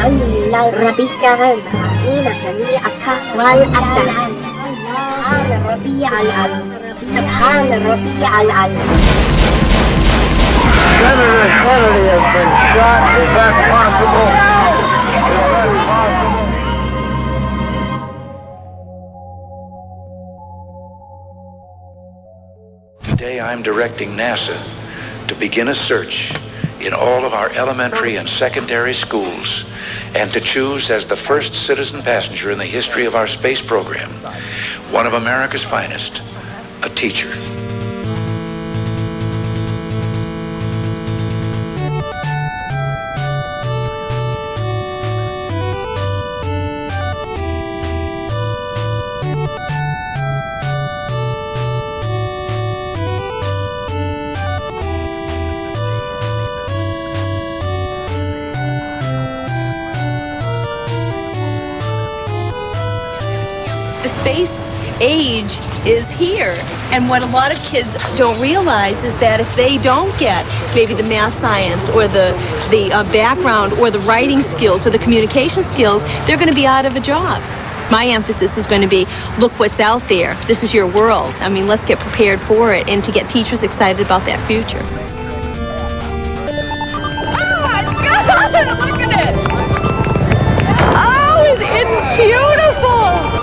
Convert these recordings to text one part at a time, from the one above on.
ربيع الرحيم شريعتها والأسد سبحان الربيع العلم سبحان الربيع العلم. Senator Kennedy has been shot. Is that possible? Today I'm directing NASA to begin a search in all of our elementary and secondary schools and to choose as the first citizen passenger in the history of our space program one of America's finest, a teacher. The space age is here, and what a lot of kids don't realize is that if they don't get maybe the math science or the background or the writing skills or the communication skills, they're going to be out of a job. My emphasis is going to be, look what's out there. This is your world. I mean, let's get prepared for it and to get teachers excited about that future. Oh my God, look at it! Oh, it's beautiful!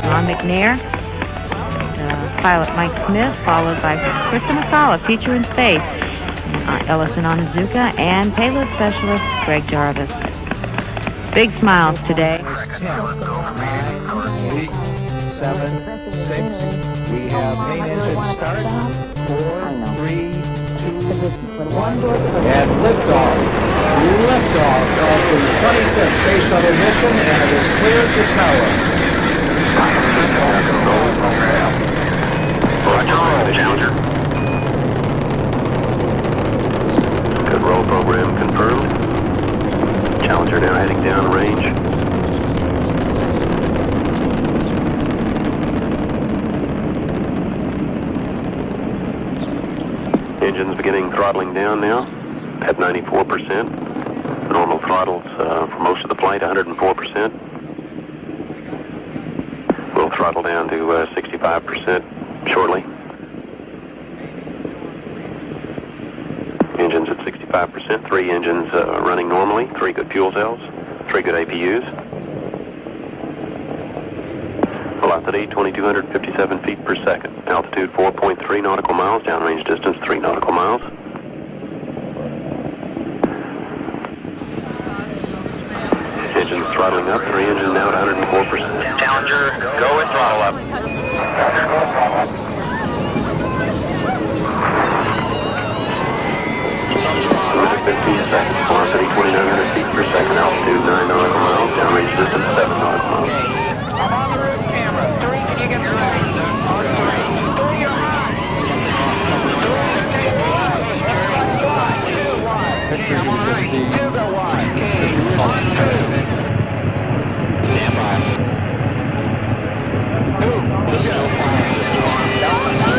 Ron McNair, pilot Mike Smith, followed by Krista McCullough, teacher in space, Ellison Onizuka, and payload specialist Greg Jarvis. Big smiles today. 10, 9, 8, 7, 6. We have main engine start. 4, 3, 2, 1. And liftoff. Liftoff of the 25th Space Shuttle mission, and it is cleared to tower. Challenger. Good roll program confirmed. Challenger now heading down range. Engines beginning throttling down now at 94%. Normal throttles for most of the flight, 104%. We'll throttle down to 65% shortly. Engines at 65%, 3 engines running normally, 3 good fuel cells, 3 good APUs. Velocity 2,257 feet per second. Altitude 4.3 nautical miles, downrange distance 3 nautical miles. Engines throttling up, 3 engines now at 104%. Challenger, go and throttle up. 15 seconds. Velocity 2,900 feet per second. Altitude 9 nautical miles. Downrange distance 7 nautical miles. I'm on the roof camera. 3, can you get me ready? On 3. 3, you're high. 3, take 5. 2, 1. Pictures you can just see. 2, go wide. 1, 2. Stand by. 2, let's go. Still on 2.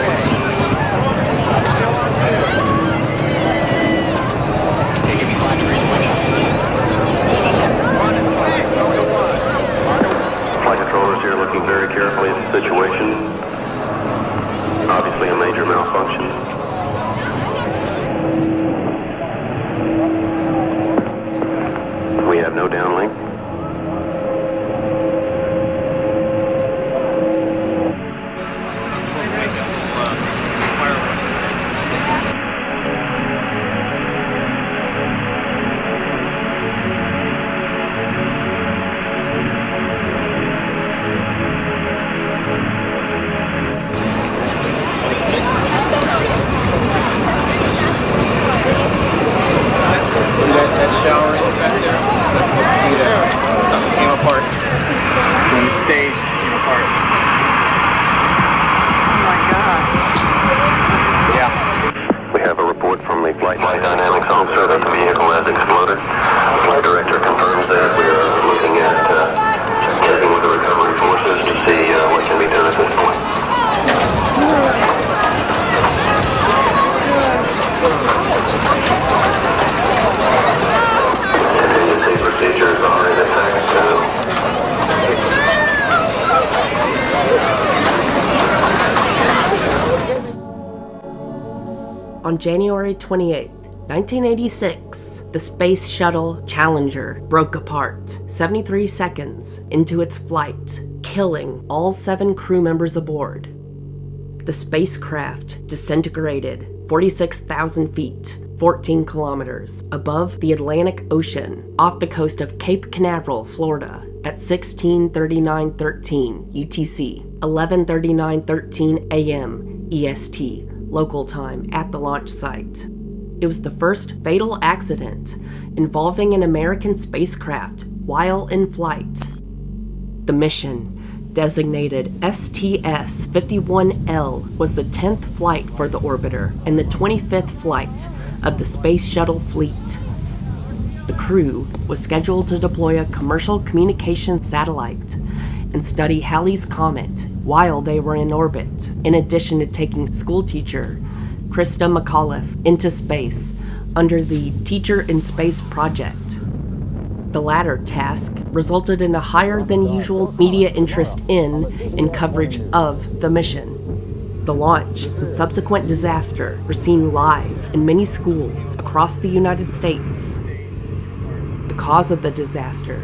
On January 28, 1986, the Space Shuttle Challenger broke apart 73 seconds into its flight, killing all 7 crew members aboard. The spacecraft disintegrated 46,000 feet, 14 kilometers, above the Atlantic Ocean off the coast of Cape Canaveral, Florida, at 16:39:13 UTC, 11:39:13 AM EST, local time at the launch site. It was the first fatal accident involving an American spacecraft while in flight. The mission, designated STS-51L, was the 10th flight for the orbiter and the 25th flight of the Space Shuttle fleet. The crew was scheduled to deploy a commercial communication satellite and study Halley's Comet while they were in orbit, in addition to taking schoolteacher Krista McAuliffe into space under the Teacher in Space project. The latter task resulted in a higher than usual media interest in and coverage of the mission. The launch and subsequent disaster were seen live in many schools across the United States. The cause of the disaster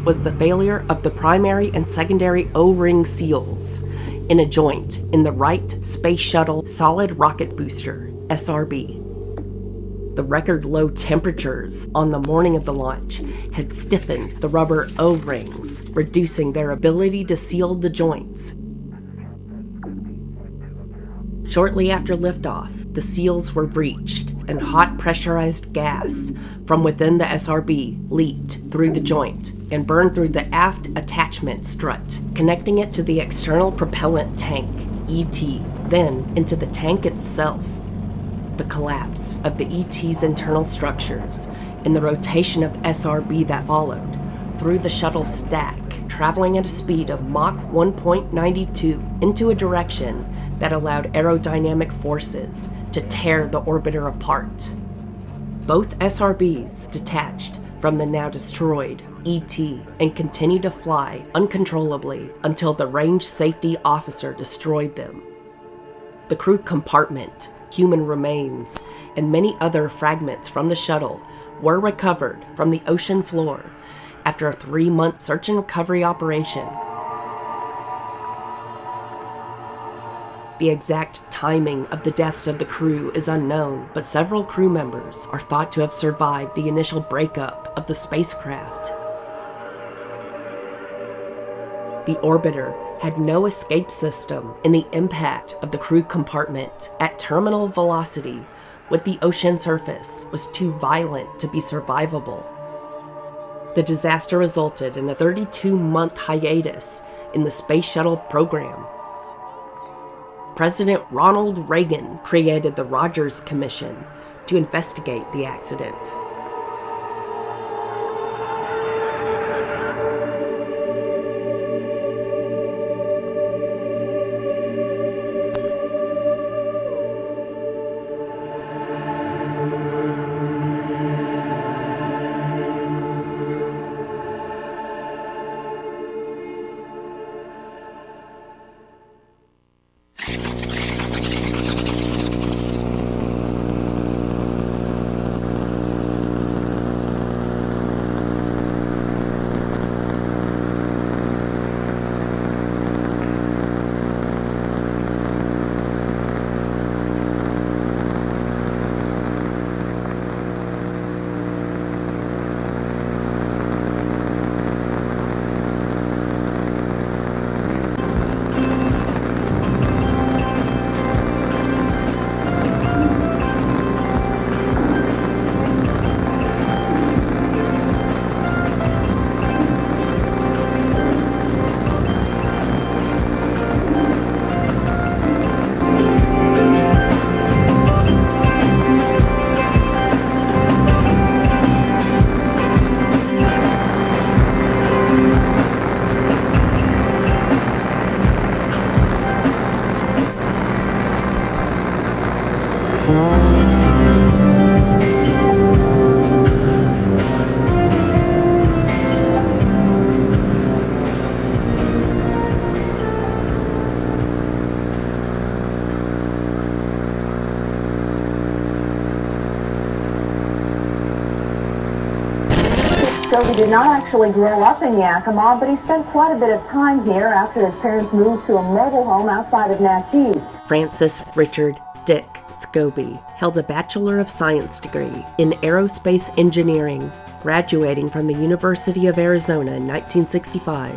was the failure of the primary and secondary O-ring seals in a joint in the Wright Space Shuttle Solid Rocket Booster, SRB. The record low temperatures on the morning of the launch had stiffened the rubber O-rings, reducing their ability to seal the joints. Shortly after liftoff, the seals were breached and hot pressurized gas from within the SRB leaked through the joint and burned through the aft attachment strut, connecting it to the external propellant tank, ET, then into the tank itself. The collapse of the ET's internal structures and the rotation of the SRB that followed through the shuttle stack, traveling at a speed of Mach 1.92 into a direction that allowed aerodynamic forces to tear the orbiter apart. Both SRBs detached from the now destroyed ET and continued to fly uncontrollably until the range safety officer destroyed them. The crew compartment, human remains, and many other fragments from the shuttle were recovered from the ocean floor after a 3-month search and recovery operation. The exact timing of the deaths of the crew is unknown, but several crew members are thought to have survived the initial breakup of the spacecraft. The orbiter had no escape system, and the impact of the crew compartment at terminal velocity with the ocean surface was too violent to be survivable. The disaster resulted in a 32-month hiatus in the Space Shuttle program. President Ronald Reagan created the Rogers Commission to investigate the accident. He did not actually grow up in Yakima, but he spent quite a bit of time here after his parents moved to a mobile home outside of Natchez. Francis Richard Dick Scobie held a Bachelor of Science degree in aerospace engineering, graduating from the University of Arizona in 1965.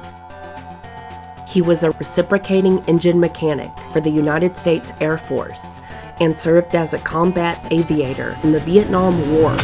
He was a reciprocating engine mechanic for the United States Air Force and served as a combat aviator in the Vietnam War.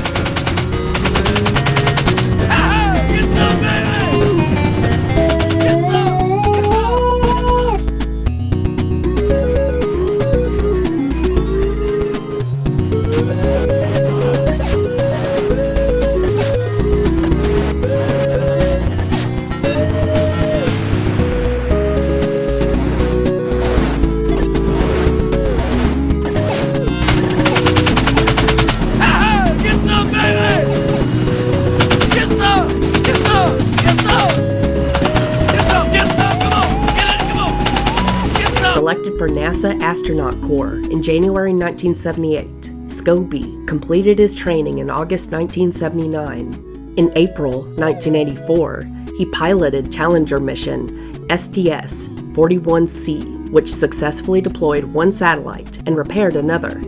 Selected for NASA Astronaut Corps in January 1978, Scobie completed his training in August 1979. In April 1984, he piloted Challenger mission STS-41C, which successfully deployed one satellite and repaired another.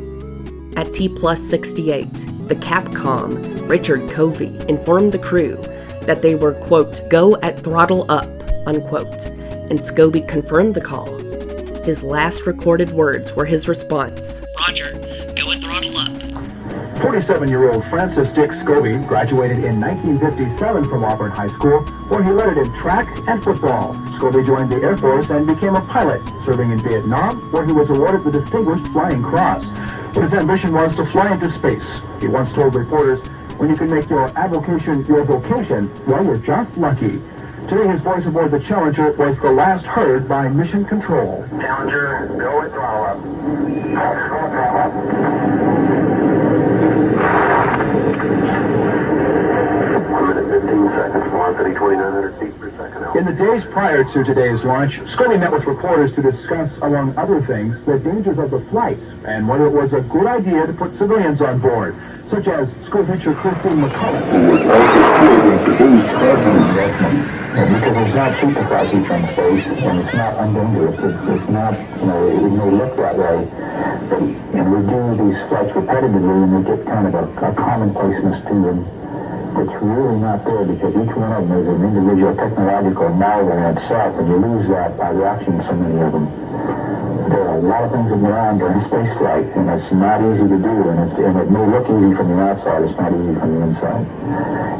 At T+68, the Capcom, Richard Covey, informed the crew that they were, quote, go at throttle up, unquote, and Scobie confirmed the call. His last recorded words were his response, Roger, go at throttle up. 47-year-old Francis Dick Scobie graduated in 1957 from Auburn High School, where he lettered in track and football. Scobie joined the Air Force and became a pilot, serving in Vietnam, where he was awarded the Distinguished Flying Cross. But his ambition was to fly into space. He once told reporters, when you can make your avocation your vocation, well, you're just lucky. Today, his voice aboard the Challenger was the last heard by Mission Control. Challenger, go at throttle up. 1 minute 15 seconds, velocity 2,900 feet per second. In the days prior to today's launch, Scobie met with reporters to discuss, among other things, the dangers of the flight and whether it was a good idea to put civilians on board, such as school teacher Christine McCullough. Because it's not cheap to fly people in space, and it's not undangerous. It's not, it may look that way, but we do these flights repetitively, and they get kind of a commonplaceness to them that's really not there, because each one of them is an individual technological marvel in itself, and you lose that by watching so many of them. There are a lot of things that go on during space flight, and it's not easy to do, and it may look easy from the outside, it's not easy from the inside.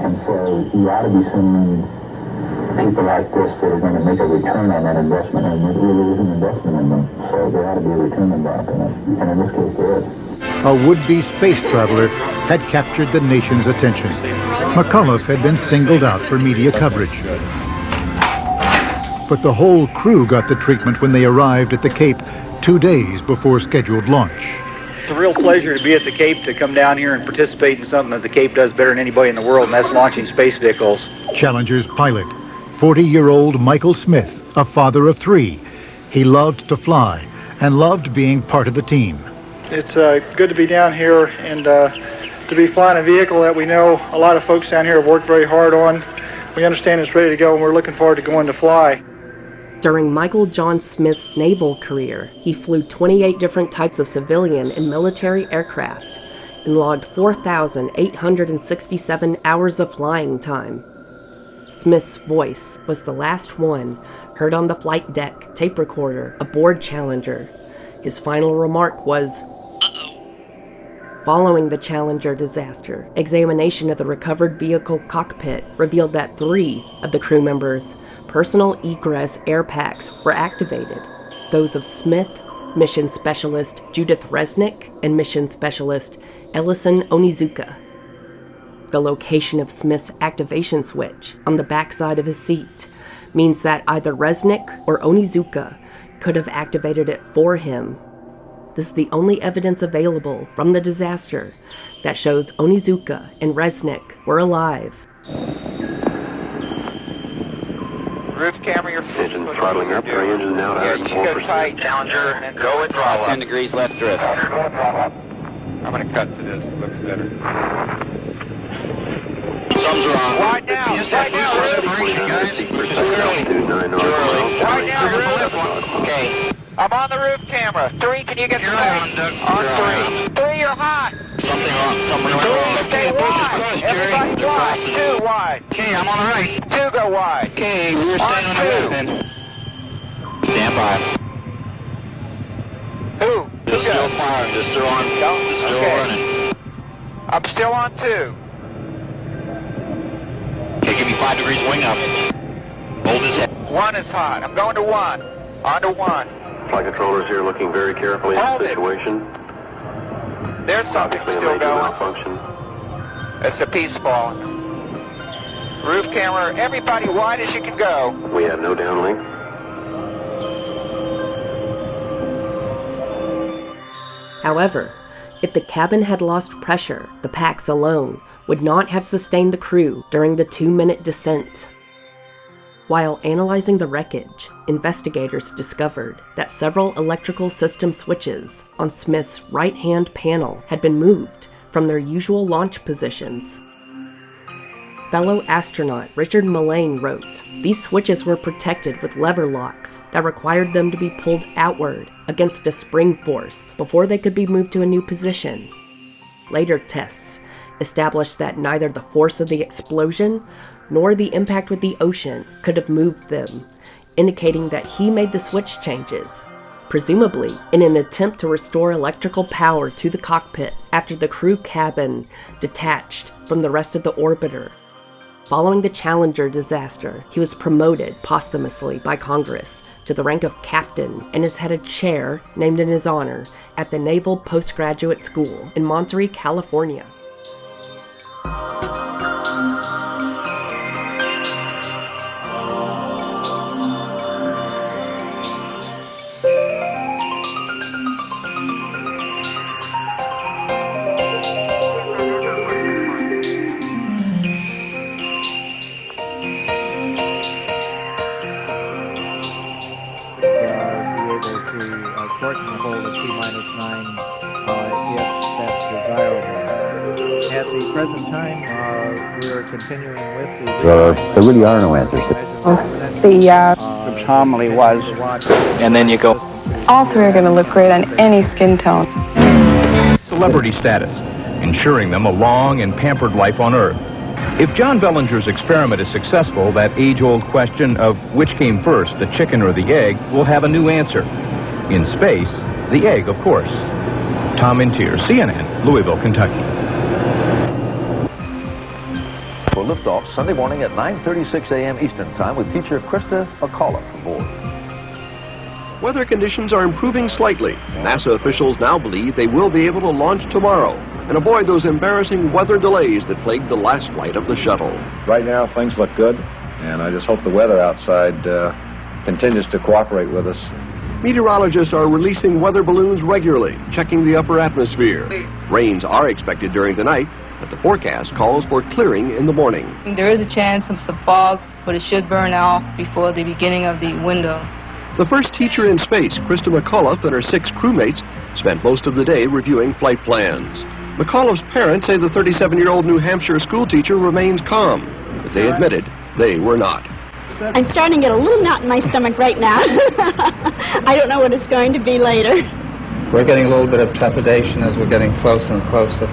And so you ought to be sending people like this that are going to make a return on that investment, and it really is an investment in them, so there ought to be a return involved in it, and in this case there is. A would-be space traveler had captured the nation's attention. McAuliffe had been singled out for media coverage. But the whole crew got the treatment when they arrived at the Cape 2 days before scheduled launch. It's a real pleasure to be at the Cape, to come down here and participate in something that the Cape does better than anybody in the world, and that's launching space vehicles. Challenger's pilot, 40-year-old Michael Smith, a father of 3. He loved to fly and loved being part of the team. It's good to be down here and to be flying a vehicle that we know a lot of folks down here have worked very hard on. We understand it's ready to go, and we're looking forward to going to fly. During Michael John Smith's naval career, he flew 28 different types of civilian and military aircraft and logged 4,867 hours of flying time. Smith's voice was the last one heard on the flight deck tape recorder aboard Challenger. His final remark was, "Uh-oh." Following the Challenger disaster, examination of the recovered vehicle cockpit revealed that 3 of the crew members' personal egress air packs were activated. Those of Smith, Mission Specialist Judith Resnick, and Mission Specialist Ellison Onizuka. The location of Smith's activation switch on the backside of his seat means that either Resnick or Onizuka could have activated it for him. This is the only evidence available from the disaster that shows Onizuka and Resnick were alive. Roof camera, your engine throttling up, three engines now to 104%. tight, Challenger, and go at throttle. 10 degrees left drift. I'm going to cut to this, it looks better. Thumbs are on. Wide now. Wide now, Roof. Wide now, Roof. Okay. I'm on the roof camera. 3, can you get the on, Doug. On 3. 3, you're hot. Something wrong. Something went wrong. Stay wide. Everybody wide. 2 wide. Okay, I'm on the right. 2 go wide. Okay, we're staying on the roof then. Stand by. Who? Just still firing. Just still on. Just still running. I'm still on 2. Okay, give me 5 degrees wing up. Hold his head. 1 is hot. I'm going to 1. On to 1. Flight controllers here looking very carefully at the situation. There's something still going. It's a piece falling. Roof camera, everybody wide as you can go. We have no downlink. However, if the cabin had lost pressure, the packs alone would not have sustained the crew during the 2-minute descent. While analyzing the wreckage, investigators discovered that several electrical system switches on Smith's right-hand panel had been moved from their usual launch positions. Fellow astronaut Richard Mullane wrote, "These switches were protected with lever locks that required them to be pulled outward against a spring force before they could be moved to a new position." Later tests established that neither the force of the explosion nor the impact with the ocean could have moved them, indicating that he made the switch changes, presumably in an attempt to restore electrical power to the cockpit after the crew cabin detached from the rest of the orbiter. Following the Challenger disaster, he was promoted posthumously by Congress to the rank of captain and has had a chair named in his honor at the Naval Postgraduate School in Monterey, California. Shorten the hole to T-9 if that's desirable. At the present time, we are continuing with the... There really are no answers. The homily was, and then you go... all 3 are going to look great on any skin tone. Celebrity status, ensuring them a long and pampered life on Earth. If John Bellinger's experiment is successful, that age-old question of which came first, the chicken or the egg, will have a new answer. In space, the egg, of course. Tom Intier, CNN, Louisville, Kentucky. For liftoff Sunday morning at 9:36 a.m. Eastern Time with teacher Krista McAuliffe aboard. Weather conditions are improving slightly. NASA officials now believe they will be able to launch tomorrow and avoid those embarrassing weather delays that plagued the last flight of the shuttle. Right now, things look good, and I just hope the weather outside continues to cooperate with us. Meteorologists are releasing weather balloons regularly, checking the upper atmosphere. Rains are expected during the night, but the forecast calls for clearing in the morning. There is a chance of some fog, but it should burn off before the beginning of the window. The first teacher in space, Krista McAuliffe, and her 6 crewmates spent most of the day reviewing flight plans. McAuliffe's parents say the 37-year-old New Hampshire schoolteacher remains calm, but they admitted they were not. I'm starting to get a little knot in my stomach right now. I don't know what it's going to be later. We're getting a little bit of trepidation as we're getting closer and closer.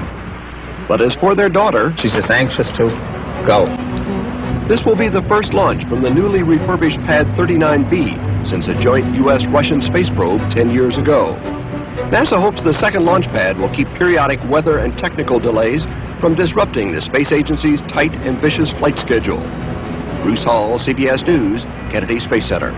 But as for their daughter, she's just anxious to go. This will be the first launch from the newly refurbished Pad 39B since a joint U.S.-Russian space probe 10 years ago. NASA hopes the second launch pad will keep periodic weather and technical delays from disrupting the space agency's tight, ambitious flight schedule. Bruce Hall, CBS News, Kennedy Space Center.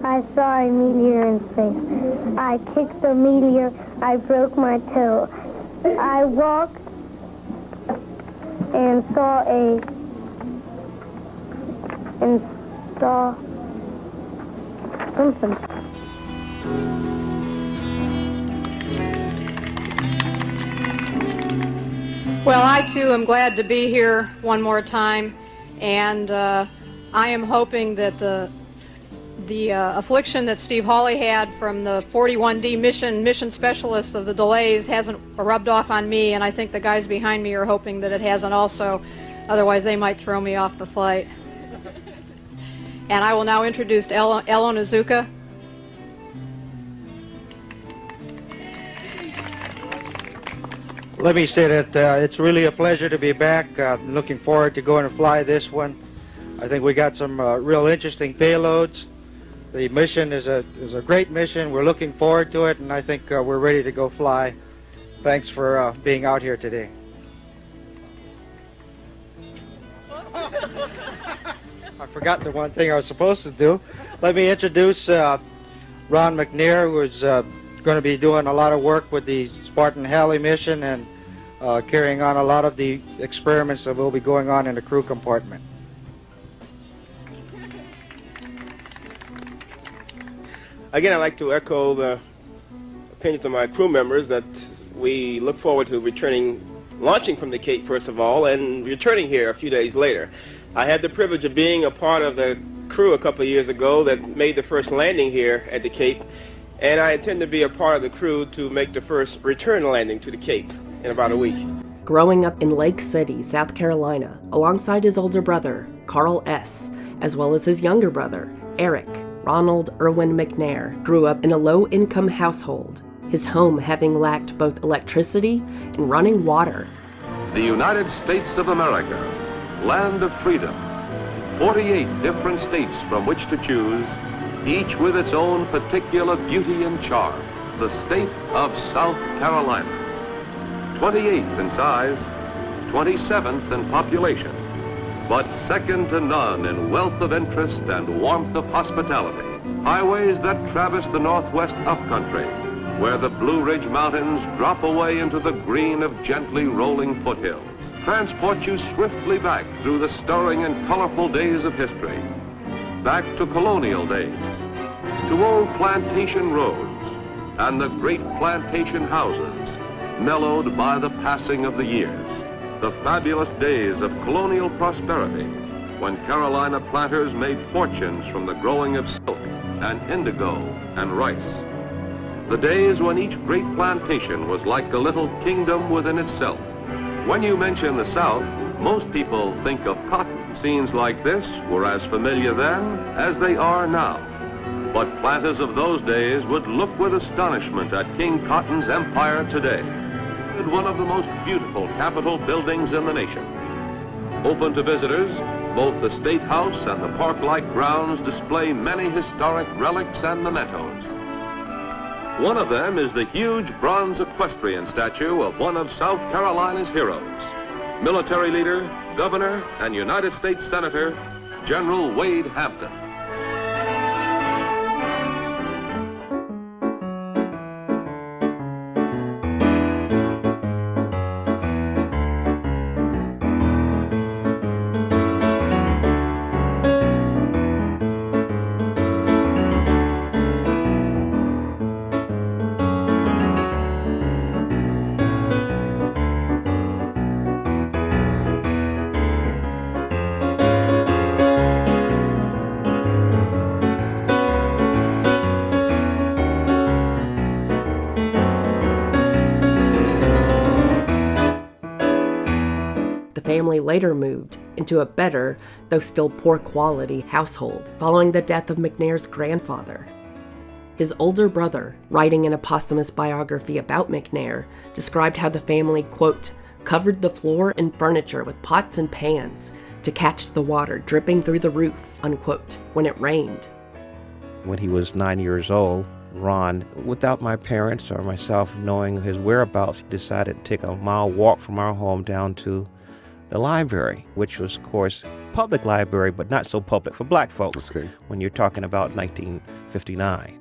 I saw a meteor in space. I kicked the meteor. I broke my toe. I walked and saw something. Well, I too am glad to be here one more time, and I am hoping that the affliction that Steve Hawley had from the 41D mission specialist of the delays hasn't rubbed off on me, and I think the guys behind me are hoping that it hasn't also. Otherwise, they might throw me off the flight. And I will now introduce Ellen Azuka. Let me say that it's really a pleasure to be back. Looking forward to going to fly this one. I think we got some real interesting payloads. The mission is a great mission. We're looking forward to it, and I think we're ready to go fly. Thanks for being out here today. I forgot the one thing I was supposed to do. Let me introduce Ron McNair, who's going to be doing a lot of work with the Spartan Halley mission and carrying on a lot of the experiments that will be going on in the crew compartment. Again, I'd like to echo the opinions of my crew members that we look forward to launching from the Cape first of all, and returning here a few days later. I had the privilege of being a part of the crew a couple of years ago that made the first landing here at the Cape, and I intend to be a part of the crew to make the first return landing to the Cape in about a week. Growing up in Lake City, South Carolina, alongside his older brother, Carl S., as well as his younger brother, Eric, Ronald Irwin McNair grew up in a low-income household, his home having lacked both electricity and running water. The United States of America, land of freedom, 48 different states from which to choose, each with its own particular beauty and charm. The state of South Carolina, 28th in size, 27th in population, but second to none in wealth of interest and warmth of hospitality. Highways that traverse the northwest upcountry, where the Blue Ridge Mountains drop away into the green of gently rolling foothills, transport you swiftly back through the stirring and colorful days of history, back to colonial days, to old plantation roads and the great plantation houses, mellowed by the passing of the years. The fabulous days of colonial prosperity, when Carolina planters made fortunes from the growing of silk and indigo and rice. The days when each great plantation was like a little kingdom within itself. When you mention the South, most people think of cotton. Scenes like this were as familiar then as they are now. But planters of those days would look with astonishment at King Cotton's empire today. One of the most beautiful Capitol buildings in the nation. Open to visitors, both the State House and the park-like grounds display many historic relics and mementos. One of them is the huge bronze equestrian statue of one of South Carolina's heroes, military leader, governor, and United States Senator, General Wade Hampton. Family later moved into a better, though still poor quality, household following the death of McNair's grandfather. His older brother, writing in a posthumous biography about McNair, described how the family, quote, covered the floor and furniture with pots and pans to catch the water dripping through the roof, unquote, when it rained. When he was 9 years old, Ron, without my parents or myself knowing his whereabouts, decided to take a mile walk from our home down to the library, which was, of course, public library, but not so public for black folks when you're talking about 1959.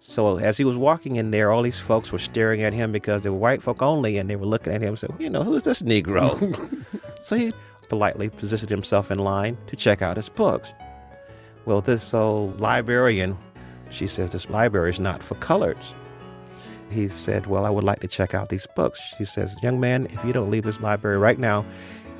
So as he was walking in there, all these folks were staring at him because they were white folk only, and they were looking at him and said, who's this Negro? So he politely positioned himself in line to check out his books. Well, this old librarian, she says, this library is not for coloreds. He said, well, I would like to check out these books. She says, young man, if you don't leave this library right now,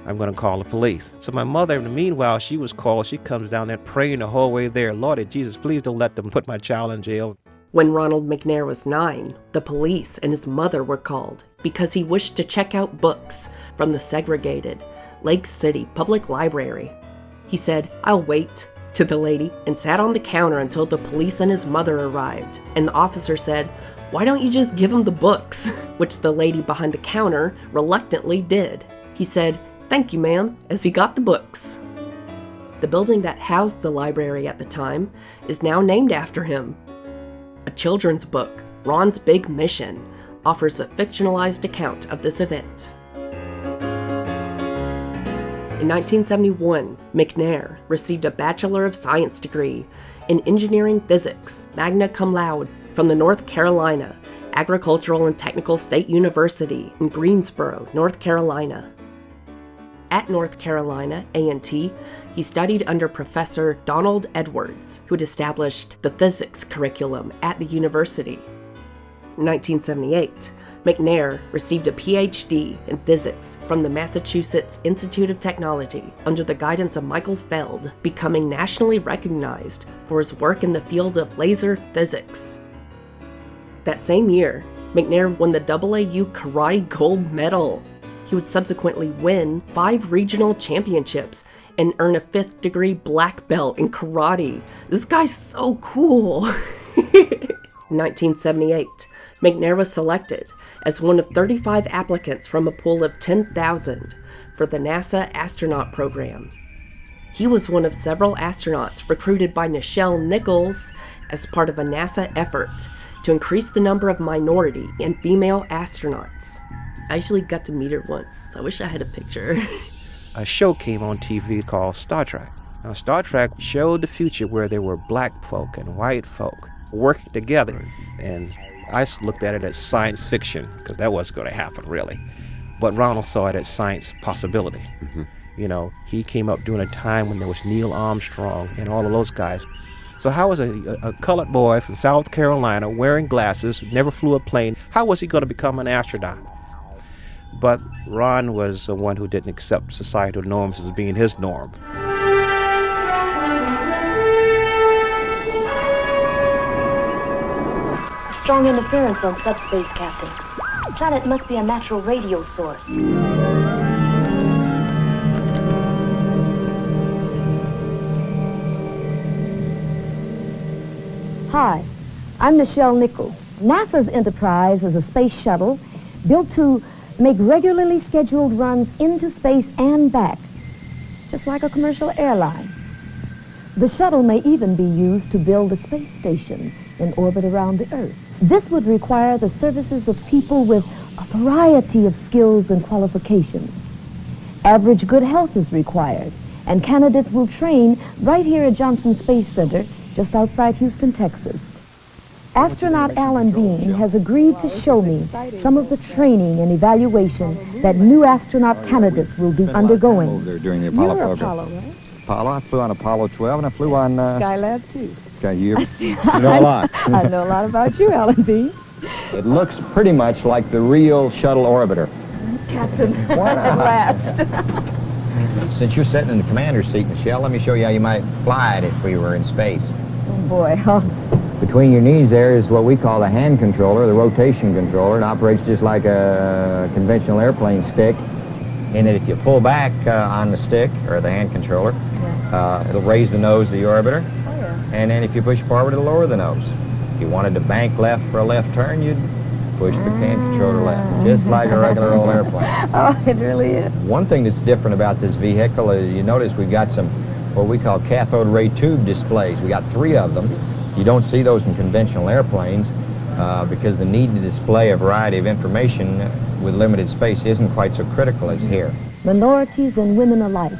I'm going to call the police. So my mother, in the meanwhile, she was called. She comes down there praying the whole way there. Lord Jesus, please don't let them put my child in jail. When Ronald McNair was 9, the police and his mother were called because he wished to check out books from the segregated Lake City Public Library. He said, I'll wait, to the lady, and sat on the counter until the police and his mother arrived. And the officer said, why don't you just give him the books? Which the lady behind the counter reluctantly did. He said, thank you, ma'am, as he got the books. The building that housed the library at the time is now named after him. A children's book, Ron's Big Mission, offers a fictionalized account of this event. In 1971, McNair received a Bachelor of Science degree in Engineering Physics, magna cum laude, from the North Carolina Agricultural and Technical State University in Greensboro, North Carolina. At North Carolina A&T, he studied under Professor Donald Edwards, who had established the physics curriculum at the university. In 1978, McNair received a PhD in physics from the Massachusetts Institute of Technology under the guidance of Michael Feld, becoming nationally recognized for his work in the field of laser physics. That same year, McNair won the AAU Karate Gold Medal. He would subsequently win 5 regional championships and earn a 5th degree black belt in karate. This guy's so cool. In 1978, McNair was selected as one of 35 applicants from a pool of 10,000 for the NASA astronaut program. He was one of several astronauts recruited by Nichelle Nichols as part of a NASA effort to increase the number of minority and female astronauts. I actually got to meet her once. I wish I had a picture. A show came on TV called Star Trek. Now, Star Trek showed the future where there were black folk and white folk working together. And I looked at it as science fiction, because that wasn't going to happen, really. But Ronald saw it as science possibility. He came up during a time when there was Neil Armstrong and all of those guys. So how was a colored boy from South Carolina wearing glasses, never flew a plane, how was he going to become an astronaut? But Ron was the one who didn't accept societal norms as being his norm. Strong interference on subspace, Captain. The planet must be a natural radio source. Hi, I'm Nichelle Nichols. NASA's Enterprise is a space shuttle built to make regularly scheduled runs into space and back, just like a commercial airline. The shuttle may even be used to build a space station in orbit around the Earth. This would require the services of people with a variety of skills and qualifications. Average good health is required, and candidates will train right here at Johnson Space Center, just outside Houston, Texas. Astronaut Alan Bean has agreed to show me some of the training and evaluation that new astronaut candidates will be undergoing. During the Apollo You're program. Apollo, right? Apollo, I flew on Apollo 12 and I flew on... Skylab, too. You know a lot. I know a lot about you, Alan Bean. It looks pretty much like the real shuttle orbiter. Captain, at last. Since you're sitting in the commander's seat, Michelle, let me show you how you might fly it if we were in space. Oh, boy, huh? Between your knees there is what we call the hand controller, the rotation controller. It operates just like a conventional airplane stick, in that if you pull back on the stick, or the hand controller, it'll raise the nose of the orbiter. Oh, yeah. And then if you push forward, it'll lower the nose. If you wanted to bank left for a left turn, you'd push the hand controller left, just like a regular old airplane. Oh, it really is. One thing that's different about this vehicle is you notice we've got some what we call cathode ray tube displays. We got 3 of them. You don't see those in conventional airplanes because the need to display a variety of information with limited space isn't quite so critical as here. minorities and women alike.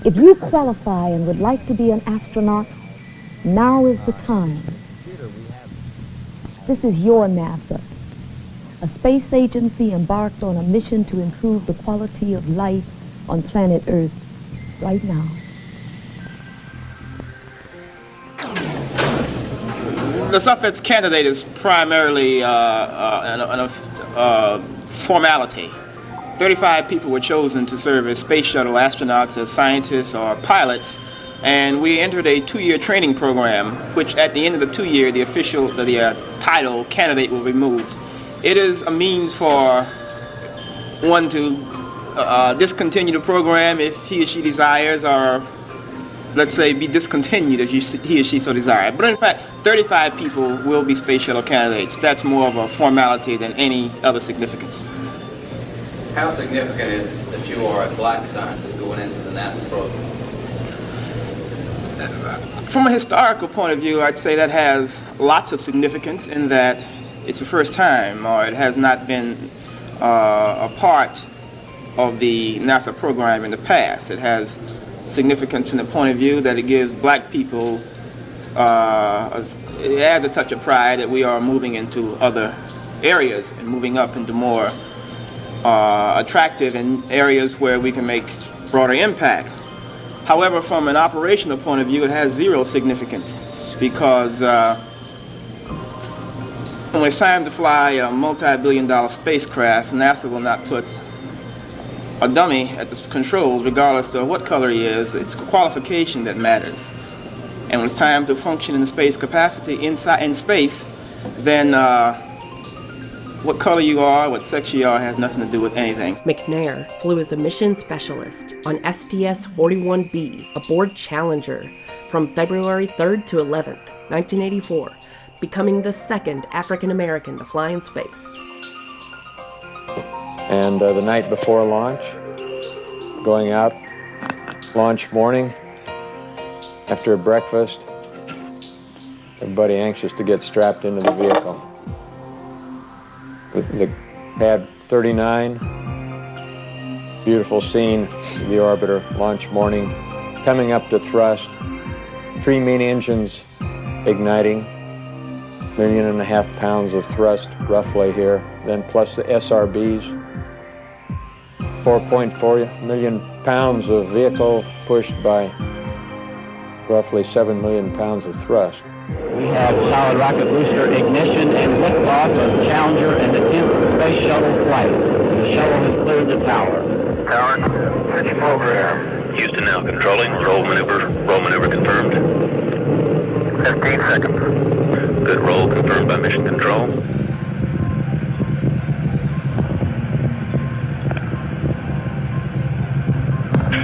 If you qualify and would like to be an astronaut, now is the time. This is your NASA, a space agency embarked on a mission to improve the quality of life on planet Earth right now. The suffix candidate is primarily a formality. 35 people were chosen to serve as space shuttle astronauts, as scientists or pilots, and we entered a 2-year training program, which at the end of the 2 year, the title candidate will be removed. It is a means for one to discontinue the program if he or she desires, or let's say be discontinued if he or she so desires. But in fact, 35 people will be space shuttle candidates. That's more of a formality than any other significance. How significant is it that you are a black scientist going into the NASA program? From a historical point of view, I'd say that has lots of significance in that it's the first time, or it has not been a part of the NASA program in the past. It has significance from the point of view that it gives black people, it adds a touch of pride that we are moving into other areas and moving up into more attractive in areas where we can make broader impact. However, from an operational point of view, it has zero significance because when it's time to fly a multi-billion-dollar spacecraft, NASA will not put a dummy at the controls, regardless of what color he is. It's qualification that matters. And when it's time to function in the space capacity in space, then what color you are, what sex you are, has nothing to do with anything. McNair flew as a mission specialist on STS-41B aboard Challenger from February 3rd to 11th, 1984, becoming the second African American to fly in space. And the night before launch, going out, launch morning, after breakfast, everybody anxious to get strapped into the vehicle. The pad 39, beautiful scene of the orbiter, launch morning, coming up to thrust, 3 main engines igniting, 1.5 million pounds of thrust roughly here, then plus the SRBs, 4.4 million pounds of vehicle pushed by roughly 7 million pounds of thrust. We have solid rocket booster ignition and liftoff of Challenger and the 10th space shuttle flight. The shuttle has cleared the tower. Tower, ready program. Houston now controlling. Roll maneuver confirmed. 15 seconds. Good roll confirmed by mission control.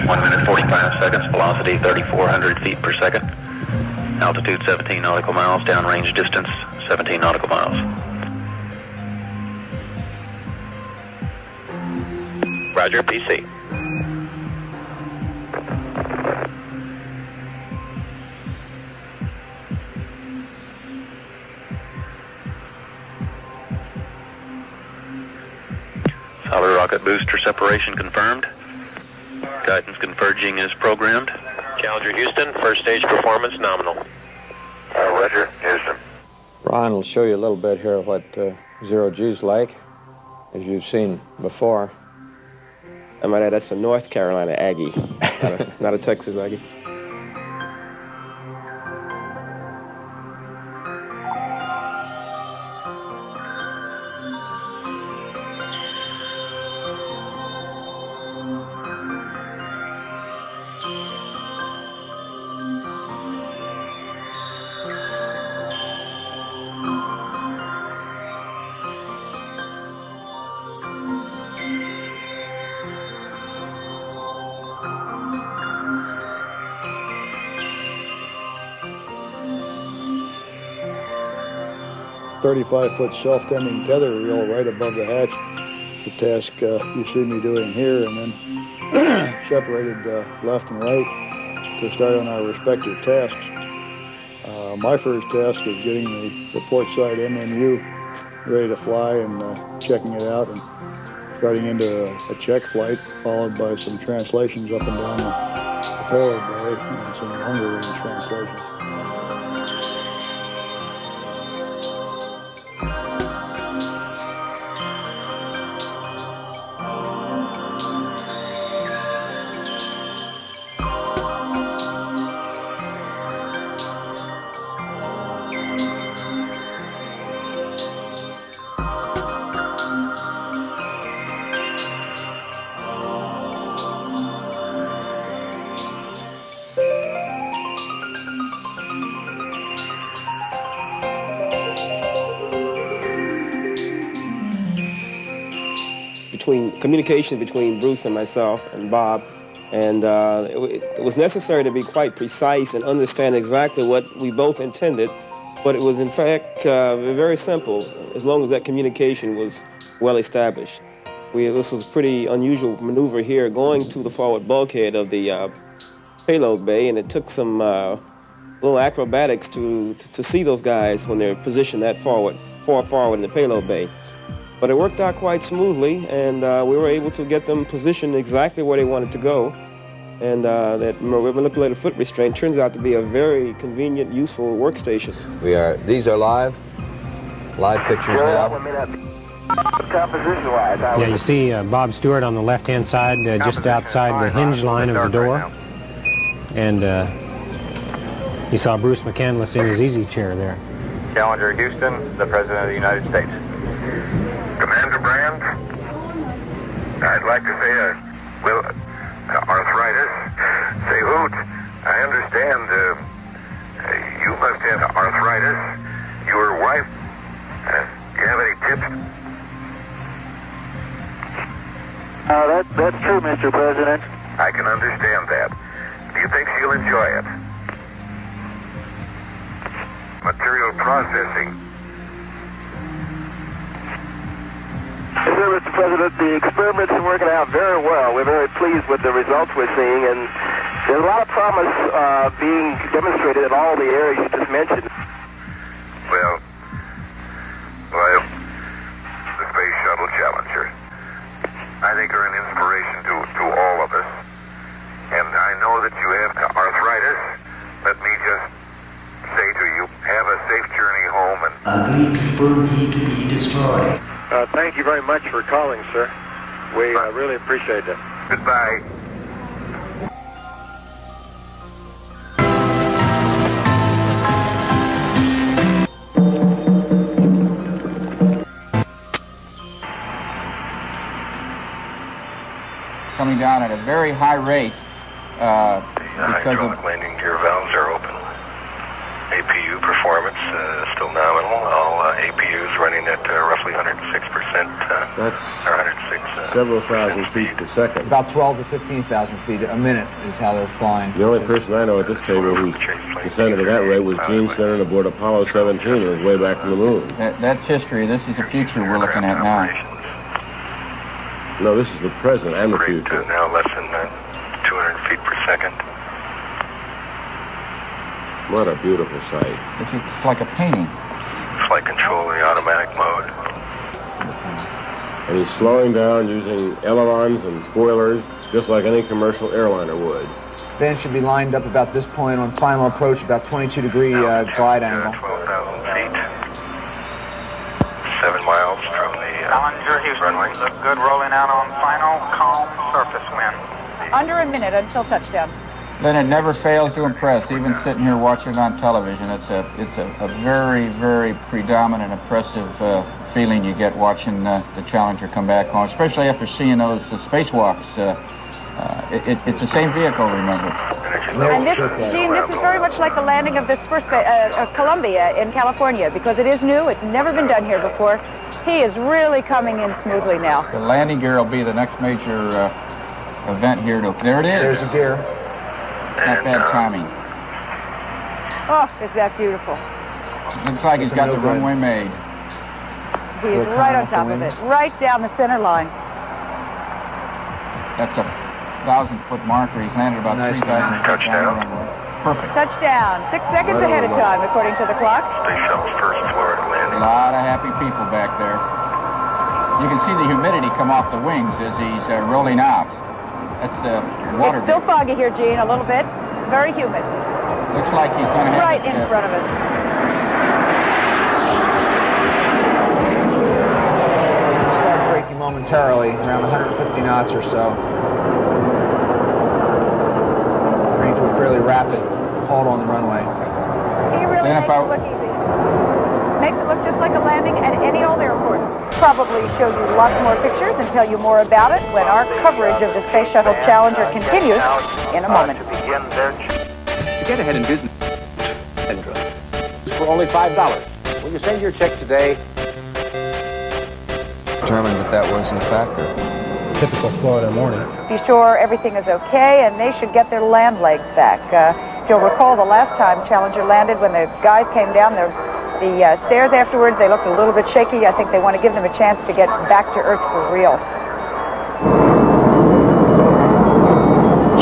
One minute, 45 seconds, velocity 3,400 feet per second. Altitude 17 nautical miles, downrange distance 17 nautical miles. Roger, PC. Solid rocket booster separation confirmed. Guidance converging is programmed. Challenger Houston, first stage performance nominal. Roger, Houston. Ron will show you a little bit here what zero G's like, as you've seen before. I might add, that's a North Carolina Aggie, not a Texas Aggie. .35-foot self-tending tether reel right above the hatch. The task you see me doing here, and then separated left and right to start on our respective tasks. My first task was getting the port side MMU ready to fly and checking it out and starting into a check flight, followed by some translations up and down the payload bay, and some longer range translations. Communication between Bruce and myself and Bob, and it was necessary to be quite precise and understand exactly what we both intended, but it was in fact very simple as long as that communication was well established. This was a pretty unusual maneuver here, going to the forward bulkhead of the payload bay, and it took some little acrobatics to see those guys when they're positioned that far forward in the payload bay. But it worked out quite smoothly, and we were able to get them positioned exactly where they wanted to go. And that manipulated foot restraint turns out to be a very convenient, useful workstation. These are live pictures now. Yeah, you see Bob Stewart on the left-hand side, just outside the hinge line of the door. And you saw Bruce McCandless in his easy chair there. Challenger Houston, the President of the United States. Commander Brand, I'd like to say, arthritis. Say, Hoot, I understand you must have arthritis. Your wife, do you have any tips? That's true, Mr. President. I can understand that. Do you think she'll enjoy it? Material processing. Yes, sir, Mr. President, the experiment's working out very well. We're very pleased with the results we're seeing, and there's a lot of promise being demonstrated in all the areas you just mentioned. Well, the Space Shuttle Challenger, I think are an inspiration to all of us. And I know that you have arthritis. Let me just say to you, have a safe journey home. And ugly people need to be destroyed. Thank you very much for calling, sir. We really appreciate that. Goodbye. Coming down at a very high rate because of landing gear valves are open. APU performance still nominal. All APUs running at roughly 106%. That's or 106. Several thousand feet per second. about 12 to 15,000 feet a minute is how they're flying. The only person I know at this table who descended at that rate was Gene Cernan aboard Apollo 17 on his way back from the moon. That's history. This is the future we're looking at now. No, this is the present and the future. Now less than 200 feet per second. What a beautiful sight. It's like a painting. Flight control in the automatic mode. And he's slowing down using ailerons and spoilers just like any commercial airliner would. Then should be lined up about this point on final approach, about 22-degree glide angle. 12,000 feet. 7 miles from the Challenger Houston runway. look good rolling out on final, calm surface wind. Under a minute until touchdown. Then it never fails to impress, even sitting here watching on television. It's a very, very predominant, impressive feeling you get watching the Challenger come back home, especially after seeing those spacewalks. It's the same vehicle, remember. And this, Gene, this is very much like the landing of this first Columbia in California, because it is new. It's never been done here before. He is really coming in smoothly now. The landing gear will be the next major event here. There it is. There's the gear. Not bad timing. Oh, is that beautiful. Looks like he's got the runway made. He is right on top of it, right down the center line. That's a 1,000-foot marker. He's landed about 3,000 feet down the runway. Perfect. Touchdown, 6 seconds ahead of time, according to the clock. Space Shuttle's first Florida landing. A lot of happy people back there. You can see the humidity come off the wings as he's rolling out. That's the water. It's still foggy here, Gene, a little bit. Very humid. Looks like he's going to have right in front of us. Start braking momentarily, around 150 knots or so. Bring to a fairly rapid halt on the runway. He really makes it look easy. Makes it look just like a landing at any old airport. Probably show you lots more pictures and tell you more about it when our coverage of the Space Shuttle Challenger continues in a moment. To get ahead in business, for only $5. When you send your check today, determined that wasn't a factor. Typical Florida morning. Be sure everything is okay, and they should get their land legs back. If you'll recall, the last time Challenger landed, when the guys came down the stairs afterwards, they looked a little bit shaky. I think they want to give them a chance to get back to Earth for real.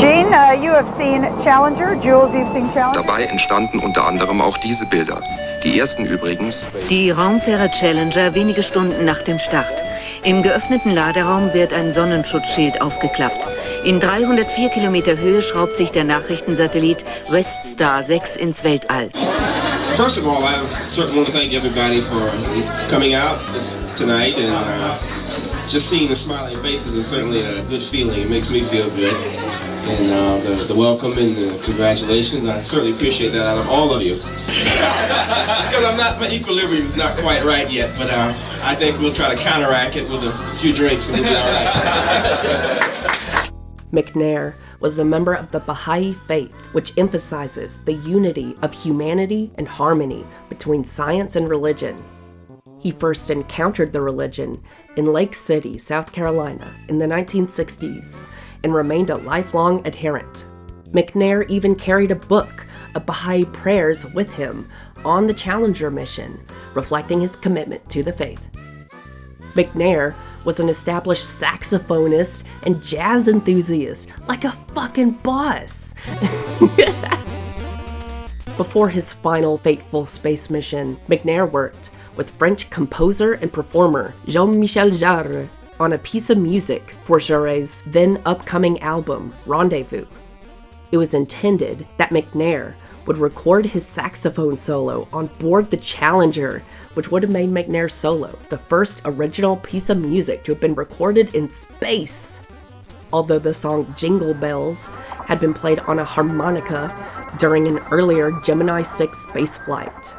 Gene, you have seen Challenger. Jules, you've seen Challenger. Dabei entstanden unter anderem auch diese Bilder. Die ersten übrigens. Die Raumfähre Challenger wenige Stunden nach dem Start. Im geöffneten Laderaum wird ein Sonnenschutzschild aufgeklappt. In 304 Kilometer Höhe schraubt sich der Nachrichtensatellit Weststar 6 ins Weltall. First of all, I certainly want to thank everybody for coming out tonight, and just seeing the smiling faces is certainly a good feeling. It makes me feel good. And the welcome and the congratulations, I certainly appreciate that out of all of you. Because my equilibrium is not quite right yet, but I think we'll try to counteract it with a few drinks and we'll be all right. McNair was a member of the Baha'i faith, which emphasizes the unity of humanity and harmony between science and religion. He first encountered the religion in Lake City, South Carolina in the 1960s and remained a lifelong adherent. McNair even carried a book of Baha'i prayers with him on the Challenger mission, reflecting his commitment to the faith. McNair was an established saxophonist and jazz enthusiast, like a fucking boss. Before his final fateful space mission, McNair worked with French composer and performer Jean-Michel Jarre on a piece of music for Jarre's then upcoming album, Rendezvous. It was intended that McNair would record his saxophone solo on board the Challenger, which would have made McNair's solo the first original piece of music to have been recorded in space. Although the song Jingle Bells had been played on a harmonica during an earlier Gemini 6 spaceflight.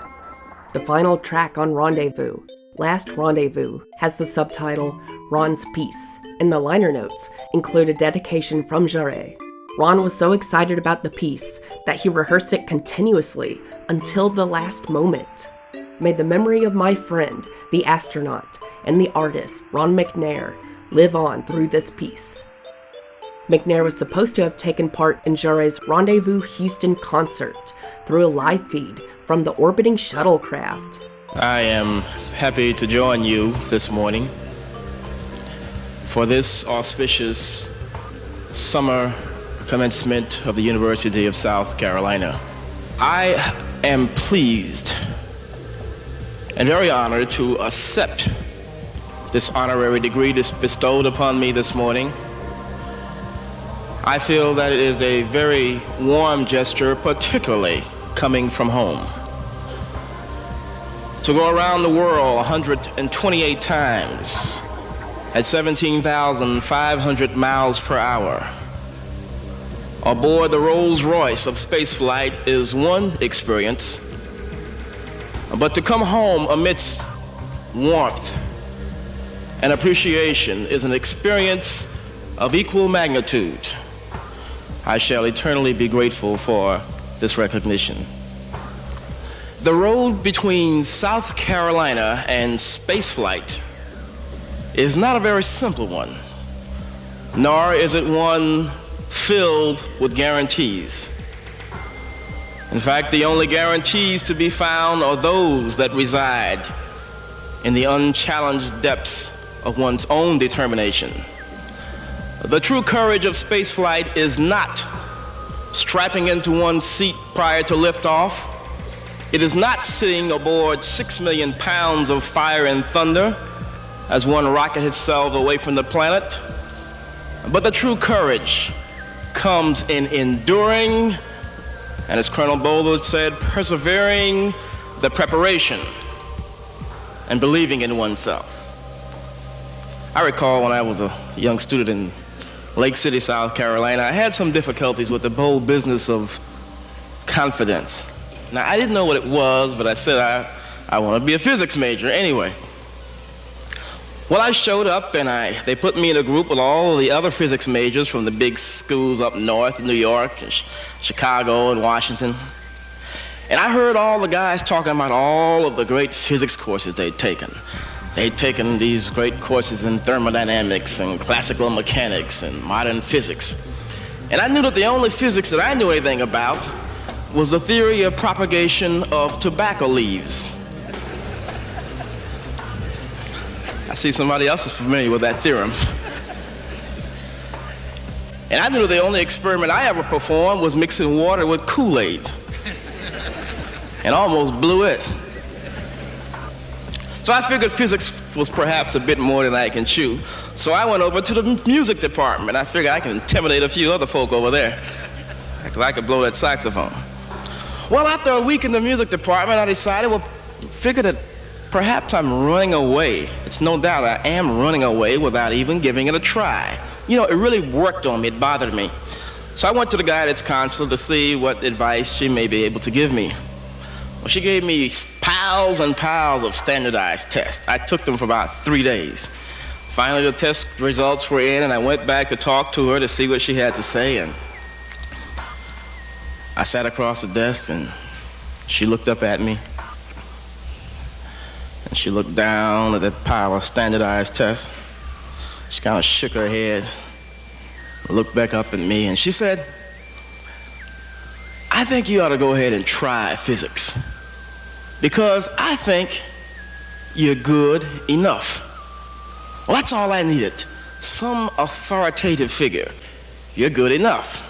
The final track on Rendezvous, Last Rendezvous, has the subtitle Ron's Piece, and the liner notes include a dedication from Jarre. Ron was so excited about the piece that he rehearsed it continuously until the last moment. May the memory of my friend, the astronaut, and the artist, Ron McNair, live on through this piece. McNair was supposed to have taken part in Jarre's Rendezvous Houston concert through a live feed from the orbiting shuttlecraft. I am happy to join you this morning for this auspicious summer commencement of the University of South Carolina. I am pleased and very honored to accept this honorary degree bestowed upon me this morning. I feel that it is a very warm gesture, particularly coming from home. To go around the world 128 times at 17,500 miles per hour aboard the Rolls-Royce of spaceflight is one experience, but to come home amidst warmth and appreciation is an experience of equal magnitude. I shall eternally be grateful for this recognition. The road between South Carolina and spaceflight is not a very simple one, nor is it one filled with guarantees. In fact, the only guarantees to be found are those that reside in the unchallenged depths of one's own determination. The true courage of spaceflight is not strapping into one's seat prior to liftoff. It is not sitting aboard 6 million pounds of fire and thunder. as one rocket itself away from the planet. But the true courage comes in enduring, and as Colonel Bowler said, persevering the preparation and believing in oneself. I recall when I was a young student in Lake City, South Carolina, I had some difficulties with the bold business of confidence. Now, I didn't know what it was, but I said I want to be a physics major anyway. Well, I showed up and they put me in a group with all the other physics majors from the big schools up north in New York and Chicago and Washington. And I heard all the guys talking about all of the great physics courses they'd taken. They'd taken these great courses in thermodynamics and classical mechanics and modern physics. And I knew that the only physics that I knew anything about was the theory of propagation of tobacco leaves. I see somebody else is familiar with that theorem. And I knew the only experiment I ever performed was mixing water with Kool-Aid. And almost blew it. So I figured physics was perhaps a bit more than I can chew. So I went over to the music department. I figured I can intimidate a few other folk over there, because I could blow that saxophone. Well, after a week in the music department, I decided, figured that perhaps I'm running away. It's no doubt I am running away without even giving it a try. You know, it really worked on me, it bothered me. So I went to the guidance counselor to see what advice she may be able to give me. Well, she gave me piles and piles of standardized tests. I took them for about 3 days. Finally, the test results were in, and I went back to talk to her to see what she had to say, and I sat across the desk, and she looked up at me, and she looked down at that pile of standardized tests. She kind of shook her head, looked back up at me, and she said, "I think you ought to go ahead and try physics, because I think you're good enough." Well, that's all I needed. Some authoritative figure. You're good enough.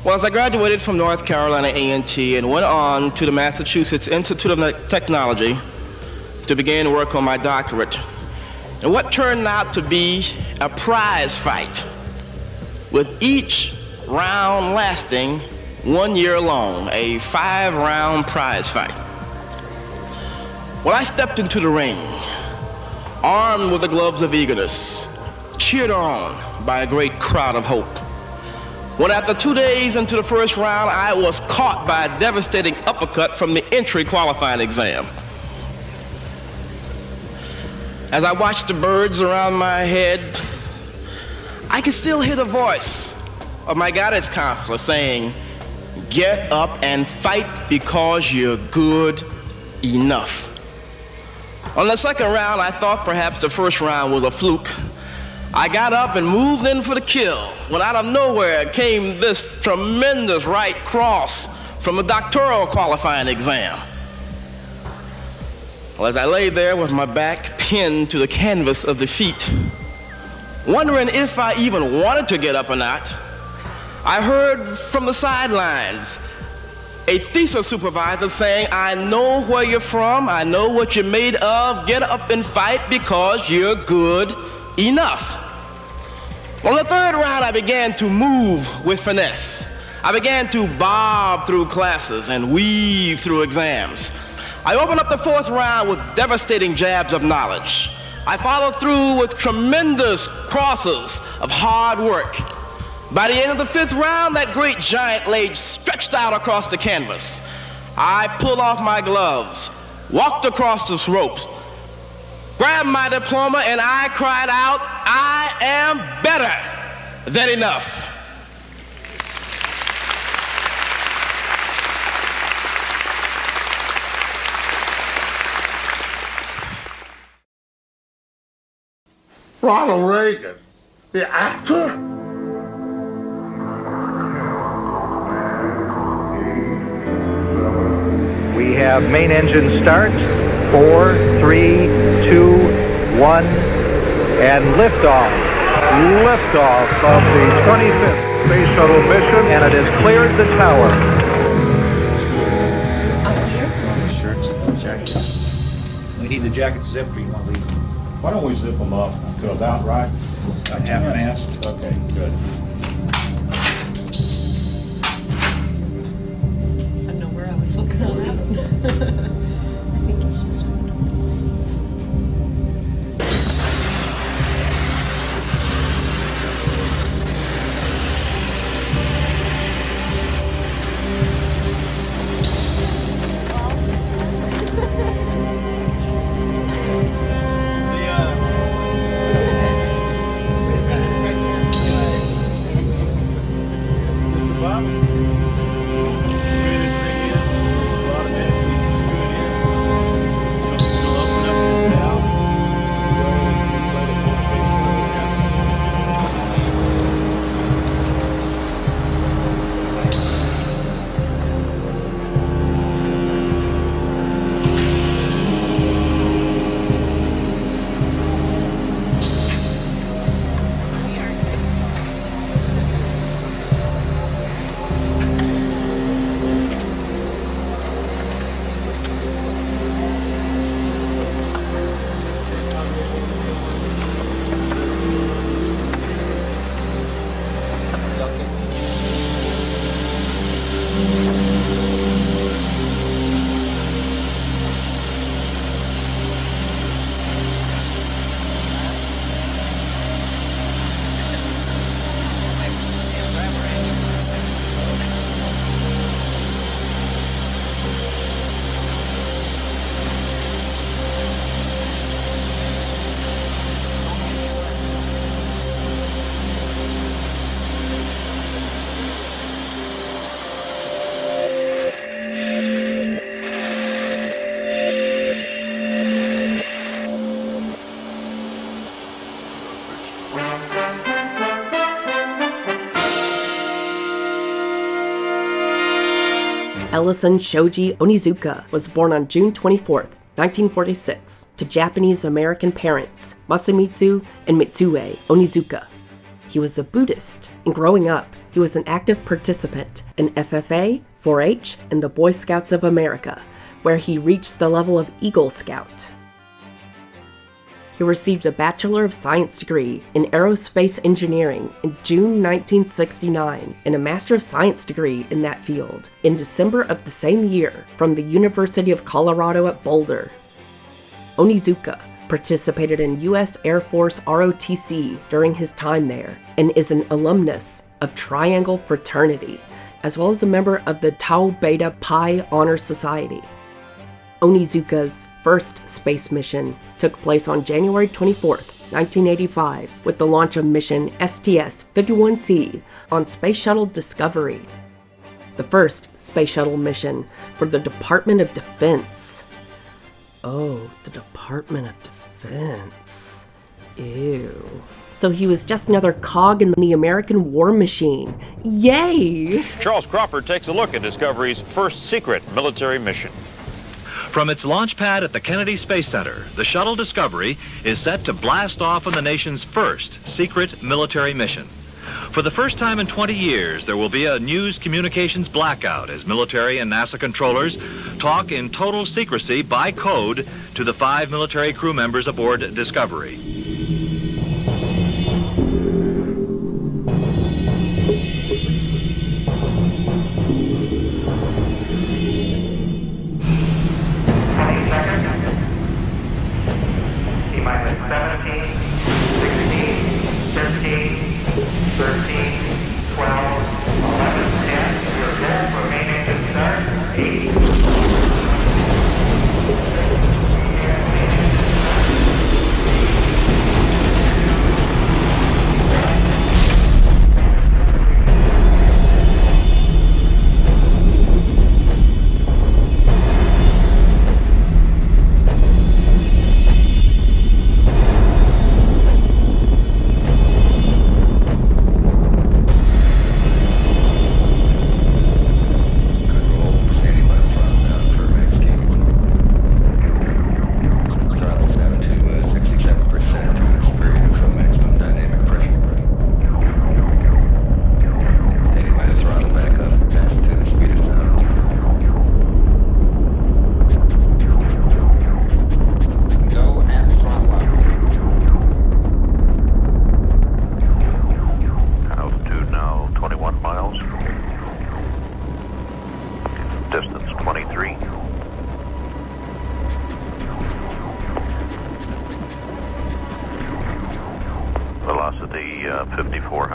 Well, as I graduated from North Carolina A&T and went on to the Massachusetts Institute of Technology to begin work on my doctorate, and what turned out to be a prize fight, with each round lasting 1 year long, a 5-round prize fight. Well, I stepped into the ring, armed with the gloves of eagerness, cheered on by a great crowd of hope. When after 2 days into the first round, I was caught by a devastating uppercut from the entry qualifying exam. As I watched the birds around my head, I could still hear the voice of my guidance counselor saying, "Get up and fight because you're good enough." On the second round, I thought perhaps the first round was a fluke. I got up and moved in for the kill, when out of nowhere came this tremendous right cross from a doctoral qualifying exam. Well, as I lay there with my back pinned to the canvas of defeat, wondering if I even wanted to get up or not, I heard from the sidelines a thesis supervisor saying, "I know where you're from, I know what you're made of, get up and fight because you're good enough." On the third round, I began to move with finesse. I began to bob through classes and weave through exams. I opened up the fourth round with devastating jabs of knowledge. I followed through with tremendous crosses of hard work. By the end of the fifth round, that great giant lay stretched out across the canvas. I pulled off my gloves, walked across the ropes, grabbed my diploma, and I cried out, "I am better than enough." Ronald Reagan, the actor? We have main engine start. 4, 3, 2, 1, and liftoff. Liftoff of the 25th Space Shuttle mission, and it has cleared the tower. Shirts and jackets. We need the jacket zipped, or you want to leave them? Why don't we zip them up to about right? About half-mast. Okay, good. I don't know where I was looking on that one. I think it's just... Ellison Shoji Onizuka was born on June 24, 1946, to Japanese-American parents Masamitsu and Mitsue Onizuka. He was a Buddhist, and growing up, he was an active participant in FFA, 4-H, and the Boy Scouts of America, where he reached the level of Eagle Scout. He received a Bachelor of Science degree in Aerospace Engineering in June 1969 and a Master of Science degree in that field in December of the same year from the University of Colorado at Boulder. Onizuka participated in U.S. Air Force ROTC during his time there and is an alumnus of Triangle Fraternity, as well as a member of the Tau Beta Pi Honor Society. Onizuka's first space mission took place on January 24, 1985, with the launch of mission STS-51C on Space Shuttle Discovery, the first space shuttle mission for the Department of Defense. Oh, the Department of Defense. Ew. So he was just another cog in the American war machine. Yay! Charles Crawford takes a look at Discovery's first secret military mission. From its launch pad at the Kennedy Space Center, the shuttle Discovery is set to blast off on the nation's first secret military mission. For the first time in 20 years, there will be a news communications blackout as military and NASA controllers talk in total secrecy by code to the 5 military crew members aboard Discovery.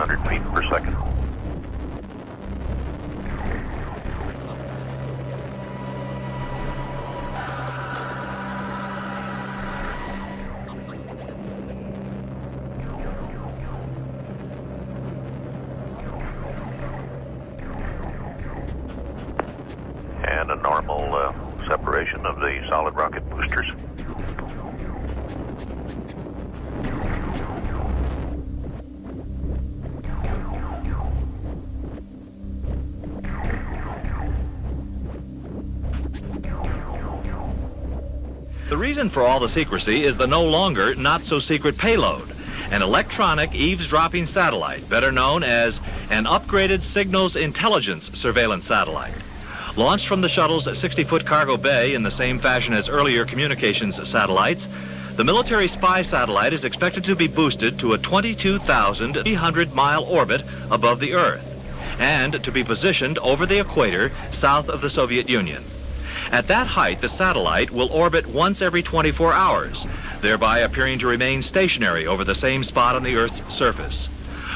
100 feet per second. And a normal separation of the solid rocket boosters. The reason for all the secrecy is the no longer not-so-secret payload, an electronic eavesdropping satellite, better known as an upgraded signals intelligence surveillance satellite. Launched from the shuttle's 60-foot cargo bay in the same fashion as earlier communications satellites, the military spy satellite is expected to be boosted to a 22,300-mile orbit above the Earth and to be positioned over the equator south of the Soviet Union. At that height, the satellite will orbit once every 24 hours, thereby appearing to remain stationary over the same spot on the Earth's surface.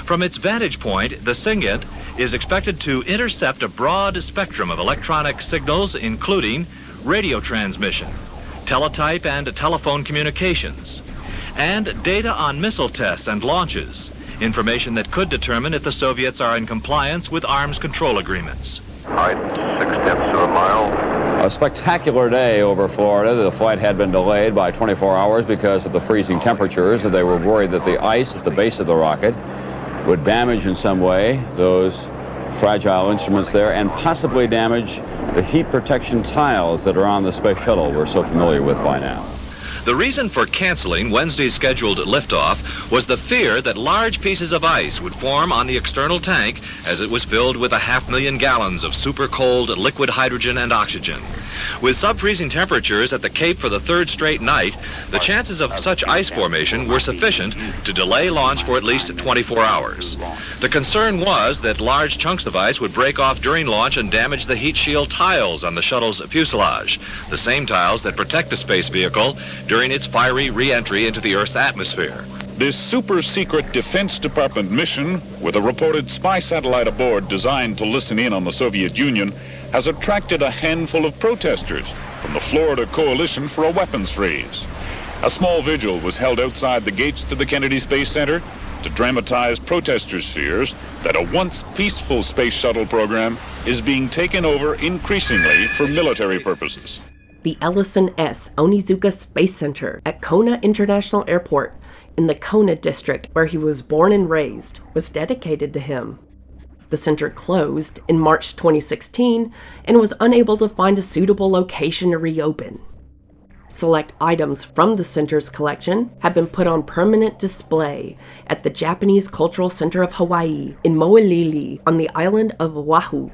From its vantage point, the SIGINT is expected to intercept a broad spectrum of electronic signals, including radio transmission, teletype and telephone communications, and data on missile tests and launches, information that could determine if the Soviets are in compliance with arms control agreements. Height 0.6 of a mile. A spectacular day over Florida. The flight had been delayed by 24 hours because of the freezing temperatures. They were worried that the ice at the base of the rocket would damage in some way those fragile instruments there and possibly damage the heat protection tiles that are on the space shuttle we're so familiar with by now. The reason for canceling Wednesday's scheduled liftoff was the fear that large pieces of ice would form on the external tank as it was filled with 500,000 gallons of super cold liquid hydrogen and oxygen. With sub-freezing temperatures at the Cape for the third straight night, the chances of such ice formation were sufficient to delay launch for at least 24 hours. The concern was that large chunks of ice would break off during launch and damage the heat shield tiles on the shuttle's fuselage, the same tiles that protect the space vehicle during its fiery re-entry into the Earth's atmosphere. This super-secret Defense Department mission, with a reported spy satellite aboard designed to listen in on the Soviet Union, has attracted a handful of protesters from the Florida Coalition for a Weapons Freeze. A small vigil was held outside the gates to the Kennedy Space Center to dramatize protesters' fears that a once peaceful space shuttle program is being taken over increasingly for military purposes. The Ellison S. Onizuka Space Center at Kona International Airport in the Kona district where he was born and raised was dedicated to him. The center closed in March 2016 and was unable to find a suitable location to reopen. Select items from the center's collection have been put on permanent display at the Japanese Cultural Center of Hawaii in Moalili on the island of Oahu.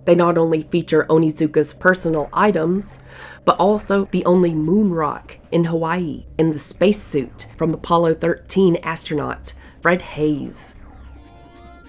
They not only feature Onizuka's personal items, but also the only moon rock in Hawaii and the spacesuit from Apollo 13 astronaut Fred Hayes.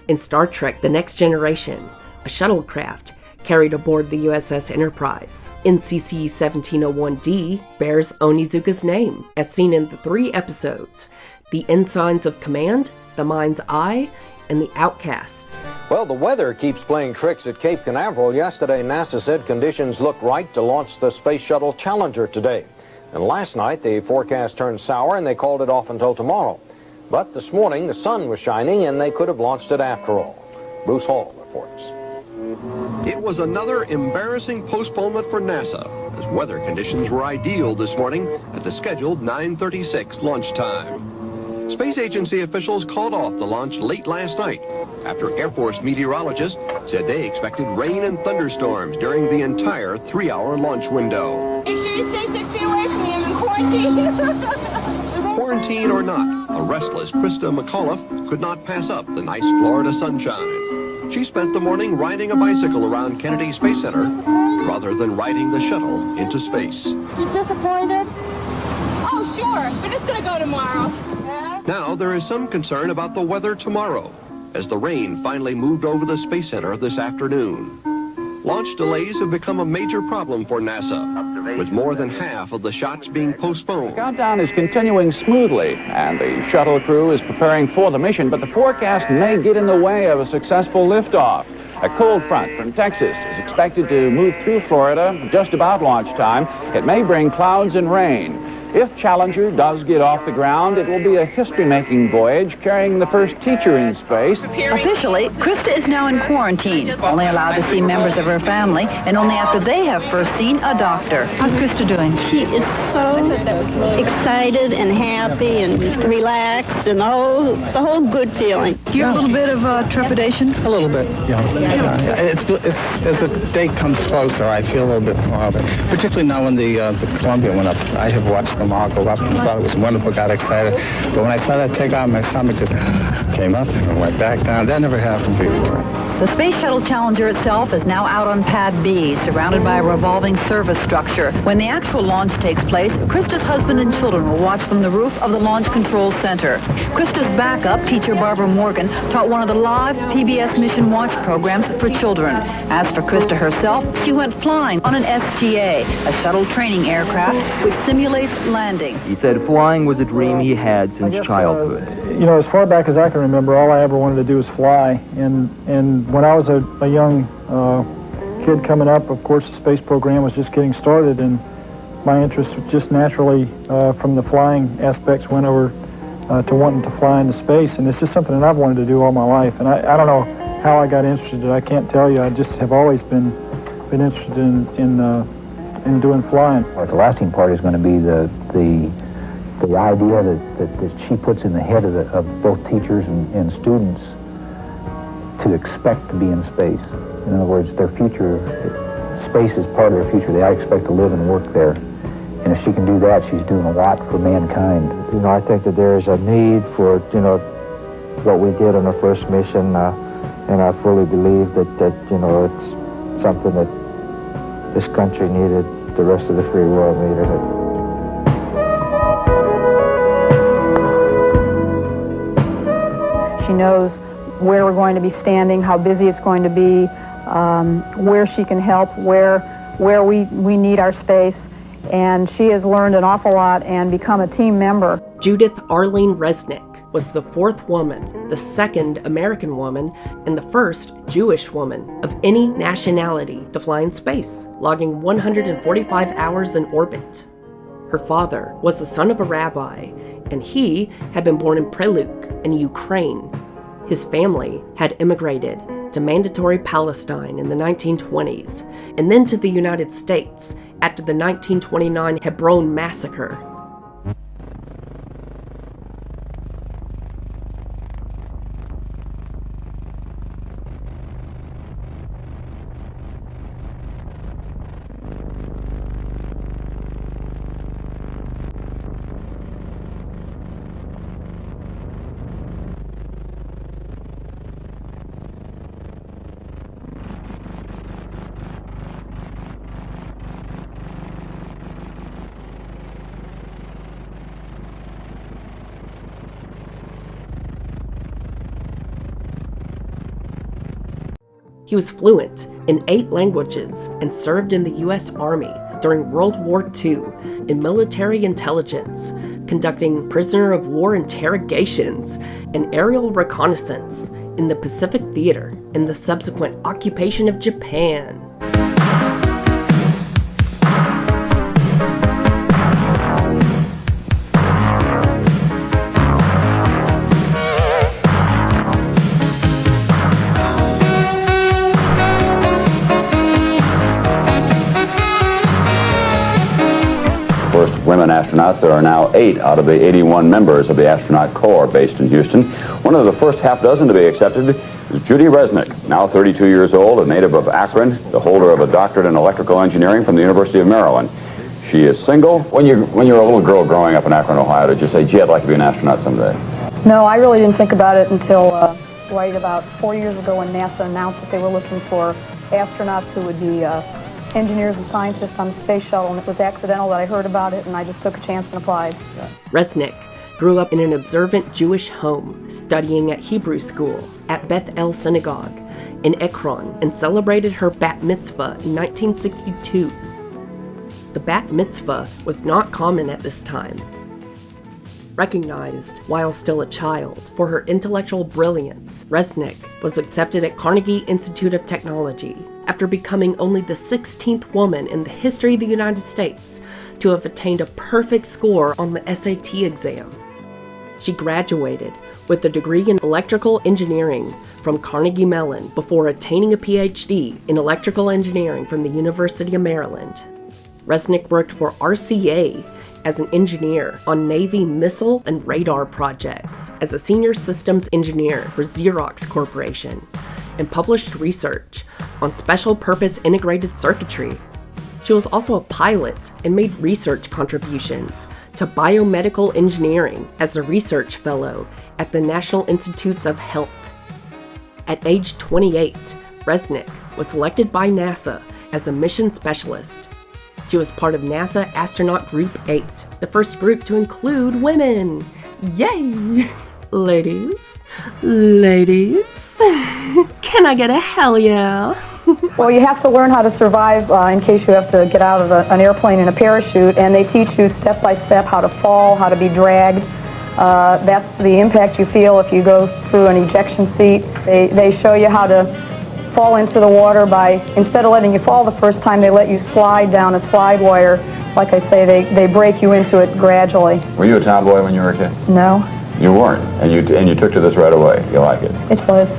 In Star Trek: The Next Generation, a shuttlecraft carried aboard the USS Enterprise. NCC 1701D bears Onizuka's name, as seen in the 3 episodes, The Ensigns of Command, The Mind's Eye, and The Outcast. Well, the weather keeps playing tricks at Cape Canaveral. Yesterday, NASA said conditions look right to launch the Space Shuttle Challenger today. And last night, the forecast turned sour and they called it off until tomorrow. But this morning, the sun was shining and they could have launched it after all. Bruce Hall reports. It was another embarrassing postponement for NASA, as weather conditions were ideal this morning at the scheduled 9:36 launch time. Space Agency officials called off the launch late last night after Air Force meteorologists said they expected rain and thunderstorms during the entire 3-hour launch window. Make sure you stay 6 feet away from me. I'm in quarantine. Quarantine or not, a restless Krista McAuliffe could not pass up the nice Florida sunshine. She spent the morning riding a bicycle around Kennedy Space Center rather than riding the shuttle into space. You disappointed? Oh, sure, but it's going to go tomorrow. Now there is some concern about the weather tomorrow, as the rain finally moved over the Space Center this afternoon. launch delays have become a major problem for NASA, with more than half of the shots being postponed. Countdown is continuing smoothly, and the shuttle crew is preparing for the mission, but the forecast may get in the way of a successful liftoff. A cold front from Texas is expected to move through Florida just about launch time. It may bring clouds and rain. If Challenger does get off the ground, it will be a history-making voyage carrying the first teacher in space. Officially, Krista is now in quarantine, only allowed to see members of her family, and only after they have first seen a doctor. How's Krista doing? She is so excited and happy and relaxed and the whole good feeling. Do you have a little bit of trepidation? A little bit, yeah. As the day comes closer, I feel a little bit more of it. Particularly now when the Columbia went up. I have watched them all go up and thought it was wonderful, got excited. But when I saw that take off, my stomach just came up and went back down. That never happened before. The Space Shuttle Challenger itself is now out on Pad B, surrounded by a revolving service structure. When the actual launch takes place, Krista's husband and children will watch from the roof of the Launch Control Center. Krista's backup, teacher Barbara Morgan, taught one of the live PBS Mission Watch programs for children. As for Krista herself, she went flying on an STA, a shuttle training aircraft which simulates landing. He said flying was a dream he had since childhood. As far back as I can remember, all I ever wanted to do was fly. And when I was a young kid coming up, of course, the space program was just getting started, and my interest just naturally from the flying aspects went over to wanting to fly into space. And it's just something that I've wanted to do all my life. And I don't know how I got interested. I can't tell you. I just have always been interested in doing flying. The lasting part is going to be the idea that she puts in the head of both teachers and students to expect to be in space. In other words, their future, space is part of their future. They expect to live and work there. And if she can do that, she's doing a lot for mankind. I think that there is a need for, what we did on the first mission, and I fully believe that it's something that this country needed, the rest of the free world needed it. She knows where we're going to be standing, how busy it's going to be, where she can help, where we need our space, and she has learned an awful lot and become a team member. Judith Arlene Resnick was the fourth woman, the second American woman, and the first Jewish woman of any nationality to fly in space, logging 145 hours in orbit. Her father was the son of a rabbi, and he had been born in Preluk in Ukraine. His family had immigrated to Mandatory Palestine in the 1920s, and then to the United States after the 1929 Hebron massacre. He was fluent in 8 languages and served in the U.S. Army during World War II in military intelligence, conducting prisoner of war interrogations and aerial reconnaissance in the Pacific Theater and the subsequent occupation of Japan. Women astronauts. There are now 8 out of the 81 members of the astronaut corps based in Houston. One of the first half dozen to be accepted is Judy Resnick, now 32 years old, a native of Akron, the holder of a doctorate in electrical engineering from the University of Maryland. She is single. When you're a little girl growing up in Akron, Ohio, did you say, gee, I'd like to be an astronaut someday? No, I really didn't think about it until right about 4 years ago when NASA announced that they were looking for astronauts who would be engineers and scientists on the space shuttle, and it was accidental that I heard about it, and I just took a chance and applied. Resnick grew up in an observant Jewish home, studying at Hebrew school, at Beth El Synagogue, in Ekron, and celebrated her bat mitzvah in 1962. The bat mitzvah was not common at this time. Recognized, while still a child, for her intellectual brilliance, Resnick was accepted at Carnegie Institute of Technology after becoming only the 16th woman in the history of the United States to have attained a perfect score on the SAT exam. She graduated with a degree in electrical engineering from Carnegie Mellon before attaining a PhD in electrical engineering from the University of Maryland. Resnick worked for RCA as an engineer on Navy missile and radar projects, as a senior systems engineer for Xerox Corporation, and published research on special purpose integrated circuitry. She was also a pilot and made research contributions to biomedical engineering as a research fellow at the National Institutes of Health. At age 28, Resnick was selected by NASA as a mission specialist. She was part of NASA Astronaut Group 8, the first group to include women. Yay! Ladies, can I get a hell yeah? Well, you have to learn how to survive in case you have to get out of an airplane in a parachute, and they teach you step by step how to fall, how to be dragged. That's the impact you feel if you go through an ejection seat. They show you how to fall into the water by, instead of letting you fall the first time, they let you slide down a slide wire. Like I say, they break you into it gradually. Were you a tomboy when you were a kid? No. You weren't, and you took to this right away. You like it? It was.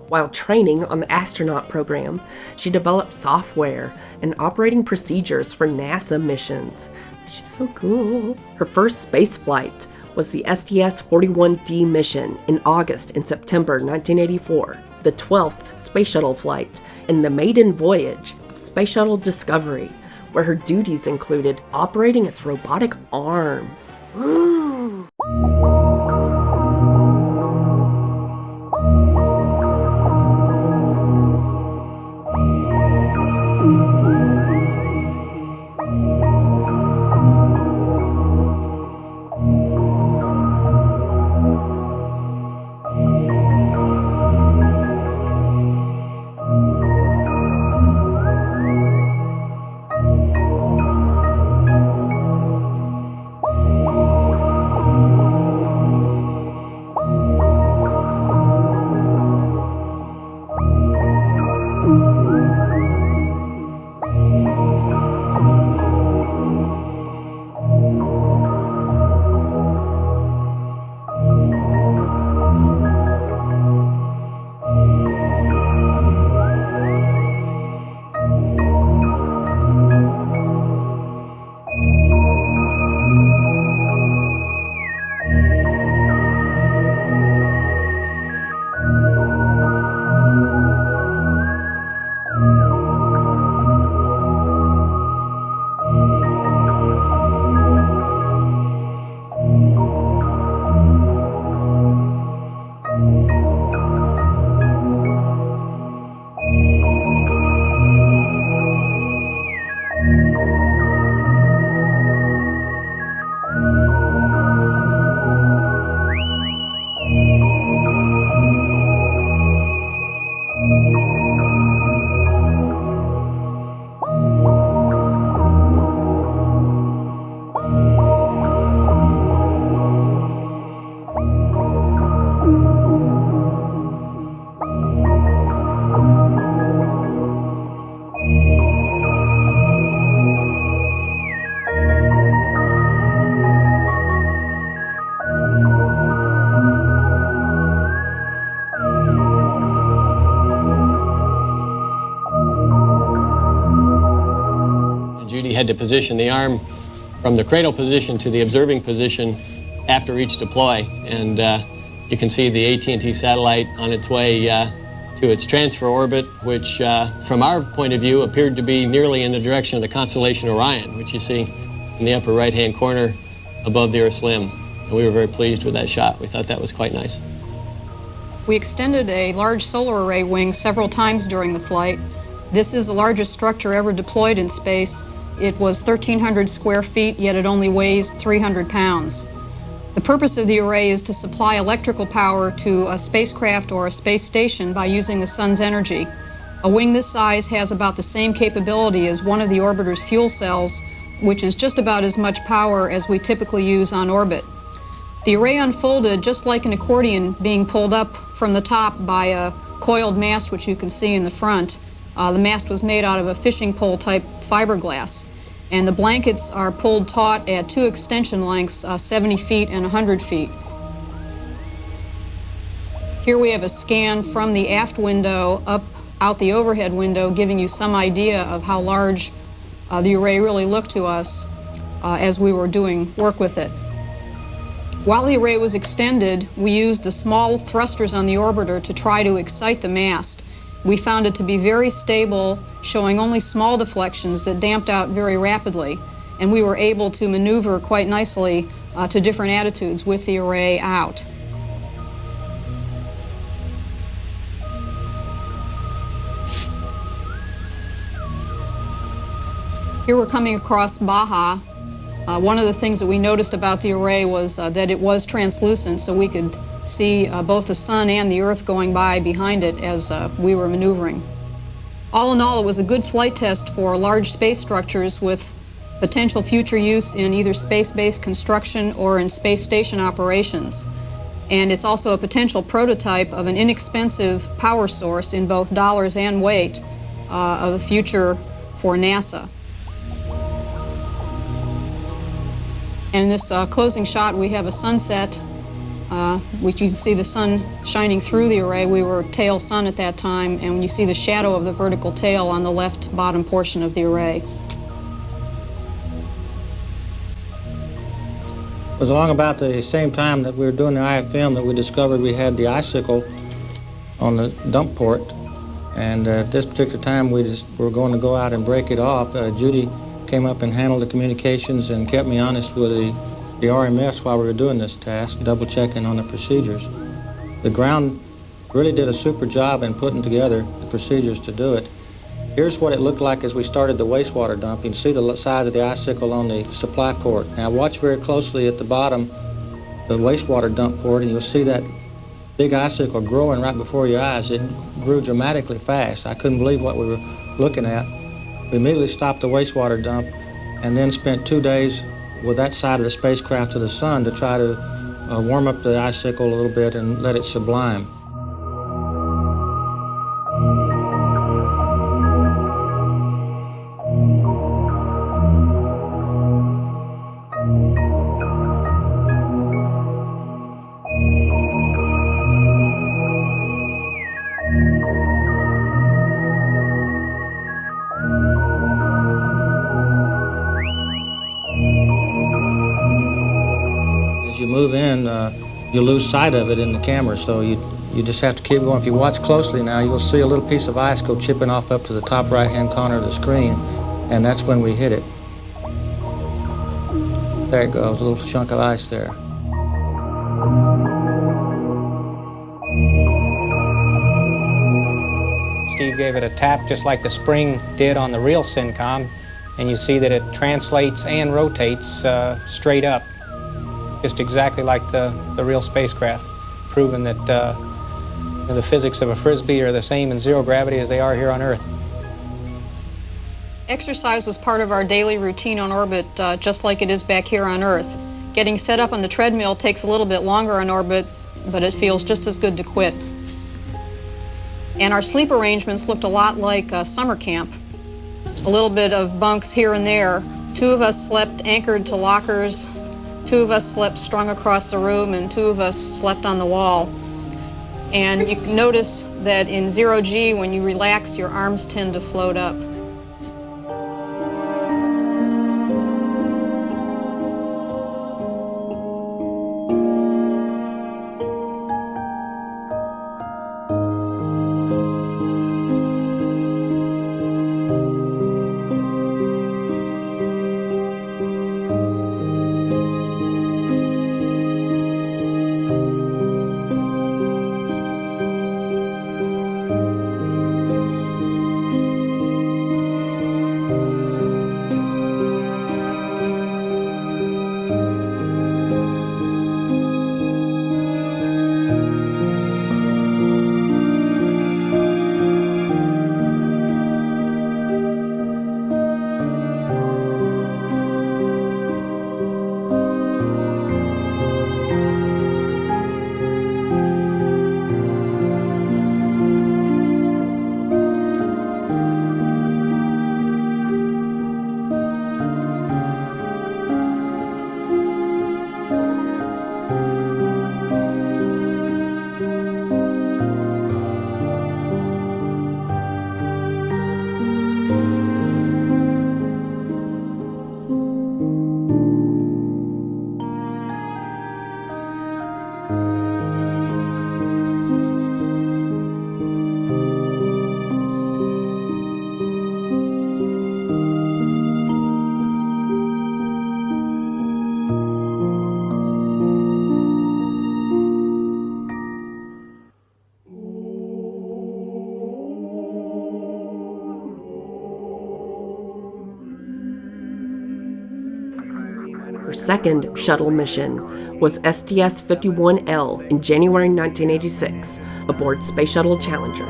While training on the astronaut program, she developed software and operating procedures for NASA missions. She's so cool. Her first space flight was the STS-41D mission in August and September 1984, the 12th space shuttle flight, and the maiden voyage of Space Shuttle Discovery, where her duties included operating its robotic arm. Ooh. Had to position the arm from the cradle position to the observing position after each deploy, and you can see the AT&T satellite on its way to its transfer orbit, which from our point of view appeared to be nearly in the direction of the constellation Orion, which you see in the upper right-hand corner above the Earth's limb. And we were very pleased with that shot. We thought that was quite nice. We extended a large solar array wing several times during the flight. This is the largest structure ever deployed in space. It was 1,300 square feet, yet it only weighs 300 pounds. The purpose of the array is to supply electrical power to a spacecraft or a space station by using the sun's energy. A wing this size has about the same capability as one of the orbiter's fuel cells, which is just about as much power as we typically use on orbit. The array unfolded just like an accordion being pulled up from the top by a coiled mast, which you can see in the front. The mast was made out of a fishing pole type fiberglass, and the blankets are pulled taut at two extension lengths, 70 feet and 100 feet. Here we have a scan from the aft window up out the overhead window, giving you some idea of how large the array really looked to us as we were doing work with it. While the array was extended, we used the small thrusters on the orbiter to try to excite the mast. We found it to be very stable, showing only small deflections that damped out very rapidly, and we were able to maneuver quite nicely to different attitudes with the array out. Here we're coming across Baja. One of the things that we noticed about the array was that it was translucent, so we could see both the sun and the Earth going by behind it as we were maneuvering. All in all, it was a good flight test for large space structures with potential future use in either space-based construction or in space station operations. And it's also a potential prototype of an inexpensive power source in both dollars and weight of the future for NASA. And in this closing shot, we have a sunset, which you can see the sun shining through the array. We were tail sun at that time, and you see the shadow of the vertical tail on the left bottom portion of the array. It was along about the same time that we were doing the IFM that we discovered we had the icicle on the dump port. And at this particular time, we were going to go out and break it off. Judy came up and handled the communications and kept me honest with the RMS while we were doing this task, double-checking on the procedures. The ground really did a super job in putting together the procedures to do it. Here's what it looked like as we started the wastewater dump. You can see the size of the icicle on the supply port. Now watch very closely at the bottom, the wastewater dump port, and you'll see that big icicle growing right before your eyes. It grew dramatically fast. I couldn't believe what we were looking at. We immediately stopped the wastewater dump and then spent 2 days with that side of the spacecraft to the sun to try to warm up the icicle a little bit and let it sublime. As you move in, you lose sight of it in the camera, so you just have to keep going. If you watch closely now, you'll see a little piece of ice go chipping off up to the top right-hand corner of the screen, and that's when we hit it. There it goes, a little chunk of ice there. Steve gave it a tap just like the spring did on the real Syncom, and you see that it translates and rotates straight up, just exactly like the real spacecraft, proving that the physics of a Frisbee are the same in zero gravity as they are here on Earth. Exercise was part of our daily routine on orbit, just like it is back here on Earth. Getting set up on the treadmill takes a little bit longer on orbit, but it feels just as good to quit. And our sleep arrangements looked a lot like summer camp. A little bit of bunks here and there. 2 of us slept anchored to lockers, 2 of us slept strung across the room, and 2 of us slept on the wall. And you can notice that in 0G, when you relax, your arms tend to float up. Her second shuttle mission was STS-51L in January 1986 aboard Space Shuttle Challenger.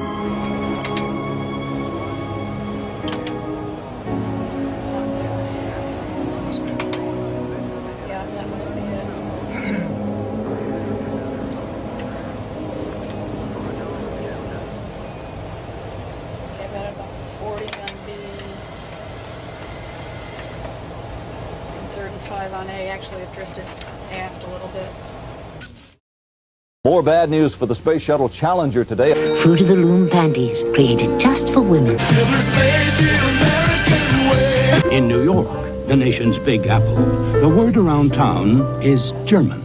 Actually, it drifted aft a little bit. More bad news for the Space Shuttle Challenger today. Fruit of the Loom panties, created just for women. In New York, the nation's Big Apple, the word around town is German.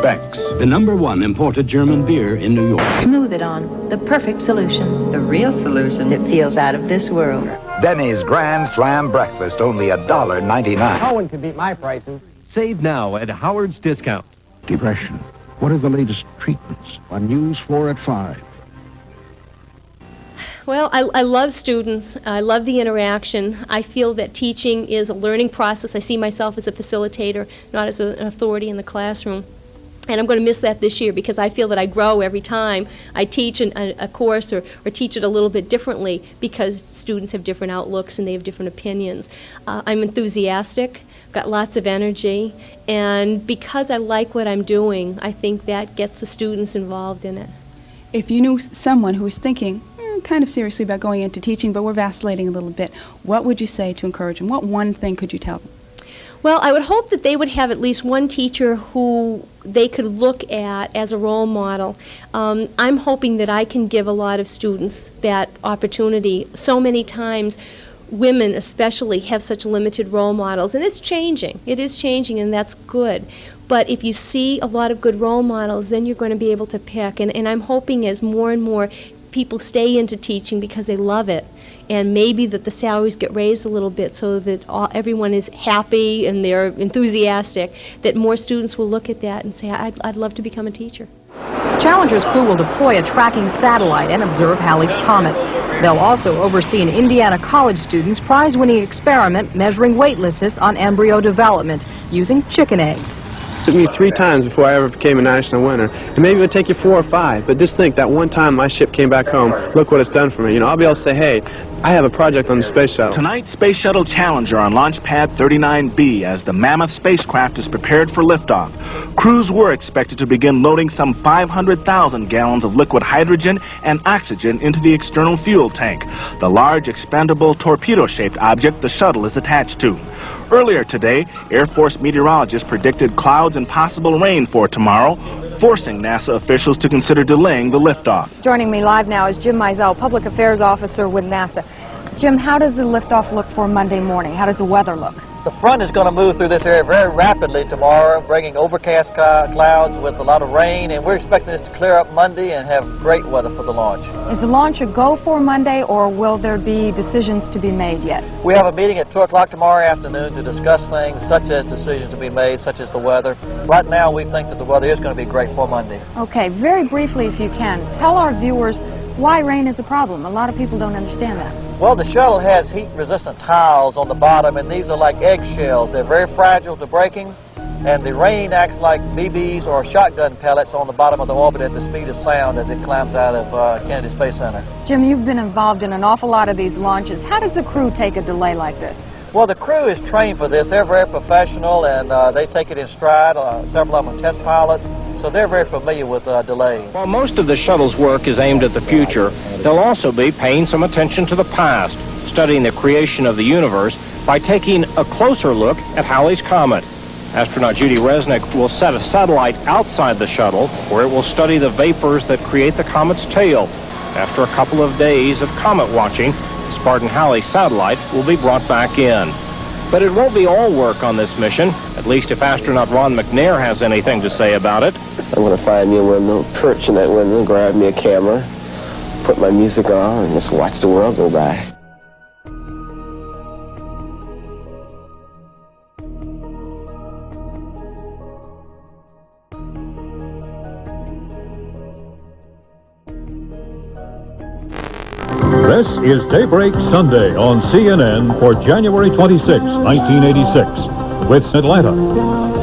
Beck's, the #1 imported German beer in New York. Smooth it on, the perfect solution. The real solution that feels out of this world. Denny's Grand Slam Breakfast, only $1.99. No one can beat my prices. Save now at Howard's Discount. Depression. What are the latest treatments? On News 4 at 5. Well, I love students. I love the interaction. I feel that teaching is a learning process. I see myself as a facilitator, not as an authority in the classroom. And I'm going to miss that this year because I feel that I grow every time I teach a course or teach it a little bit differently because students have different outlooks and they have different opinions. I'm enthusiastic, got lots of energy, and because I like what I'm doing, I think that gets the students involved in it. If you knew someone who was thinking kind of seriously about going into teaching but were vacillating a little bit, what would you say to encourage them? What one thing could you tell them? Well, I would hope that they would have at least one teacher who they could look at as a role model. I'm hoping that I can give a lot of students that opportunity. So many times, women especially have such limited role models, and it's changing. It is changing, and that's good. But if you see a lot of good role models, then you're going to be able to pick. And I'm hoping as more and more people stay into teaching because they love it, and maybe that the salaries get raised a little bit so that everyone is happy and they're enthusiastic, that more students will look at that and say, I'd love to become a teacher. Challenger's crew will deploy a tracking satellite and observe Halley's Comet. They'll also oversee an Indiana college student's prize-winning experiment measuring weightlessness on embryo development using chicken eggs. It took me 3 times before I ever became a national winner. And maybe it would take you 4 or 5, but just think that one time my ship came back home, look what it's done for me. You know, I'll be able to say, hey, I have a project on the space shuttle. Tonight, Space Shuttle Challenger on Launch Pad 39B as the mammoth spacecraft is prepared for liftoff. Crews were expected to begin loading some 500,000 gallons of liquid hydrogen and oxygen into the external fuel tank, the large expandable torpedo-shaped object the shuttle is attached to. Earlier today, Air Force meteorologists predicted clouds and possible rain for tomorrow, forcing NASA officials to consider delaying the liftoff. Joining me live now is Jim Mizell, Public Affairs Officer with NASA. Jim, how does the liftoff look for Monday morning? How does the weather look? The front is going to move through this area very rapidly tomorrow, bringing overcast clouds with a lot of rain, and we're expecting this to clear up Monday and have great weather for the launch. Is the launch a go for Monday, or will there be decisions to be made yet? We have a meeting at 2 o'clock tomorrow afternoon to discuss things such as decisions to be made, such as the weather. Right now, we think that the weather is going to be great for Monday. Okay, very briefly, if you can, tell our viewers why rain is a problem. A lot of people don't understand that. Well, the shuttle has heat-resistant tiles on the bottom, and these are like eggshells. They're very fragile to breaking, and the rain acts like BBs or shotgun pellets on the bottom of the orbit at the speed of sound as it climbs out of Kennedy Space Center. Jim, you've been involved in an awful lot of these launches. How does the crew take a delay like this? Well, the crew is trained for this. They're very professional, and they take it in stride. Several of them are test pilots, so they're very familiar with delays. While most of the shuttle's work is aimed at the future, they'll also be paying some attention to the past, studying the creation of the universe by taking a closer look at Halley's Comet. Astronaut Judy Resnick will set a satellite outside the shuttle where it will study the vapors that create the comet's tail. After a couple of days of comet watching, the Spartan Halley satellite will be brought back in. But it won't be all work on this mission, at least if astronaut Ron McNair has anything to say about it. I'm going to find me a window, perch in that window, grab me a camera, put my music on, and just watch the world go by. This is Daybreak Sunday on CNN for January 26, 1986. with Atlanta.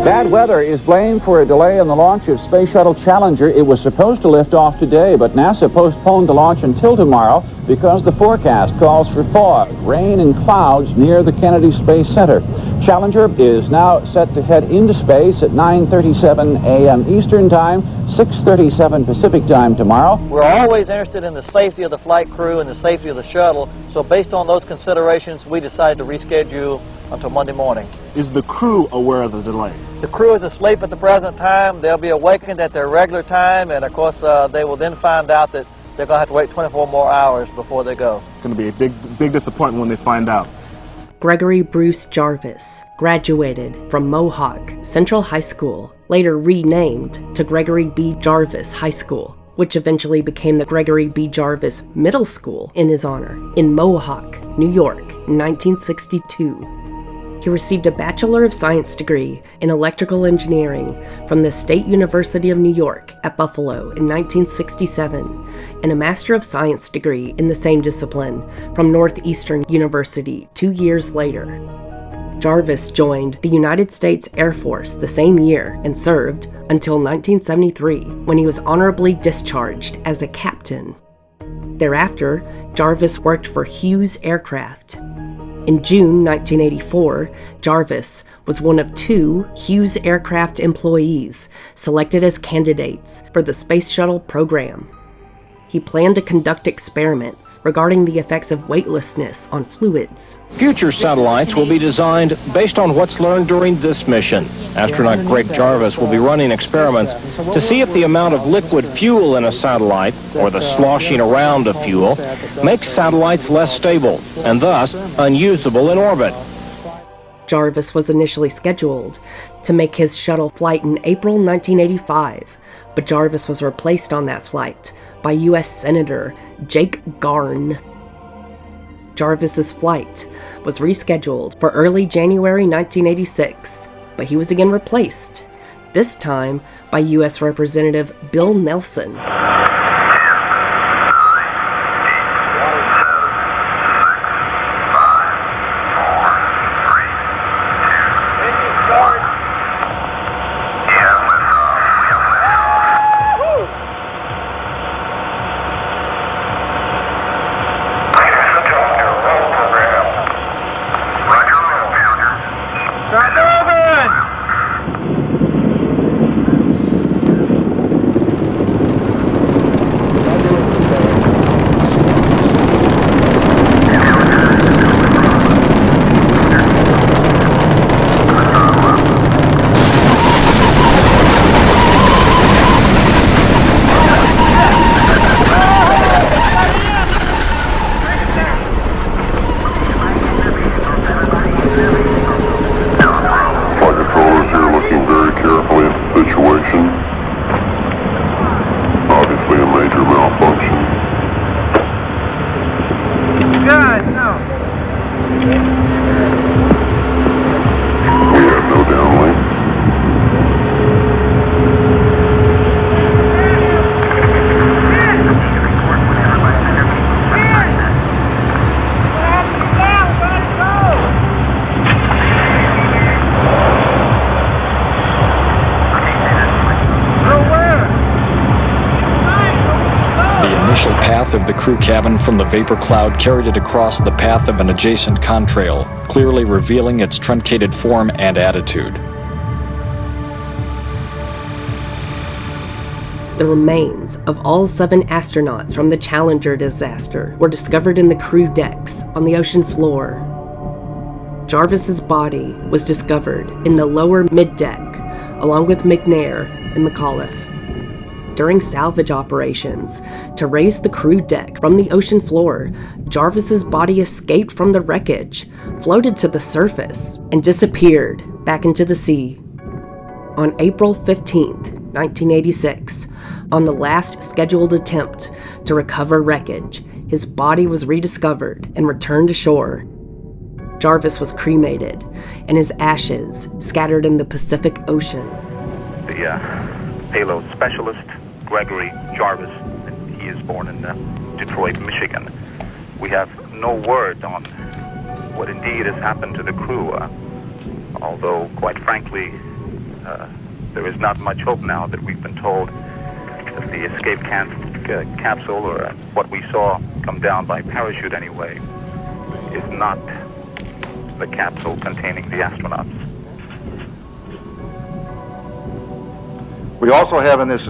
Bad weather is blamed for a delay in the launch of Space Shuttle Challenger. It was supposed to lift off today, but NASA postponed the launch until tomorrow because the forecast calls for fog, rain, and clouds near the Kennedy Space Center. Challenger is now set to head into space at 9:37 a.m. Eastern Time, 6:37 Pacific Time tomorrow. We're always interested in the safety of the flight crew and the safety of the shuttle, so based on those considerations, we decided to reschedule until Monday morning. Is the crew aware of the delay? The crew is asleep at the present time. They'll be awakened at their regular time, and of course they will then find out that they're going to have to wait 24 more hours before they go. It's going to be a big disappointment when they find out. Gregory Bruce Jarvis graduated from Mohawk Central High School, later renamed to Gregory B. Jarvis High School, which eventually became the Gregory B. Jarvis Middle School in his honor, in Mohawk, New York, in 1962. He received a Bachelor of Science degree in Electrical Engineering from the State University of New York at Buffalo in 1967, and a Master of Science degree in the same discipline from Northeastern University 2 years later. Jarvis joined the United States Air Force the same year and served until 1973, when he was honorably discharged as a captain. Thereafter, Jarvis worked for Hughes Aircraft. In June 1984, Jarvis was one of 2 Hughes Aircraft employees selected as candidates for the Space Shuttle program. He planned to conduct experiments regarding the effects of weightlessness on fluids. Future satellites will be designed based on what's learned during this mission. Astronaut Greg Jarvis will be running experiments to see if the amount of liquid fuel in a satellite, or the sloshing around of fuel, makes satellites less stable and thus unusable in orbit. Jarvis was initially scheduled to make his shuttle flight in April 1985, but Jarvis was replaced on that flight by U.S. Senator Jake Garn. Jarvis's flight was rescheduled for early January 1986, but he was again replaced, this time by U.S. Representative Bill Nelson. Of the crew cabin from the vapor cloud carried it across the path of an adjacent contrail, clearly revealing its truncated form and attitude. The remains of all 7 astronauts from the Challenger disaster were discovered in the crew decks on the ocean floor. Jarvis's body was discovered in the lower middeck, along with McNair and McAuliffe. During salvage operations to raise the crew deck from the ocean floor, Jarvis's body escaped from the wreckage, floated to the surface, and disappeared back into the sea. On April 15th, 1986, on the last scheduled attempt to recover wreckage, his body was rediscovered and returned to shore. Jarvis was cremated, and his ashes scattered in the Pacific Ocean. The payload specialist, Gregory Jarvis, he is born in Detroit, Michigan. We have no word on what indeed has happened to the crew. although, quite frankly, there is not much hope now that we've been told that the escape capsule, or what we saw come down by parachute anyway, is not the capsule containing the astronauts. We also have in this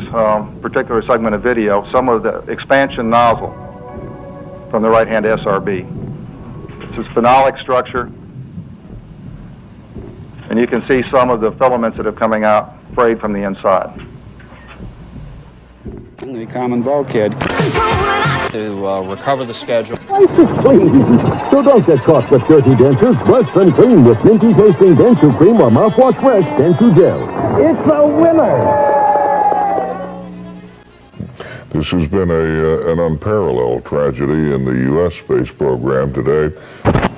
particular segment of video some of the expansion nozzle from the right-hand SRB. It's a phenolic structure, and you can see some of the filaments that are coming out frayed from the inside. The common bulkhead. To recover the schedule. Clean. So don't get caught with dirty dentures. Brush and clean with minty tasting denture cream or mouthwash fresh denture gel. It's a winner. This has been an unparalleled tragedy in the U.S. space program today.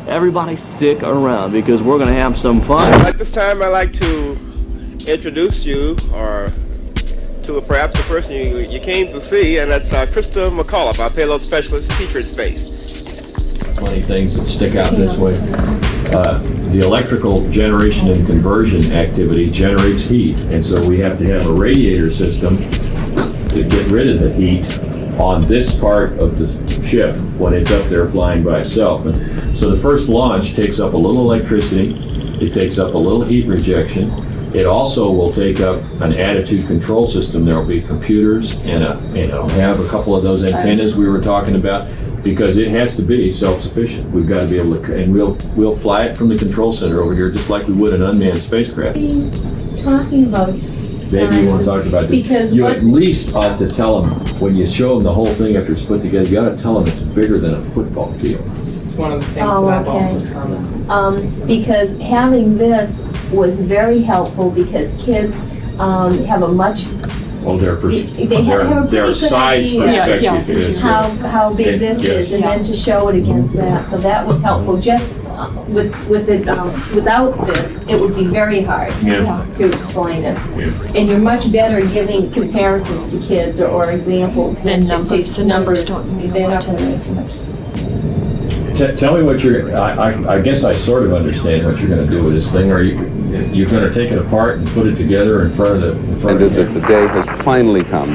Everybody stick around because we're going to have some fun. At this time, I'd like to introduce you to perhaps a person you came to see, and that's Krista McAuliffe, our payload specialist teacher in space. Funny things that stick out this way. The electrical generation and conversion activity generates heat, and so we have to have a radiator system to get rid of the heat on this part of the ship when it's up there flying by itself. And so the first launch takes up a little electricity, it takes up a little heat rejection. It also will take up an attitude control system. There will be computers and it'll have a couple of those antennas we were talking about, because it has to be self-sufficient. We've got to be able to, and we'll fly it from the control center over here just like we would an unmanned spacecraft. Talking about Maybe you want to talk about it. Because you at least ought to tell them, when you show them the whole thing after it's put together, you ought to tell them it's bigger than a football field. It's one of the things that I've also commented. Because having this was very helpful because kids have a much Well, they have a pretty their good size idea perspective is how big this is, and then to show it against that. So that was helpful. Just with it without this, it would be very hard to explain it. And you're much better giving comparisons to kids or examples than numbers. The numbers they're not going to make too much. Tell me what I guess I sort of understand what you're going to do with this thing. Are you're going to take it apart and put it together in front of the day has finally come.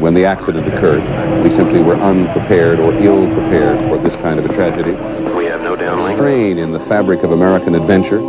When the accident occurred, we simply were unprepared or ill-prepared for this kind of a tragedy. We have no downlink. Train in the fabric of American adventure.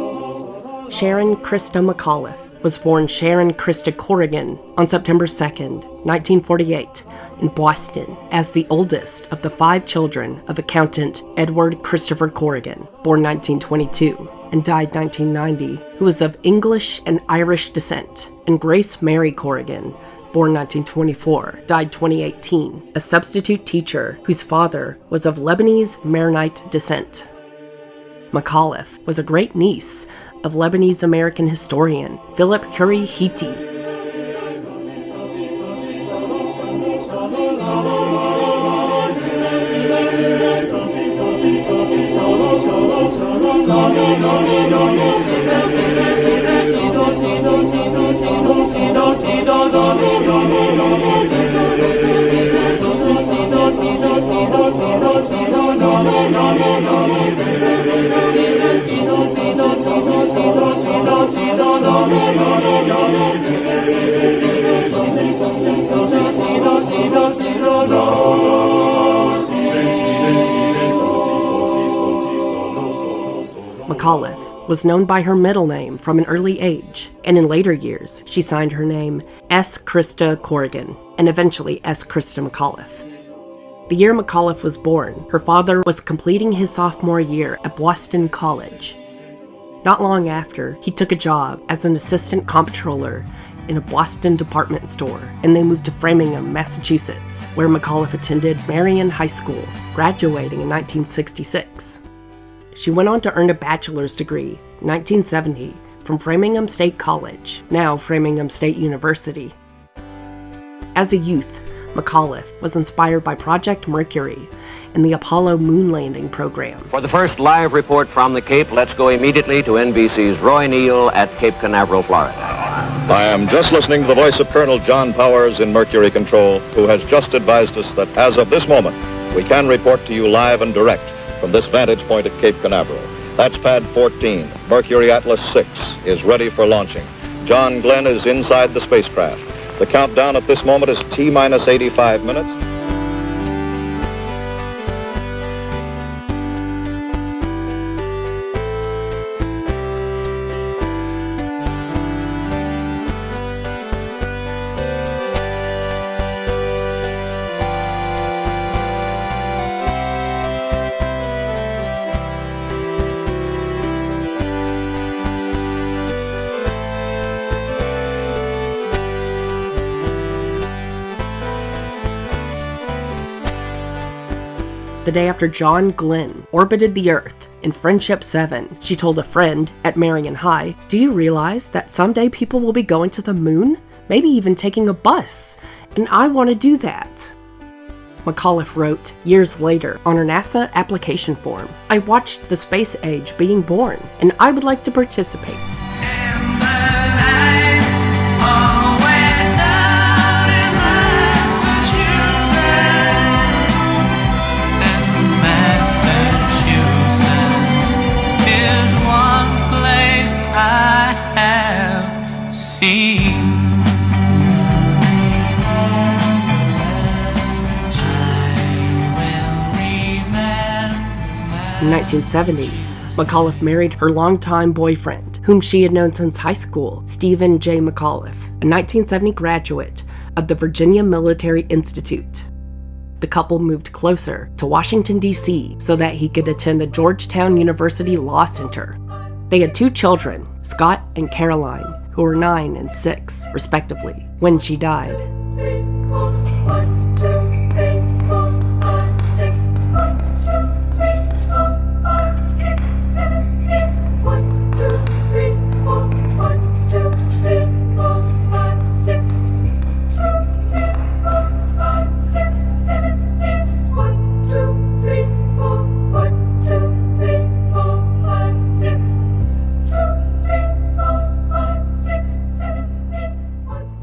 Sharon Krista McAuliffe was born Sharon Krista Corrigan on September 2nd, 1948, in Boston, as the oldest of the 5 children of accountant Edward Christopher Corrigan, born 1922 and died 1990, who was of English and Irish descent, and Grace Mary Corrigan, born 1924, died 2018, a substitute teacher whose father was of Lebanese Maronite descent. McAuliffe was a great niece of Lebanese-American historian Philip Curie Hiti. McAuliffe was known by her middle name from an early age, and in later years, she signed her name S. Krista Corrigan, and eventually S. Krista McAuliffe. The year McAuliffe was born, her father was completing his sophomore year at Boston College. Not long after, he took a job as an assistant comptroller in a Boston department store, and they moved to Framingham, Massachusetts, where McAuliffe attended Marion High School, graduating in 1966. She went on to earn a bachelor's degree in 1970 from Framingham State College, now Framingham State University. As a youth, McAuliffe was inspired by Project Mercury and the Apollo moon landing program. For the first live report from the Cape, let's go immediately to NBC's Roy Neal at Cape Canaveral, Florida. I am just listening to the voice of Colonel John Powers in Mercury Control, who has just advised us that as of this moment, we can report to you live and direct from this vantage point at Cape Canaveral. That's Pad 14. Mercury Atlas 6 is ready for launching. John Glenn is inside the spacecraft. The countdown at this moment is T-minus 85 minutes. The day after John Glenn orbited the Earth in Friendship 7, she told a friend at Marion High, "Do you realize that someday people will be going to the moon? Maybe even taking a bus. And I want to do that." McAuliffe wrote years later on her NASA application form, "I watched the space age being born, and I would like to participate." I have seen. In 1970, McAuliffe married her longtime boyfriend, whom she had known since high school, Stephen J. McAuliffe, a 1970 graduate of the Virginia Military Institute. The couple moved closer to Washington, D.C. so that he could attend the Georgetown University Law Center. They had 2 children, Scott and Caroline, who were 9 and 6, respectively, when she died.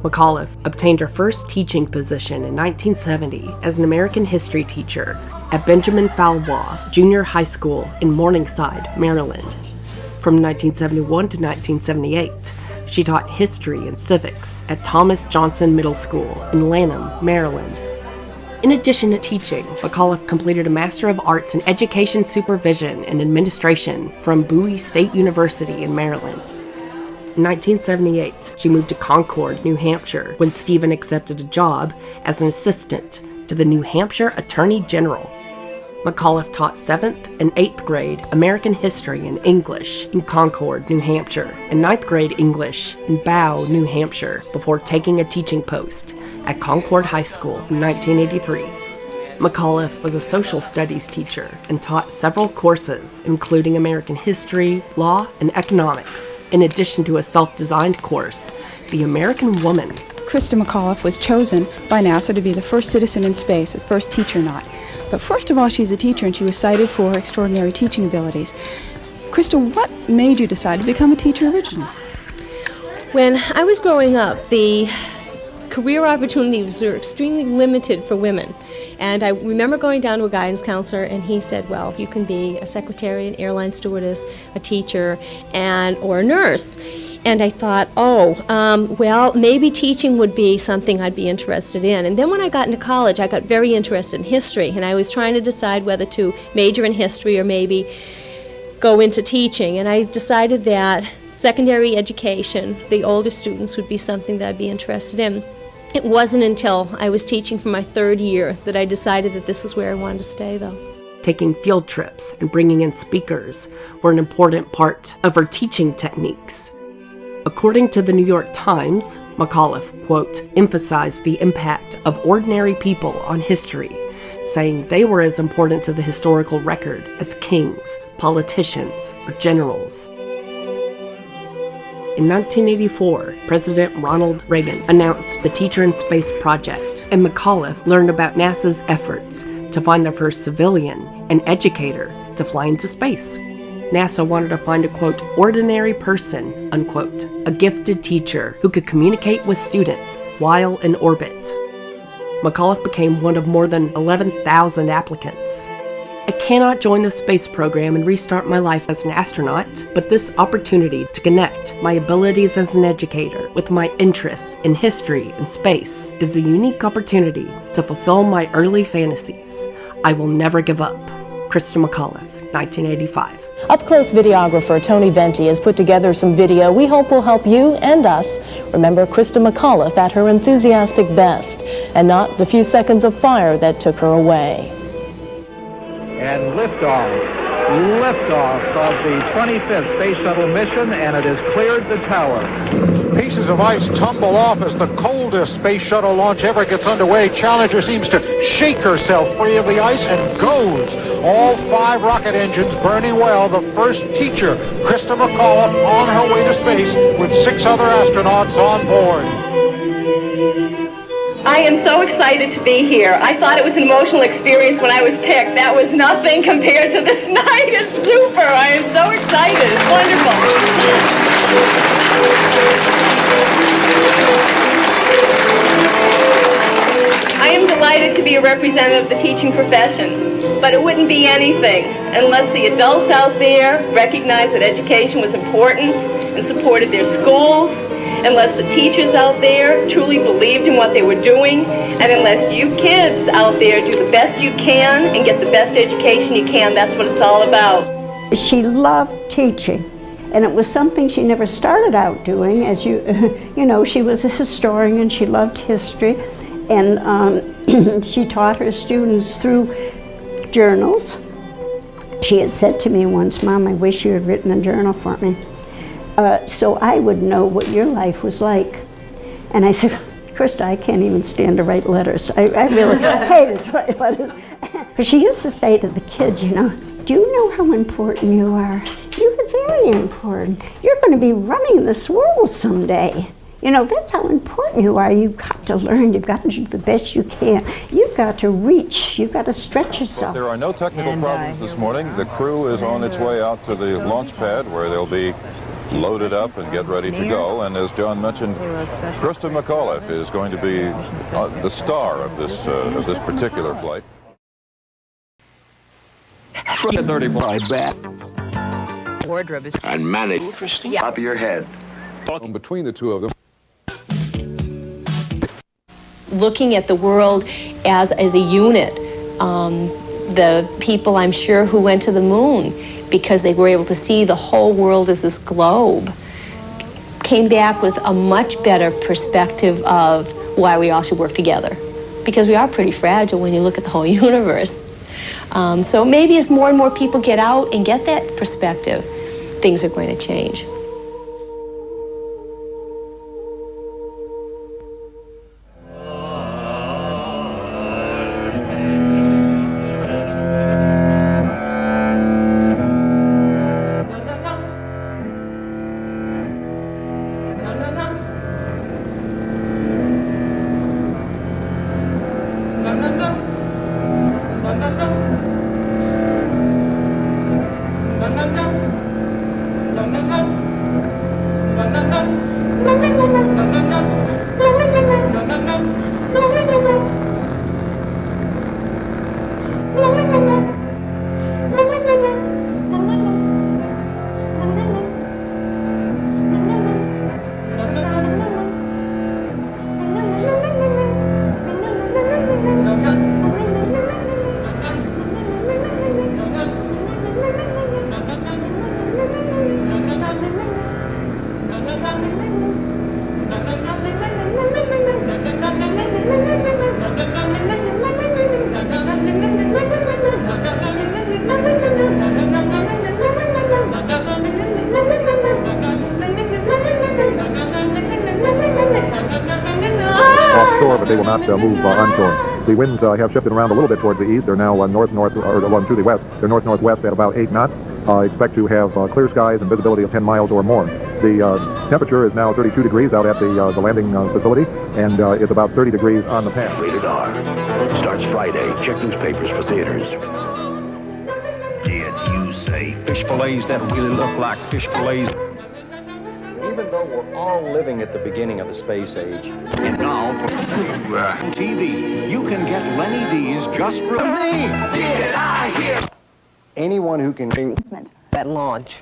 McAuliffe obtained her first teaching position in 1970 as an American history teacher at Benjamin Falwell Junior High School in Morningside, Maryland. From 1971 to 1978, she taught history and civics at Thomas Johnson Middle School in Lanham, Maryland. In addition to teaching, McAuliffe completed a Master of Arts in Education Supervision and Administration from Bowie State University in Maryland. In 1978, she moved to Concord, New Hampshire, when Stephen accepted a job as an assistant to the New Hampshire Attorney General. McAuliffe taught 7th and 8th grade American history and English in Concord, New Hampshire, and 9th grade English in Bow, New Hampshire, before taking a teaching post at Concord High School in 1983. McAuliffe was a social studies teacher and taught several courses, including American history, law, and economics, in addition to a self-designed course, The American Woman. Krista McAuliffe was chosen by NASA to be the first citizen in space, the first teacher not. But first of all, she's a teacher, and she was cited for her extraordinary teaching abilities. Krista, what made you decide to become a teacher originally? When I was growing up, the career opportunities were extremely limited for women. And I remember going down to a guidance counselor, and he said, well, you can be a secretary, an airline stewardess, a teacher, or a nurse. And I thought, well, maybe teaching would be something I'd be interested in. And then when I got into college, I got very interested in history, and I was trying to decide whether to major in history or maybe go into teaching. And I decided that secondary education, the older students, would be something that I'd be interested in. It wasn't until I was teaching for my 3rd year that I decided that this is where I wanted to stay, though. Taking field trips and bringing in speakers were an important part of her teaching techniques. According to the New York Times, McAuliffe, quote, emphasized the impact of ordinary people on history, saying they were as important to the historical record as kings, politicians, or generals. In 1984, President Ronald Reagan announced the Teacher in Space project, and McAuliffe learned about NASA's efforts to find the first civilian and educator to fly into space. NASA wanted to find a, quote, ordinary person, unquote, a gifted teacher who could communicate with students while in orbit. McAuliffe became one of more than 11,000 applicants. I cannot join the space program and restart my life as an astronaut, but this opportunity to connect my abilities as an educator with my interests in history and space is a unique opportunity to fulfill my early fantasies. I will never give up. Krista McAuliffe, 1985. Up-close videographer Tony Venti has put together some video we hope will help you and us remember Krista McAuliffe at her enthusiastic best, and not the few seconds of fire that took her away. And liftoff of the 25th Space Shuttle mission, and it has cleared the tower. Pieces of ice tumble off as the coldest Space Shuttle launch ever gets underway. Challenger seems to shake herself free of the ice and goes. All 5 rocket engines burning well. The first teacher, Krista McAuliffe, on her way to space with 6 other astronauts on board. I am so excited to be here. I thought it was an emotional experience when I was picked. That was nothing compared to this night. It's super. I am so excited. It's wonderful. I am delighted to be a representative of the teaching profession, but it wouldn't be anything unless the adults out there recognized that education was important and supported their schools, unless the teachers out there truly believed in what they were doing, and unless you kids out there do the best you can and get the best education you can. That's what it's all about. She loved teaching, and it was something she never started out doing. As you know, she was a historian, she loved history, and she taught her students through journals. She had said to me once, "Mom, I wish you had written a journal for me, so I would know what your life was like." And I said, "Krista, I can't even stand to write letters. I really hated to write letters." But she used to say to the kids, "You know, do you know how important you are? You're very important. You're going to be running this world someday. You know, that's how important you are. You've got to learn. You've got to do the best you can. You've got to reach. You've got to stretch yourself." There are no technical problems this morning. The crew is on its way out to the launch pad where they'll be loaded up and get ready to go. And as John mentioned, Krista McAuliffe is going to be the star of this particular flight. Wardrobe is unmanaged. Interesting. Top of your head. Between the two of them. Looking at the world as a unit, the people I'm sure who went to the moon because they were able to see the whole world as this globe, came back with a much better perspective of why we all should work together, because we are pretty fragile when you look at the whole universe. So maybe as more and more people get out and get that perspective, things are going to change. Offshore, but they will not move onshore. The winds have shifted around a little bit towards the east. They're now to the west. They're north-northwest at about 8 knots. Expect to have clear skies and visibility of 10 miles or more. The temperature is now 32 degrees out at the landing facility, and it's about 30 degrees on the pad. Rated R. Starts Friday. Check newspapers for theaters. Did you say fish fillets that really look like fish fillets? Even though we're all living at the beginning of the space age. And now for TV, you can get Lenny D's Just for Me. Did I hear? anyone who can... That launch.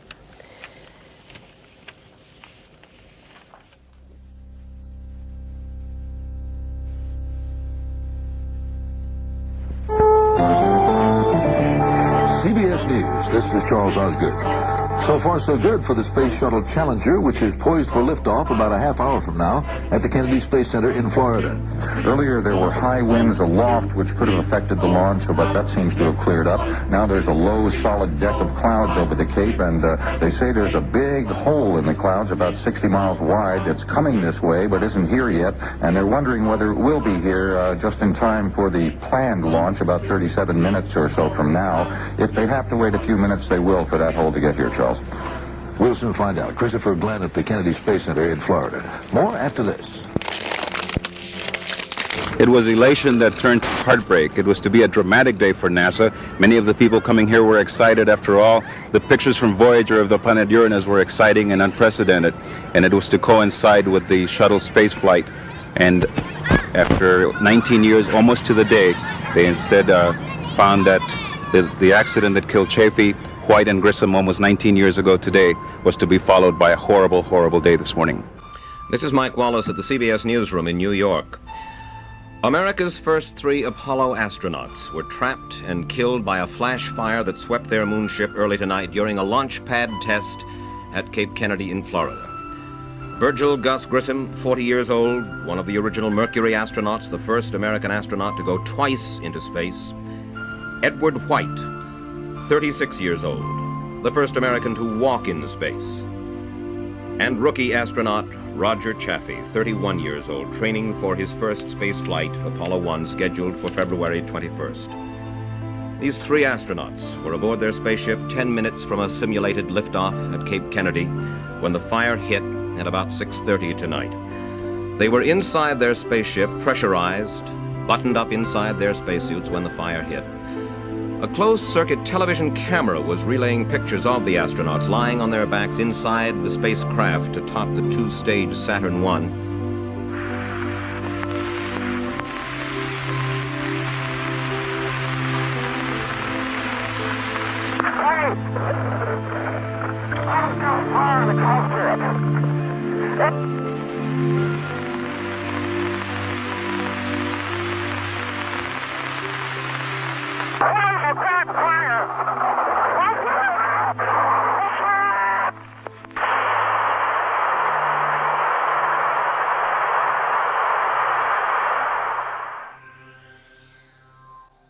CBS News, this is Charles Osgood. So far, so good for the Space Shuttle Challenger, which is poised for liftoff about a half hour from now at the Kennedy Space Center in Florida. Earlier, there were high winds aloft, which could have affected the launch, but that seems to have cleared up. Now there's a low, solid deck of clouds over the Cape, and they say there's a big hole in the clouds about 60 miles wide that's coming this way, but isn't here yet, and they're wondering whether it will be here just in time for the planned launch about 37 minutes or so from now. If they have to wait a few minutes, they will for that hole to get here, Charles. We'll soon find out. Christopher Glenn at the Kennedy Space Center in Florida. More after this. It was elation that turned to heartbreak. It was to be a dramatic day for NASA. Many of the people coming here were excited. After all, the pictures from Voyager of the planet Uranus were exciting and unprecedented, and it was to coincide with the shuttle space flight. And after 19 years, almost to the day, they instead found that the accident that killed Chaffee, White, and Grissom almost 19 years ago today was to be followed by a horrible, horrible day this morning. This is Mike Wallace at the CBS Newsroom in New York. America's first 3 Apollo astronauts were trapped and killed by a flash fire that swept their moonship early tonight during a launch pad test at Cape Kennedy in Florida. Virgil Gus Grissom, 40 years old, one of the original Mercury astronauts, the first American astronaut to go twice into space. Edward White, 36 years old, the first American to walk into space. And rookie astronaut Roger Chaffee, 31 years old, training for his first space flight, Apollo 1, scheduled for February 21st. These 3 astronauts were aboard their spaceship 10 minutes from a simulated liftoff at Cape Kennedy when the fire hit at about 6:30 tonight. They were inside their spaceship, pressurized, buttoned up inside their spacesuits when the fire hit. A closed-circuit television camera was relaying pictures of the astronauts lying on their backs inside the spacecraft atop the 2-stage Saturn I.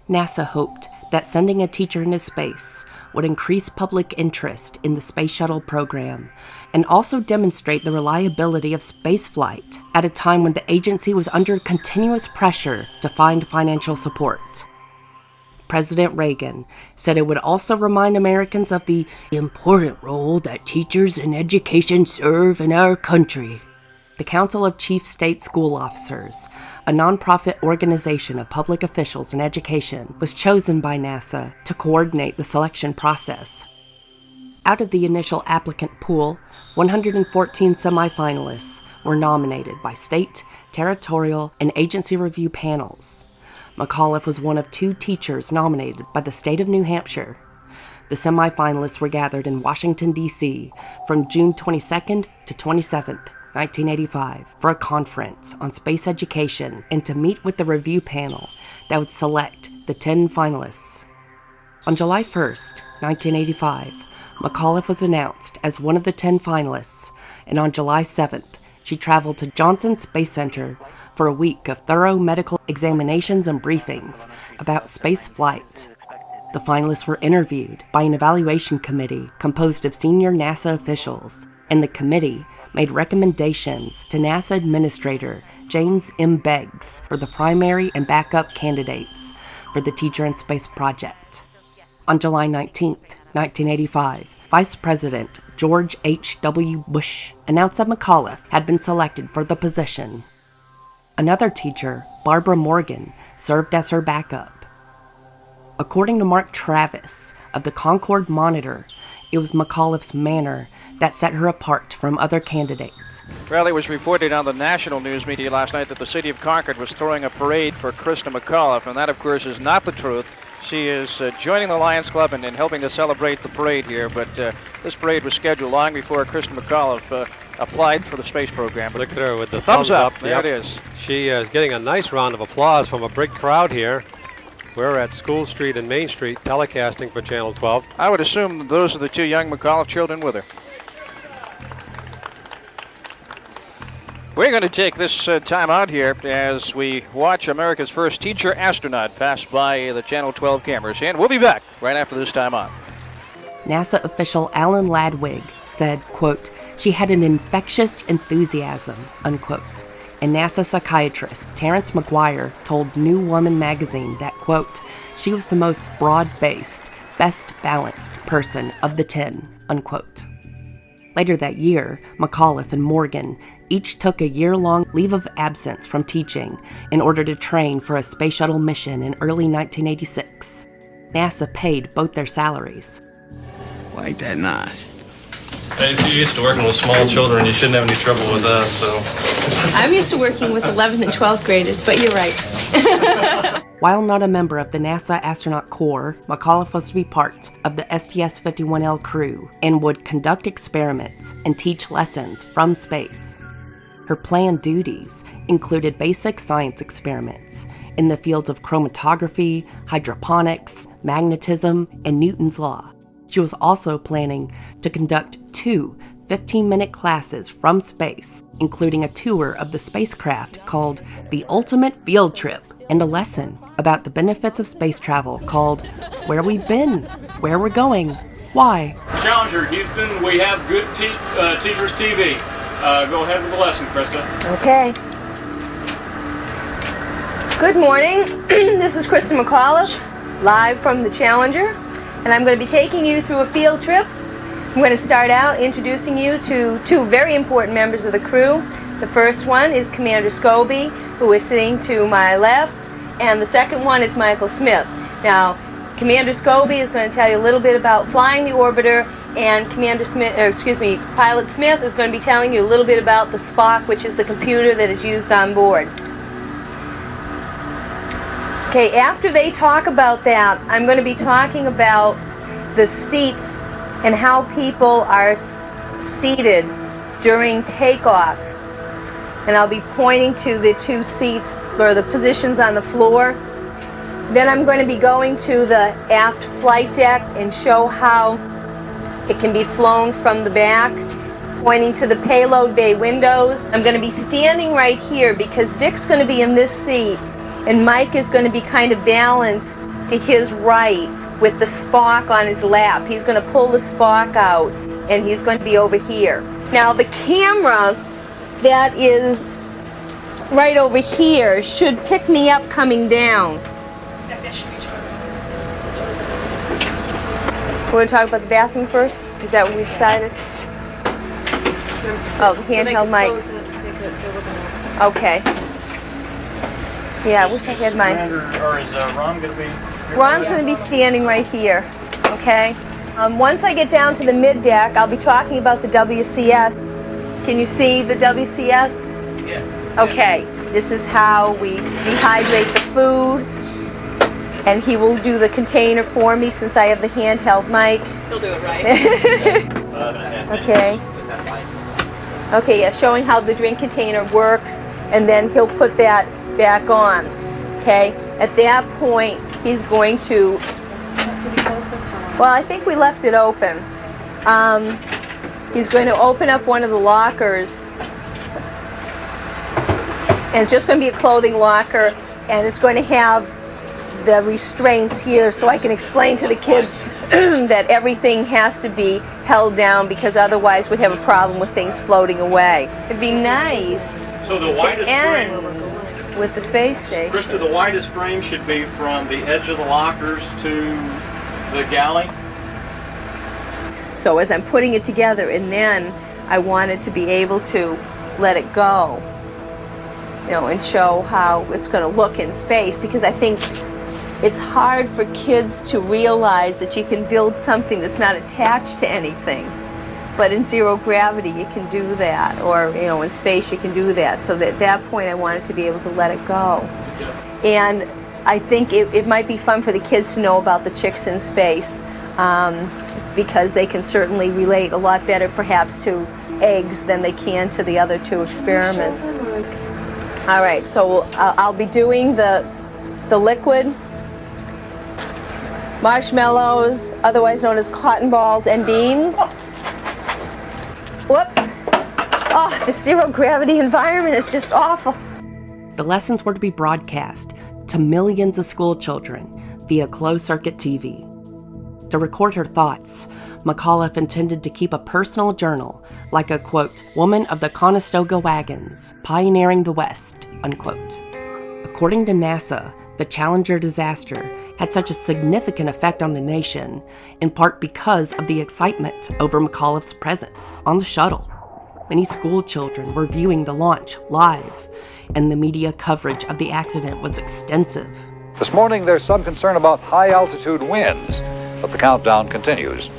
NASA hoped that sending a teacher into space would increase public interest in the space shuttle program and also demonstrate the reliability of spaceflight at a time when the agency was under continuous pressure to find financial support. President Reagan said it would also remind Americans of the important role that teachers in education serve in our country. The Council of Chief State School Officers, a nonprofit organization of public officials in education, was chosen by NASA to coordinate the selection process. Out of the initial applicant pool, 114 semifinalists were nominated by state, territorial, and agency review panels. McAuliffe was one of 2 teachers nominated by the state of New Hampshire. The semifinalists were gathered in Washington, D.C. from June 22nd to 27th, 1985, for a conference on space education and to meet with the review panel that would select the 10 finalists. On July 1st, 1985, McAuliffe was announced as one of the 10 finalists, and on July 7th, she traveled to Johnson Space Center for a week of thorough medical examinations and briefings about space flight. The finalists were interviewed by an evaluation committee composed of senior NASA officials, and the committee made recommendations to NASA Administrator James M. Beggs for the primary and backup candidates for the Teacher in Space project. On July 19, 1985, Vice President George H.W. Bush announced that McAuliffe had been selected for the position. Another teacher, Barbara Morgan, served as her backup. According to Mark Travis of the Concord Monitor, it was McAuliffe's manner that set her apart from other candidates. Well, it was reported on the national news media last night that the city of Concord was throwing a parade for Christa McAuliffe, and that, of course, is not the truth. She is joining the Lions Club and helping to celebrate the parade here, but this parade was scheduled long before Krista McAuliffe applied for the space program. Look at her with the thumbs up. There Yep. it is. She is getting a nice round of applause from a big crowd here. We're at School Street and Main Street telecasting for Channel 12. I would assume that those are the two young McAuliffe children with her. We're going to take this time out here as we watch America's first teacher astronaut pass by the Channel 12 cameras. And we'll be back right after this time out. NASA official Alan Ladwig said, quote, "She had an infectious enthusiasm," unquote. And NASA psychiatrist Terrence McGuire told New Woman magazine that, quote, "She was the most broad-based, best balanced person of the 10, unquote. Later that year, McAuliffe and Morgan each took a year-long leave of absence from teaching in order to train for a space shuttle mission in early 1986. NASA paid both their salaries. Well, ain't that nice? Hey, if you're used to working with small children, you shouldn't have any trouble with us, so. I'm used to working with 11th and 12th graders, but you're right. While not a member of the NASA Astronaut Corps, McAuliffe was to be part of the STS-51L crew and would conduct experiments and teach lessons from space. Her planned duties included basic science experiments in the fields of chromatography, hydroponics, magnetism, and Newton's law. She was also planning to conduct 2 15-minute classes from space, including a tour of the spacecraft called The Ultimate Field Trip, and a lesson about the benefits of space travel called Where We've Been, Where We're Going, Why. Challenger, Houston, we have good Teachers TV. Go ahead with the lesson, Krista. Okay. Good morning. This is Krista McAuliffe, live from the Challenger, and I'm going to be taking you through a field trip. I'm going to start out introducing you to 2 very important members of the crew. The first one is Commander Scobie, who is sitting to my left, and the second one is Michael Smith. Now, Commander Scobie is going to tell you a little bit about flying the orbiter, and Pilot Smith is going to be telling you a little bit about the Spock, which is the computer that is used on board. Okay, after they talk about that, I'm going to be talking about the seats and how people are seated during takeoff. And I'll be pointing to the 2 seats or the positions on the floor. Then I'm going to be going to the aft flight deck and show how it can be flown from the back, pointing to the payload bay windows. I'm going to be standing right here because Dick's going to be in this seat and Mike is going to be kind of balanced to his right with the Spock on his lap. He's going to pull the Spock out and he's going to be over here. Now the camera that is right over here should pick me up coming down. We're going to talk about the bathroom first? Is that what we decided? Oh, the handheld mic. Okay. Yeah, I wish I had my... Or is Ron going to be... Ron's going to be standing right here, okay? Once I get down to the mid-deck, I'll be talking about the WCS. Can you see the WCS? Yes. Okay, this is how we dehydrate the food, and he will do the container for me since I have the handheld mic. He'll do it right. Okay. Okay, yeah, showing how the drink container works, and then he'll put that back on, okay? At that point, he's going to... Well, I think we left it open. He's going to open up one of the lockers, and it's just going to be a clothing locker, and it's going to have the restraints here so I can explain to the kids that everything has to be held down because otherwise we'd have a problem with things floating away. It'd be nice So the widest to end frame... with the space station. Krista, the widest frame should be from the edge of the lockers to the galley. So as I'm putting it together, and then I wanted to be able to let it go, you know, and show how it's going to look in space, because I think it's hard for kids to realize that you can build something that's not attached to anything. But in zero gravity, you can do that, or you know, in space, you can do that. So at that point, I wanted to be able to let it go. And I think it might be fun for the kids to know about the chicks in space, because they can certainly relate a lot better perhaps to eggs than they can to the other two experiments. All right, so I'll be doing the liquid, marshmallows, otherwise known as cotton balls, and beans. Whoops. Oh, the zero gravity environment is just awful. The lessons were to be broadcast to millions of school children via closed-circuit TV. To record her thoughts, McAuliffe intended to keep a personal journal, like a, quote, woman of the Conestoga wagons, pioneering the West, unquote. According to NASA, the Challenger disaster had such a significant effect on the nation, in part because of the excitement over McAuliffe's presence on the shuttle. Many school children were viewing the launch live, and the media coverage of the accident was extensive. This morning, there's some concern about high-altitude winds, but the countdown continues.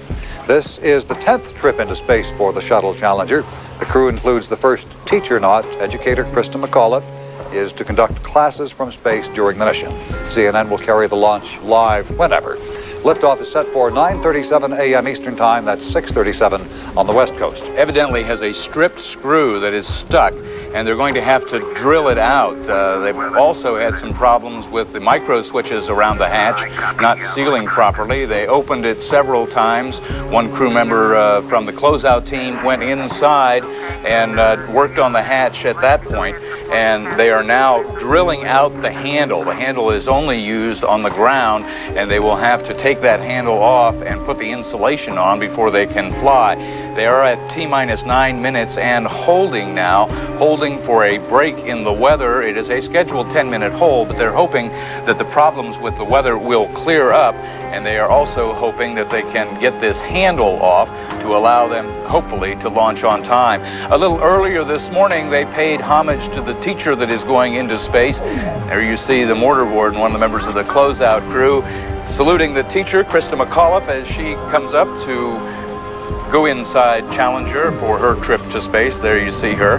This is the 10th trip into space for the Shuttle Challenger. The crew includes the first teacher-naut, educator Krista McAuliffe, is to conduct classes from space during the mission. CNN will carry the launch live whenever. Liftoff is set for 9:37 a.m. Eastern Time. That's 6:37 on the West Coast. Evidently has a stripped screw that is stuck, and they're going to have to drill it out. They've also had some problems with the micro switches around the hatch not sealing properly. They opened it several times. One crew member from the closeout team went inside and worked on the hatch at that point, and they are now drilling out the handle. The handle is only used on the ground, and they will have to take that handle off and put the insulation on before they can fly. They are at T-minus 9 minutes and holding now, holding for a break in the weather. It is a scheduled 10-minute hold, but they're hoping that the problems with the weather will clear up, and they are also hoping that they can get this handle off to allow them, hopefully, to launch on time. A little earlier this morning, they paid homage to the teacher that is going into space. There you see the mortar board and one of the members of the closeout crew saluting the teacher, Krista McAuliffe, as she comes up to go inside Challenger for her trip to space. There you see her.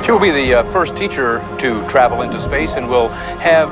She will be the first teacher to travel into space and will have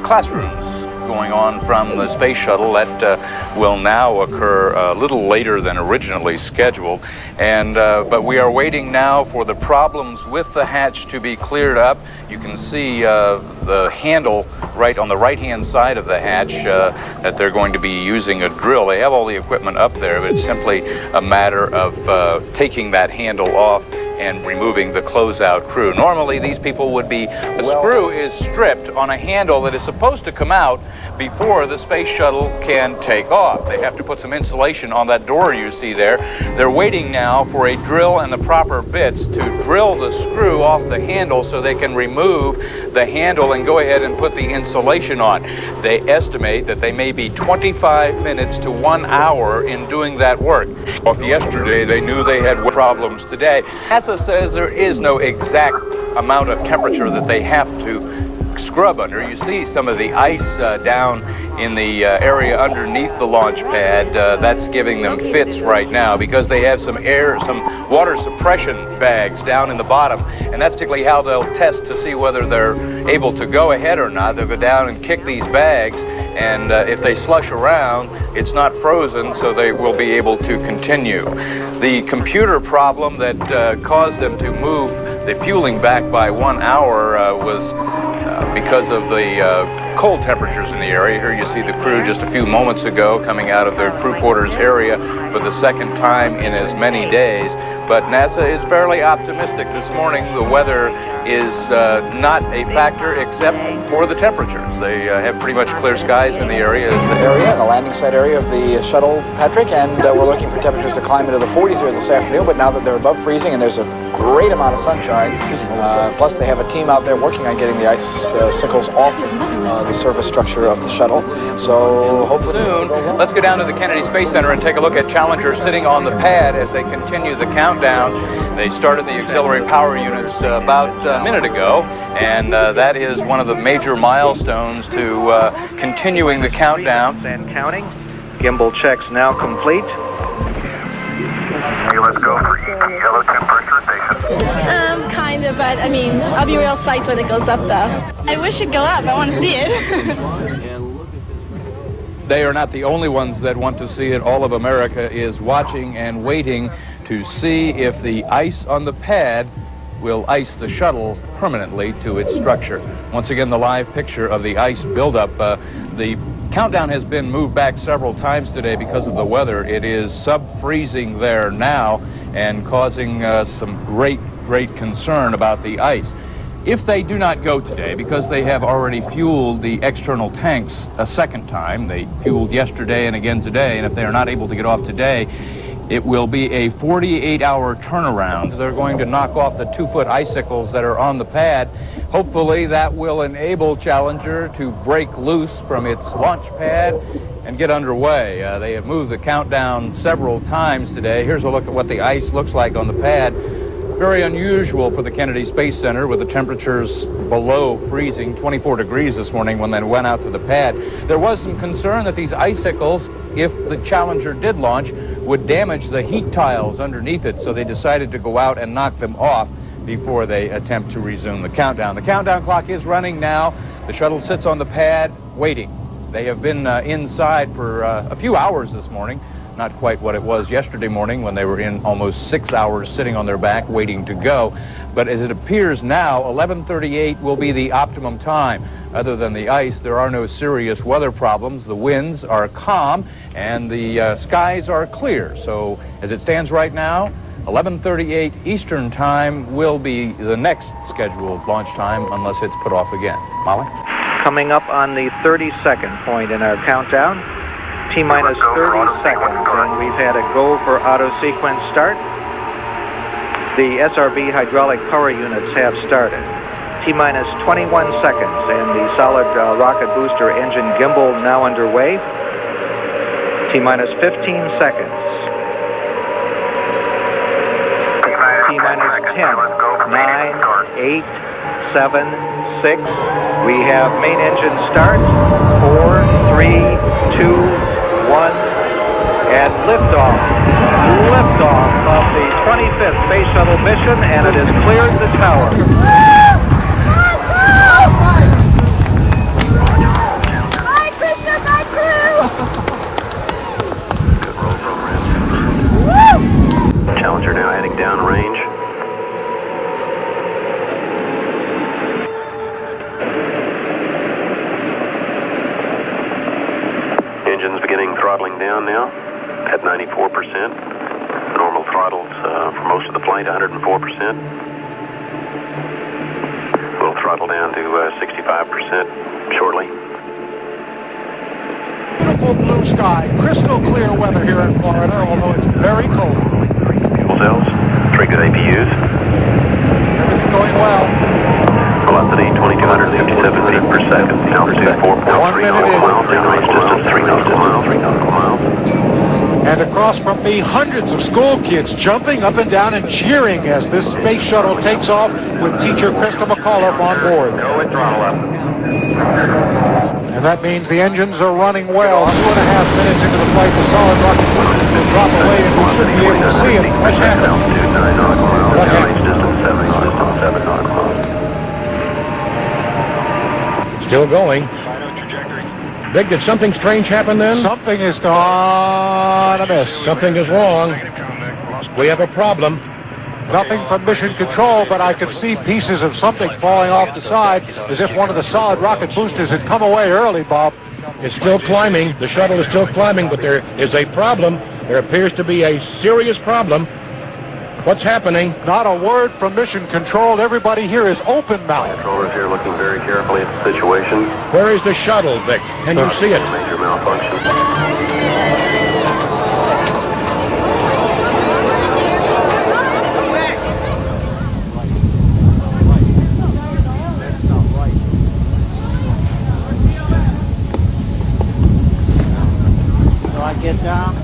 classrooms going on from the space shuttle. That will now occur a little later than originally scheduled. And but we are waiting now for the problems with the hatch to be cleared up. You can see the handle right on the right-hand side of the hatch that they're going to be using a drill. They have all the equipment up there, but it's simply a matter of taking that handle off and removing the closeout crew. Normally these people would be, the screw is stripped on a handle that is supposed to come out before the space shuttle can take off. They have to put some insulation on that door you see there. They're waiting now for a drill and the proper bits to drill the screw off the handle so they can remove the handle and go ahead and put the insulation on. They estimate that they may be 25 minutes to 1 hour in doing that work. Off yesterday, they knew they had problems today. NASA says there is no exact amount of temperature that they have to scrub under. You see some of the ice down in the area underneath the launch pad. That's giving them fits right now because they have some water suppression bags down in the bottom, and that's typically how they'll test to see whether they're able to go ahead or not. They'll go down and kick these bags, and if they slush around, it's not frozen, so they will be able to continue. The computer problem that caused them to move the fueling back by 1 hour was because of the cold temperatures in the area. Here you see the crew just a few moments ago coming out of their crew quarters area for the second time in as many days. But NASA is fairly optimistic. This morning the weather is not a factor except for the temperatures. They have pretty much clear skies in the area. The landing site area of the shuttle, Patrick, and we're looking for temperatures to climb into the 40s here this afternoon, but now that they're above freezing and there's a great amount of sunshine, plus they have a team out there working on getting the icicles off of the surface structure of the shuttle. So hopefully soon. Let's go down to the Kennedy Space Center and take a look at Challenger sitting on the pad as they continue the countdown. They started the auxiliary power units about a minute ago, and that is one of the major milestones to continuing the countdown. And counting. Gimbal checks now complete. Hey, let's go for EP, yellow 2 first rotation. Kind of, but I mean, I'll be real psyched when it goes up though. I wish it'd go up, I want to see it. They are not the only ones that want to see it. All of America is watching and waiting to see if the ice on the pad will ice the shuttle permanently to its structure. Once again, the live picture of the ice buildup. The countdown has been moved back several times today because of the weather. It is sub-freezing there now and causing some great concern about the ice. If they do not go today, because they have already fueled the external tanks a second time, they fueled yesterday and again today, and if they are not able to get off today, it will be a 48-hour turnaround. They're going to knock off the 2-foot icicles that are on the pad. Hopefully that will enable Challenger to break loose from its launch pad and get underway. They have moved the countdown several times today. Here's a look at what the ice looks like on the pad. Very unusual for the Kennedy Space Center with the temperatures below freezing, 24 degrees this morning when they went out to the pad. There was some concern that these icicles, if the Challenger did launch, would damage the heat tiles underneath it, so they decided to go out and knock them off before they attempt to resume the countdown. The countdown clock is running now. The shuttle sits on the pad waiting. They have been inside for a few hours this morning. Not quite what it was yesterday morning when they were in almost 6 hours sitting on their back waiting to go. But as it appears now, 11:38 will be the optimum time. Other than the ice, there are no serious weather problems. The winds are calm and the skies are clear. So as it stands right now, 11:38 Eastern Time will be the next scheduled launch time unless it's put off again. Molly? Coming up on the 32nd point in our countdown. T-minus 30 seconds, and we've had a go for auto sequence start. The SRB hydraulic power units have started. T-minus 21 seconds, and the solid rocket booster engine gimbal now underway. T-minus 15 seconds. T-minus 10, 9, 8, 7, 6. We have main engine start. 4, 3, 2, 1, and liftoff. Liftoff of the 25th Space Shuttle mission, and it has cleared the tower. Bye, Krista, bye, crew! Challenger now heading downrange. Engines beginning throttling down now at 94%. Normal throttles for most of the flight, 104%. We'll throttle down to 65% shortly. Beautiful blue sky, crystal clear weather here in Florida, although it's very cold. Fuel cells, 3 good APUs. Everything going well. Velocity 2,257 feet per second. Altitude 4.3 nautical miles. Range distance 3 nautical miles. And across from me, hundreds of school kids jumping up and down and cheering as this space shuttle takes off with teacher Krista McAuliffe on board. Go with throttle up. And that means the engines are running well. 2.5 minutes into the flight, the solid rocket boosters will drop away and we should be able to see it. What's happening? Altitude 9 nautical miles. What Range happened? distance 7 nautical miles. Still going. Vic, did something strange happen then? Something is gone amiss. Something is wrong. We have a problem. Nothing from mission control, but I could see pieces of something falling off the side as if one of the solid rocket boosters had come away early, Bob. It's still climbing. The shuttle is still climbing, but there is a problem. There appears to be a serious problem. What's happening? Not a word from mission control. Everybody here is open-mouthed. Controllers here looking very carefully at the situation. Where is the shuttle, Vic? Can you see it? Major malfunction. So I get down.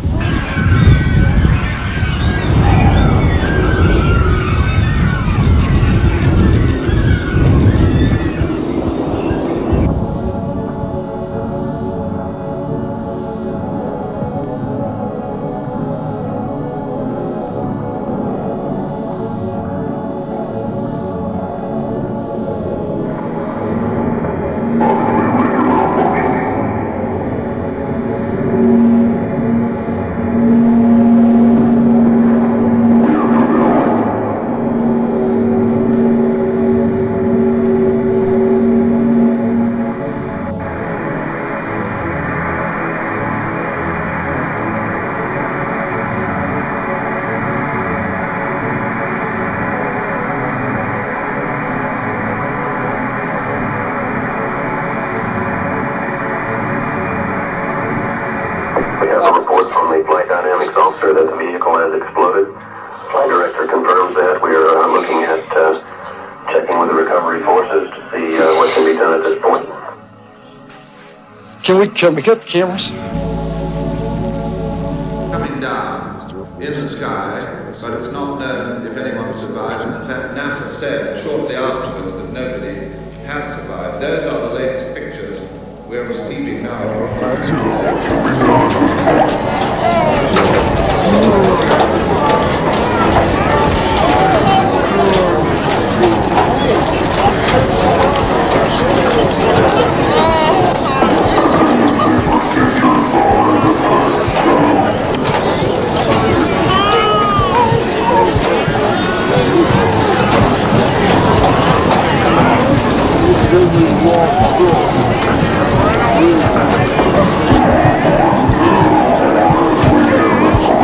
the flight dynamics officer that the vehicle has exploded. Flight director confirms that. We are looking at checking with the recovery forces to see what can be done at this point. Can we get the cameras? Coming down in the sky, but it's not known if anyone survived. And in fact, NASA said shortly afterwards that nobody had survived. Those are the latest pictures we're receiving now.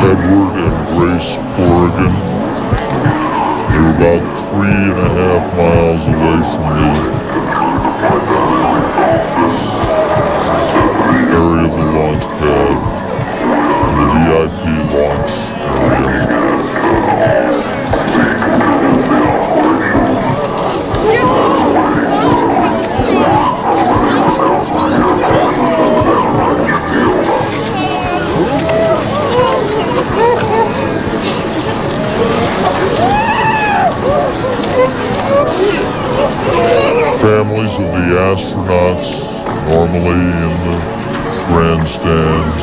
Edward and Grace Corrigan. They're about 3.5 miles away from the area of the launch pad, the VIP launch area. Families of the astronauts normally in the grandstands.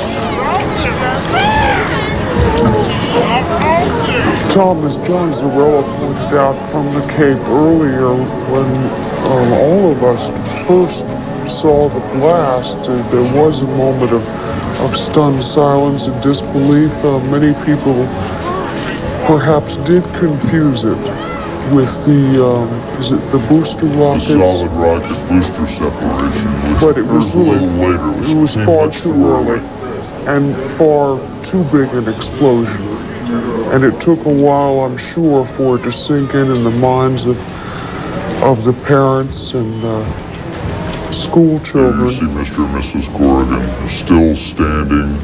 Tom, as John Zarella pointed out from the Cape earlier, when all of us first saw the blast, there was a moment of stunned silence and disbelief. Many people perhaps did confuse it with the booster rockets? The solid rocket booster separation, but it was a little later. It was far too early and far too big an explosion. And it took a while, I'm sure, for it to sink in the minds of the parents and school children. You see Mr. and Mrs. Corrigan still standing,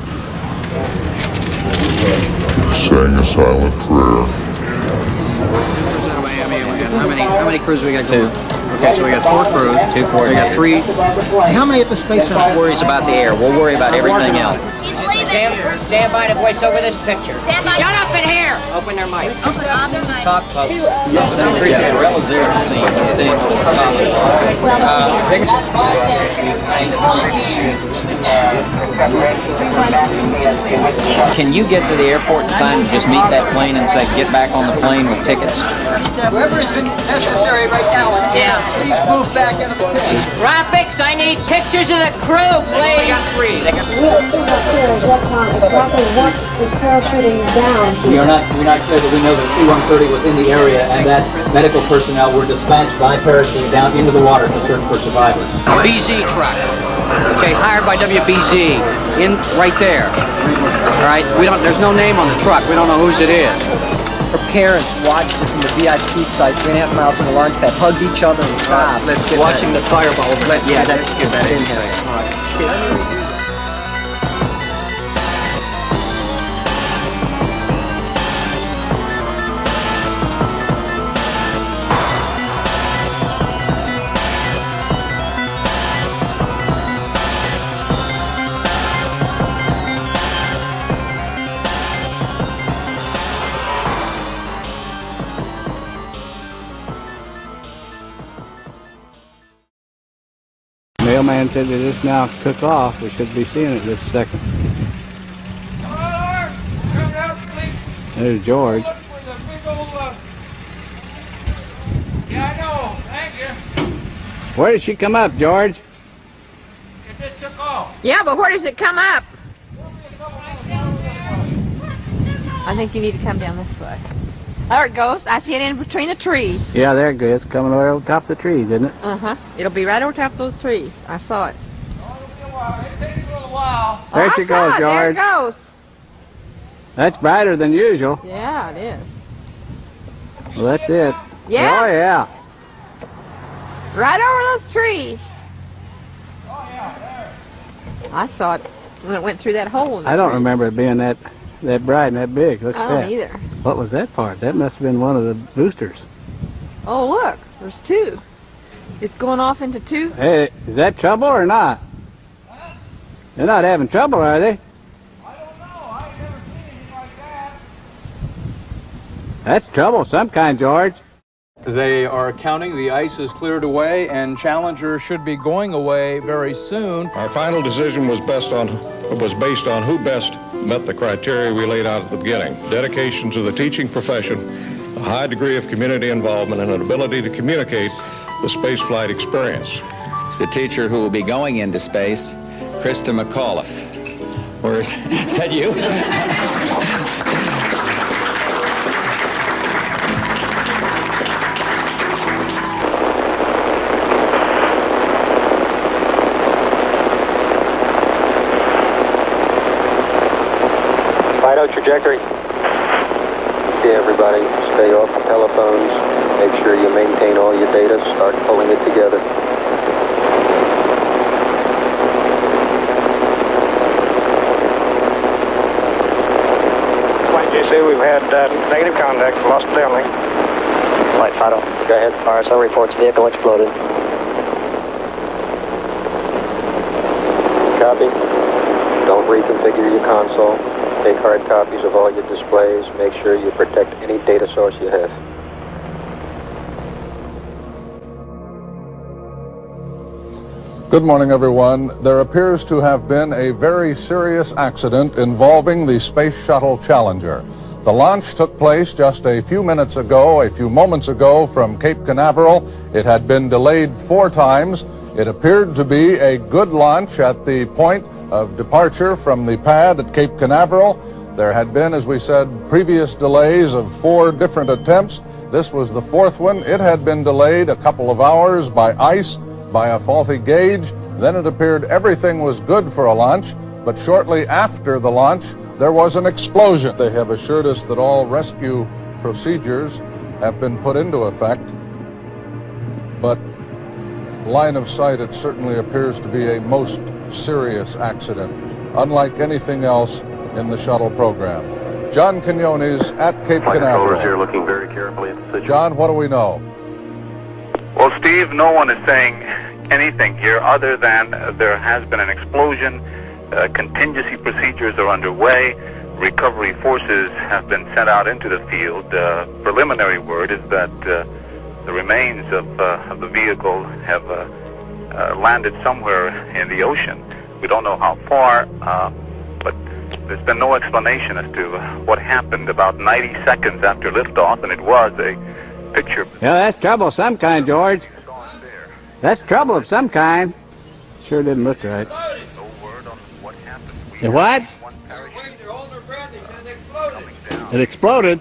saying a silent prayer. How many crews we got going? Okay, so we got 4 crews. 2 coordinators. We got 3. How many at the Space Center? Worries about the air. We'll worry about everything else. Stand by to voice over this picture. Shut up in here! Open their mics. Talk, folks. Zarella's there. He's staying on the top Can you get to the airport in time to just meet that plane and say, get back on the plane with tickets? Whoever isn't necessary right now, please move back into the picture. Graphics, I need pictures of the crew, please. We got 3. Exactly what is parachuting down. We're not clear that we know that C-130 was in the area and that medical personnel were dispatched by parachute down into the water to search for survivors. BZ truck. Okay, hired by WBZ. In right there. All right, there's no name on the truck. We don't know whose it is. Her parents watched it from the VIP site 3.5 miles from the launch pad, hugged each other and sobbed, watching the fireball. Let's get that in here. All right. Mailman said that this now took off. We should be seeing it this second. There's George. Yeah, I know. Thank you. Where did she come up, George? It just took off. Yeah, but where does it come up? I think you need to come down this way. There it goes. I see it in between the trees. Yeah, there it goes. It's coming over top of the trees, isn't it? Uh-huh. It'll be right over top of those trees. I saw it. There she goes, George. There it goes. That's brighter than usual. Yeah, it is. Well, that's it. Yeah? Oh, yeah. Right over those trees. I saw it. when it went through that hole in the I don't tree. remember it being that bright and that big. Look I at don't that. either. What was that part? That must have been one of the boosters. Oh, look, there's two. It's going off into two. Hey, is that trouble or not? They're not having trouble, are they? That's trouble of some kind, George. They are counting the ice is cleared away, and Challenger should be going away very soon. Our final decision was based on who best met the criteria we laid out at the beginning. Dedication to the teaching profession, a high degree of community involvement, and an ability to communicate the spaceflight experience. The teacher who will be going into space, Krista McAuliffe. Or is that you? Fido trajectory. Okay, everybody, stay off the telephones. Make sure you maintain all your data. Start pulling it together. GC, we've had negative contact, lost downlink. Flight Fido. Go ahead. RSO reports vehicle exploded. Copy. Don't reconfigure your console. Take hard copies of all your displays. Make sure you protect any data source you have. Good morning, everyone. There appears to have been a very serious accident involving the Space Shuttle Challenger. The launch took place just a few moments ago from Cape Canaveral. It had been delayed 4 times. It appeared to be a good launch at the point of departure from the pad at Cape Canaveral. There had been, as we said, previous delays of 4 different attempts. This was the 4th one. It had been delayed a couple of hours by ice, by a faulty gauge. Then it appeared everything was good for a launch, but shortly after the launch, there was an explosion. They have assured us that all rescue procedures have been put into effect, but line of sight, it certainly appears to be a most serious accident, unlike anything else in the shuttle program. John Quinones at Cape Canaveral. Here looking very carefully at the situation. John, what do we know? Well, Steve, no one is saying anything here other than there has been an explosion. Contingency procedures are underway. Recovery forces have been sent out into the field. Preliminary word is that the remains of the vehicle have landed somewhere in the ocean. We don't know how far, but there's been no explanation as to what happened about 90 seconds after liftoff, and it was a picture. Yeah, that's trouble of some kind, George. That's trouble of some kind. Sure didn't look right. The what? It exploded.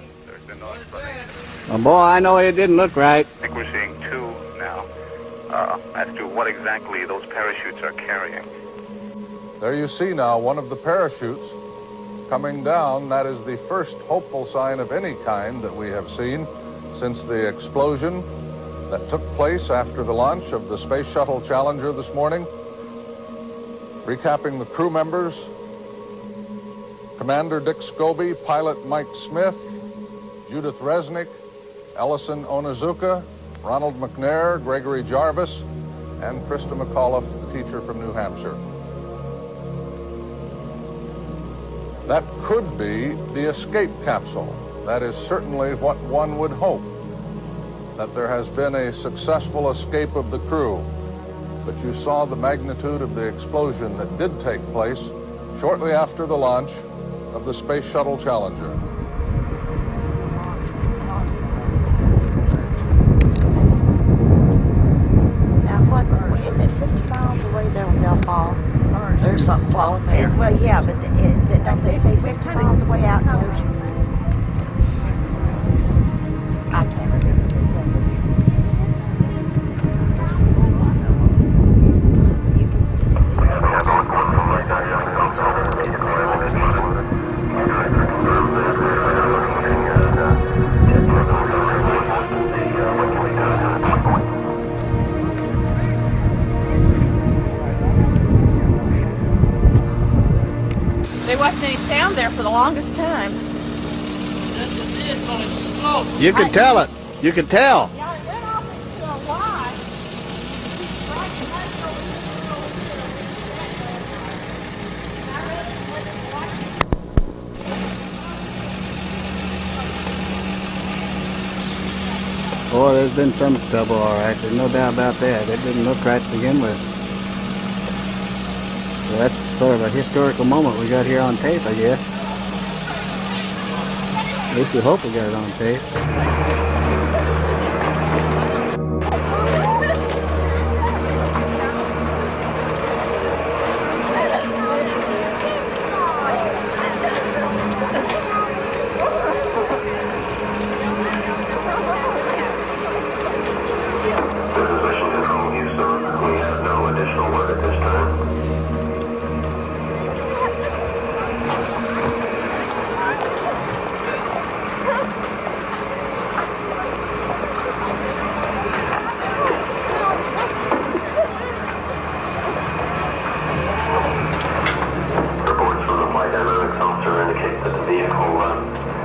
Oh boy, I know it didn't look right. I think we're seeing 2 now as to what exactly those parachutes are carrying. There you see now one of the parachutes coming down. That is the first hopeful sign of any kind that we have seen since the explosion that took place after the launch of the Space Shuttle Challenger this morning. Recapping the crew members: Commander Dick Scobie, Pilot Mike Smith, Judith Resnick, Ellison Onizuka, Ronald McNair, Gregory Jarvis, and Krista McAuliffe, the teacher from New Hampshire. That could be the escape capsule. That is certainly what one would hope, that there has been a successful escape of the crew. But you saw the magnitude of the explosion that did take place shortly after the launch of the Space Shuttle Challenger. There's something falling there. Well, yeah, but don't they say 50 miles away out in the ocean? I can't remember. There wasn't any sound there for the longest time. You can tell it. You can tell. Yeah, it went off into a Y. Boy, there's been some trouble, all right. There's no doubt about that. It didn't look right to begin with. So that's sort of a historical moment we got here on tape, I guess. At least we hope we got it on tape.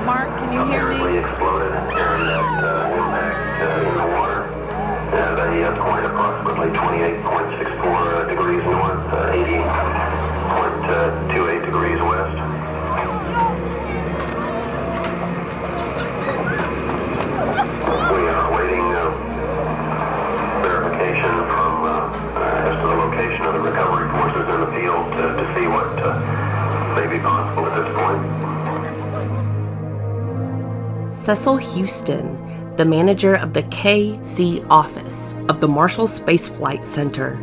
Mark, can you hear me? Exploded and impact in the water at a point approximately 28.64 degrees north, 80.28 degrees west. We are awaiting verification from as to the location of the recovery forces in the field to see what may be possible at this point. Cecil Houston, the manager of the KC office of the Marshall Space Flight Center,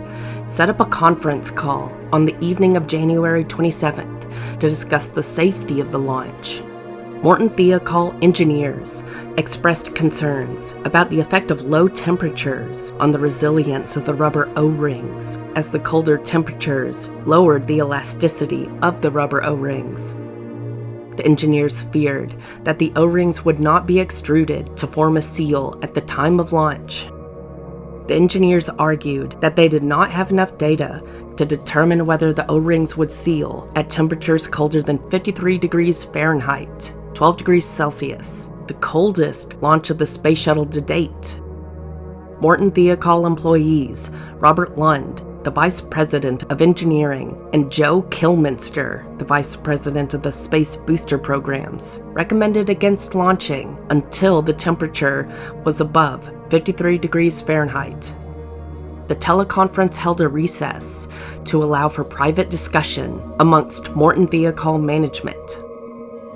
set up a conference call on the evening of January 27th to discuss the safety of the launch. Morton Thiokol engineers expressed concerns about the effect of low temperatures on the resilience of the rubber O-rings, as the colder temperatures lowered the elasticity of the rubber O-rings. The engineers feared that the O-rings would not be extruded to form a seal at the time of launch. The engineers argued that they did not have enough data to determine whether the O-rings would seal at temperatures colder than 53 degrees Fahrenheit, 12 degrees Celsius, the coldest launch of the space shuttle to date. Morton Thiokol employees, Robert Lund, the Vice President of Engineering, and Joe Kilminster, the Vice President of the Space Booster Programs, recommended against launching until the temperature was above 53 degrees Fahrenheit. The teleconference held a recess to allow for private discussion amongst Morton Thiokol management.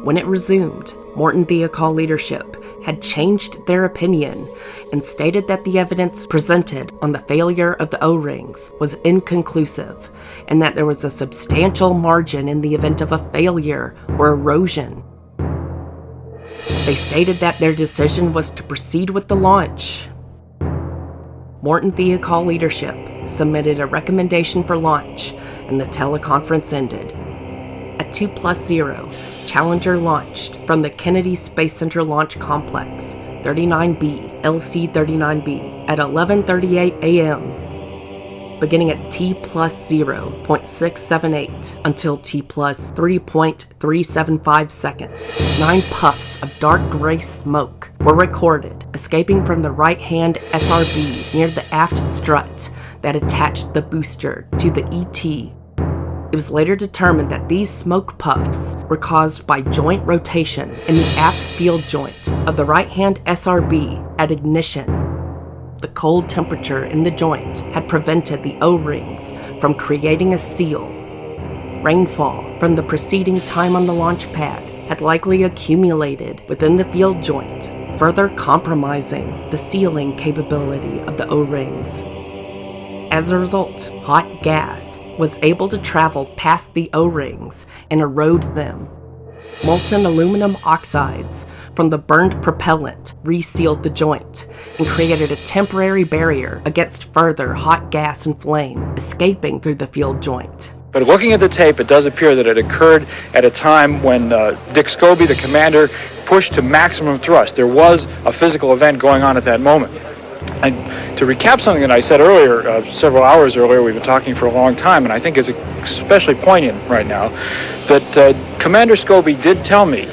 When it resumed, Morton Thiokol leadership had changed their opinion and stated that the evidence presented on the failure of the O-rings was inconclusive and that there was a substantial margin in the event of a failure or erosion. They stated that their decision was to proceed with the launch. Morton Thiokol leadership submitted a recommendation for launch and the teleconference ended. At 2+0, Challenger launched from the Kennedy Space Center Launch Complex, 39B, LC-39B, at 11:38 a.m., beginning at T+0.678 until T+3.375 seconds. 9 puffs of dark gray smoke were recorded, escaping from the right-hand SRB near the aft strut that attached the booster to the ET. It was later determined that these smoke puffs were caused by joint rotation in the aft field joint of the right-hand SRB at ignition. The cold temperature in the joint had prevented the O-rings from creating a seal. Rainfall from the preceding time on the launch pad had likely accumulated within the field joint, further compromising the sealing capability of the O-rings. As a result, hot gas was able to travel past the O-rings and erode them. Molten aluminum oxides from the burned propellant resealed the joint and created a temporary barrier against further hot gas and flame escaping through the field joint. But looking at the tape, it does appear that it occurred at a time when Dick Scobie, the commander, pushed to maximum thrust. There was a physical event going on at that moment. And to recap something that I said earlier, several hours earlier, we've been talking for a long time, and I think is especially poignant right now, that Commander Scobie did tell me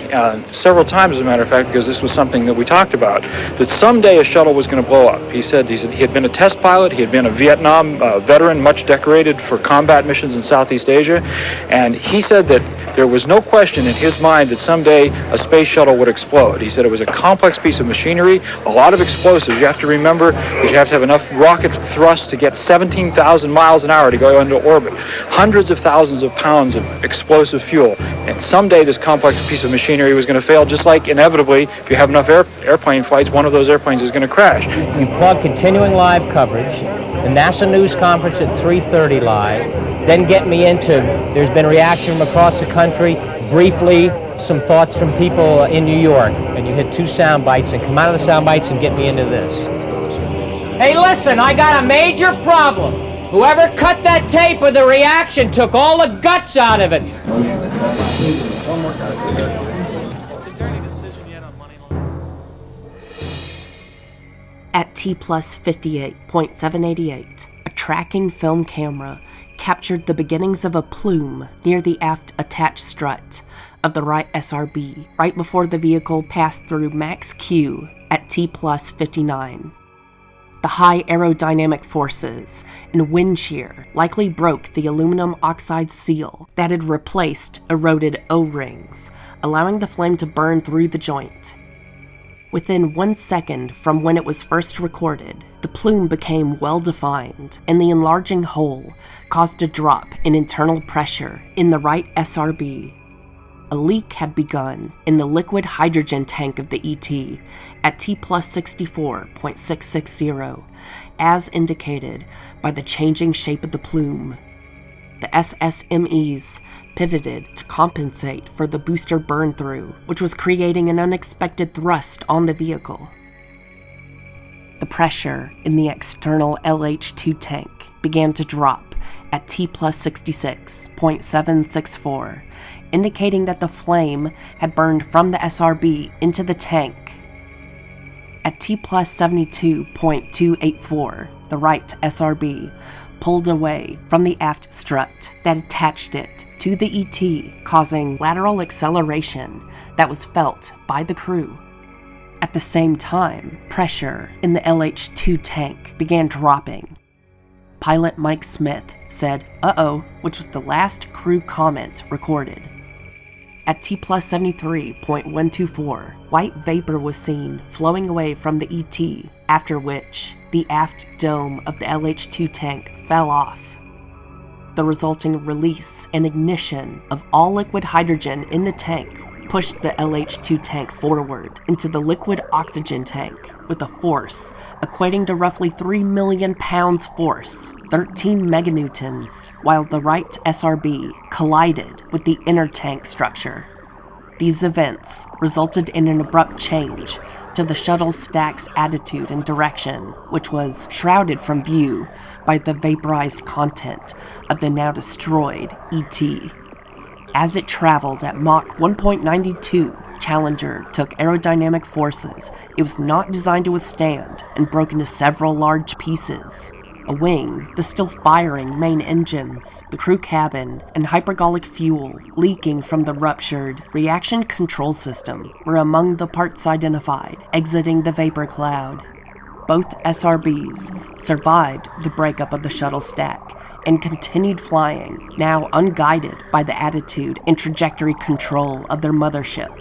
several times, as a matter of fact, because this was something that we talked about, that someday a shuttle was going to blow up. He said he had been a test pilot, he had been a Vietnam veteran, much decorated for combat missions in Southeast Asia, and he said that there was no question in his mind that someday a space shuttle would explode. He said it was a complex piece of machinery, a lot of explosives. You have to remember that you have to have enough rocket thrust to get 17,000 miles an hour to go into orbit. Hundreds of thousands of pounds of explosive fuel. And someday this complex piece of machinery was going to fail, just like inevitably, if you have enough airplane flights, one of those airplanes is going to crash. You plug continuing live coverage, the NASA news conference at 3:30 live, then get me into, there's been reaction from across the country, briefly some thoughts from people in New York, and you hit 2 sound bites and come out of the sound bites and get me into this. Hey, listen, I got a major problem. Whoever cut that tape of the reaction took all the guts out of it. At T plus 58.788, a tracking film camera captured the beginnings of a plume near the aft attached strut of the right SRB, right before the vehicle passed through max Q at T plus 59. The high aerodynamic forces and wind shear likely broke the aluminum oxide seal that had replaced eroded O-rings, allowing the flame to burn through the joint. Within 1 second from when it was first recorded, the plume became well-defined, and the enlarging hole caused a drop in internal pressure in the right SRB. A leak had begun in the liquid hydrogen tank of the ET at T plus 64.660, as indicated by the changing shape of the plume. The SSMEs pivoted to compensate for the booster burn-through, which was creating an unexpected thrust on the vehicle. The pressure in the external LH2 tank began to drop at T plus 66.764, indicating that the flame had burned from the SRB into the tank. At T plus 72.284, the right SRB pulled away from the aft strut that attached it to the ET, causing lateral acceleration that was felt by the crew. At the same time, pressure in the LH2 tank began dropping. Pilot Mike Smith said, "Uh-oh," which was the last crew comment recorded. At T plus 73.124, white vapor was seen flowing away from the ET, after which the aft dome of the LH2 tank fell off. The resulting release and ignition of all liquid hydrogen in the tank pushed the LH2 tank forward into the liquid oxygen tank with a force equating to roughly 3 million pounds force, 13 meganewtons, while the right SRB collided with the inner tank structure. These events resulted in an abrupt change to the shuttle stack's attitude and direction, which was shrouded from view by the vaporized content of the now destroyed ET. As it traveled at Mach 1.92, Challenger took aerodynamic forces it was not designed to withstand and broke into several large pieces. A wing, the still firing main engines, the crew cabin, and hypergolic fuel leaking from the ruptured reaction control system were among the parts identified exiting the vapor cloud. Both SRBs survived the breakup of the shuttle stack and continued flying, now unguided by the attitude and trajectory control of their mothership,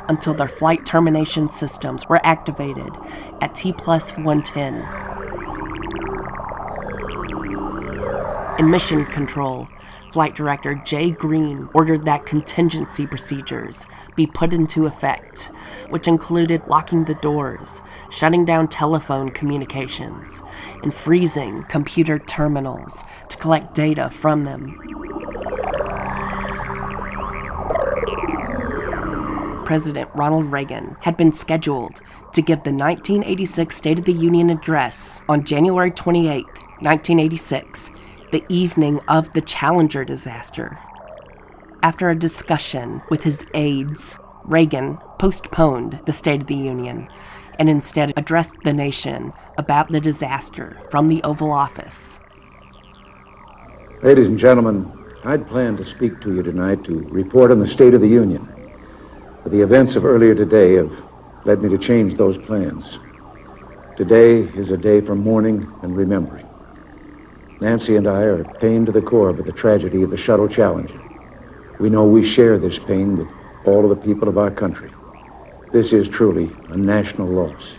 until their flight termination systems were activated at T plus 110. In Mission Control, Flight Director Jay Green ordered that contingency procedures be put into effect, which included locking the doors, shutting down telephone communications, and freezing computer terminals to collect data from them. President Ronald Reagan had been scheduled to give the 1986 State of the Union address on January 28, 1986, the evening of the Challenger disaster. After a discussion with his aides, Reagan postponed the State of the Union and instead addressed the nation about the disaster from the Oval Office. Ladies and gentlemen, I'd planned to speak to you tonight to report on the State of the Union. But the events of earlier today have led me to change those plans. Today is a day for mourning and remembering. Nancy and I are pained to the core by the tragedy of the Shuttle Challenger. We know we share this pain with all of the people of our country. This is truly a national loss.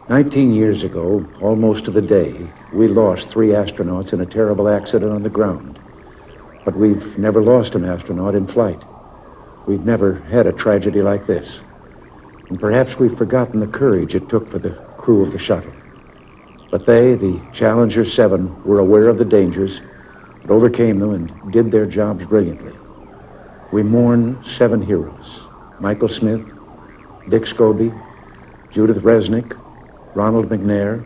19 years ago, almost to the day, we lost 3 astronauts in a terrible accident on the ground. But we've never lost an astronaut in flight. We've never had a tragedy like this. And perhaps we've forgotten the courage it took for the crew of the shuttle. But they, the Challenger 7, were aware of the dangers, but overcame them and did their jobs brilliantly. We mourn 7 heroes: Michael Smith, Dick Scobie, Judith Resnick, Ronald McNair,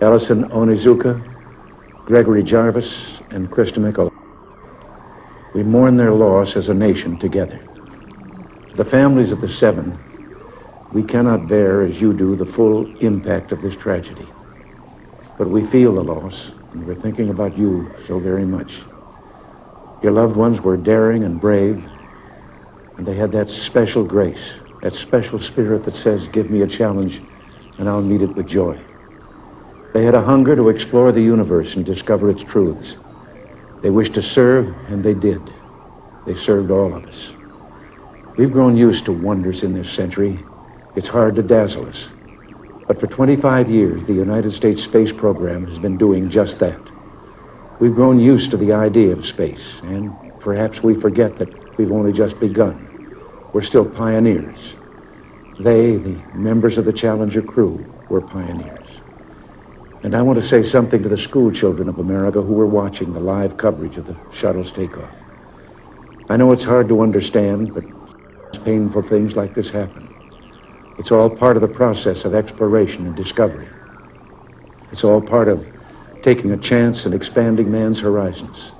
Ellison Onizuka, Gregory Jarvis, and Krista McCullough. We mourn their loss as a nation together. The families of the 7, we cannot bear, as you do, the full impact of this tragedy. But we feel the loss, and we're thinking about you so very much. Your loved ones were daring and brave, and they had that special grace, that special spirit that says, give me a challenge, and I'll meet it with joy. They had a hunger to explore the universe and discover its truths. They wished to serve, and they did. They served all of us. We've grown used to wonders in this century. It's hard to dazzle us. But for 25 years, the United States space program has been doing just that. We've grown used to the idea of space, and perhaps we forget that we've only just begun. We're still pioneers. They, the members of the Challenger crew, were pioneers. And I want to say something to the school children of America who were watching the live coverage of the shuttle's takeoff. I know it's hard to understand, but painful things like this happen. It's all part of the process of exploration and discovery. It's all part of taking a chance and expanding man's horizons.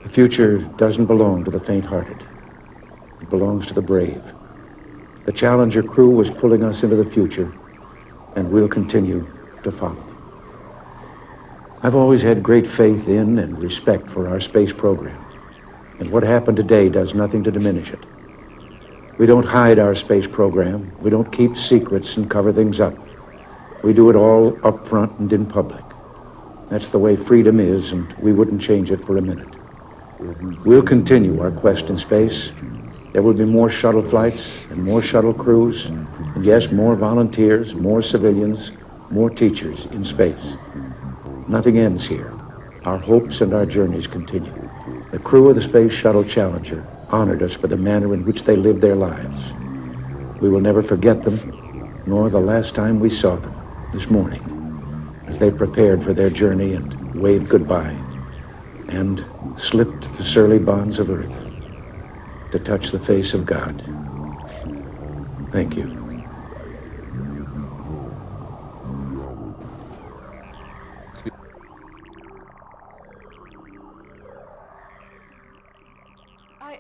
The future doesn't belong to the faint-hearted. It belongs to the brave. The Challenger crew was pulling us into the future, and we'll continue to follow them. I've always had great faith in and respect for our space program, and what happened today does nothing to diminish it. We don't hide our space program. We don't keep secrets and cover things up. We do it all up front and in public. That's the way freedom is, and we wouldn't change it for a minute. We'll continue our quest in space. There will be more shuttle flights and more shuttle crews, and yes, more volunteers, more civilians, more teachers in space. Nothing ends here. Our hopes and our journeys continue. The crew of the Space Shuttle Challenger honored us for the manner in which they lived their lives. We will never forget them, nor the last time we saw them, this morning, as they prepared for their journey and waved goodbye, and slipped the surly bonds of earth to touch the face of God. Thank you.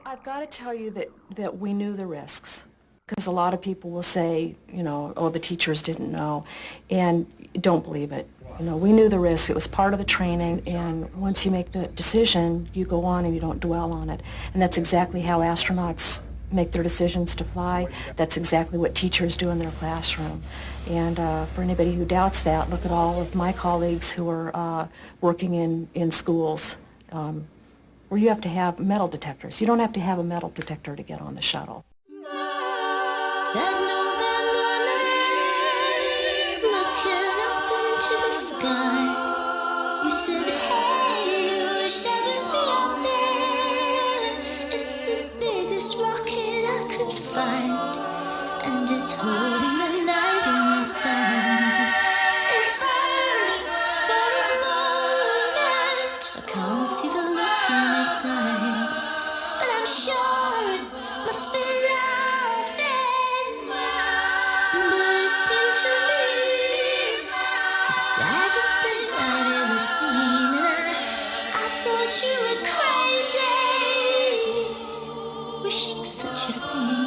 I've got to tell you that we knew the risks, because a lot of people will say, oh, the teachers didn't know, and don't believe it. We knew the risks. It was part of the training, and once you make the decision, you go on and you don't dwell on it. And that's exactly how astronauts make their decisions to fly. That's exactly what teachers do in their classroom. And for anybody who doubts that, look at all of my colleagues who are working in schools where you have to have metal detectors. You don't have to have a metal detector to get on the shuttle. You said, hey, I wish that was me out there. It's the biggest rocket I could find, and it's holding the night in its arms. If only for a moment I can't see the look in its eyes, but I'm sure it must be laughing. But it seemed to me the saddest thing I'd ever seen, and I thought you were crazy, wishing such a thing.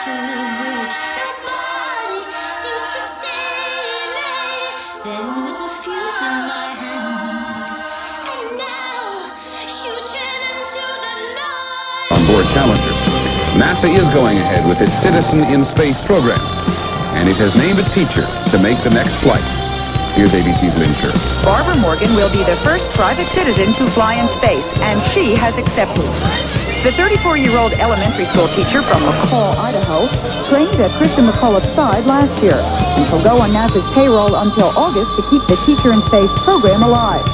to the bridge. Nobody seems to save me. Then with a fuse in my hand, and now shooting into the night. On board Challenger, NASA is going ahead with its Citizen in Space program, and it has named a teacher to make the next flight. Here's ABC's Lynn Sherr. Barbara Morgan will be the first private citizen to fly in space, and she has accepted. The 34-year-old elementary school teacher from McCall, Idaho, trained at Krista McAuliffe's side last year and will go on NASA's payroll until August to keep the Teacher in Space program alive.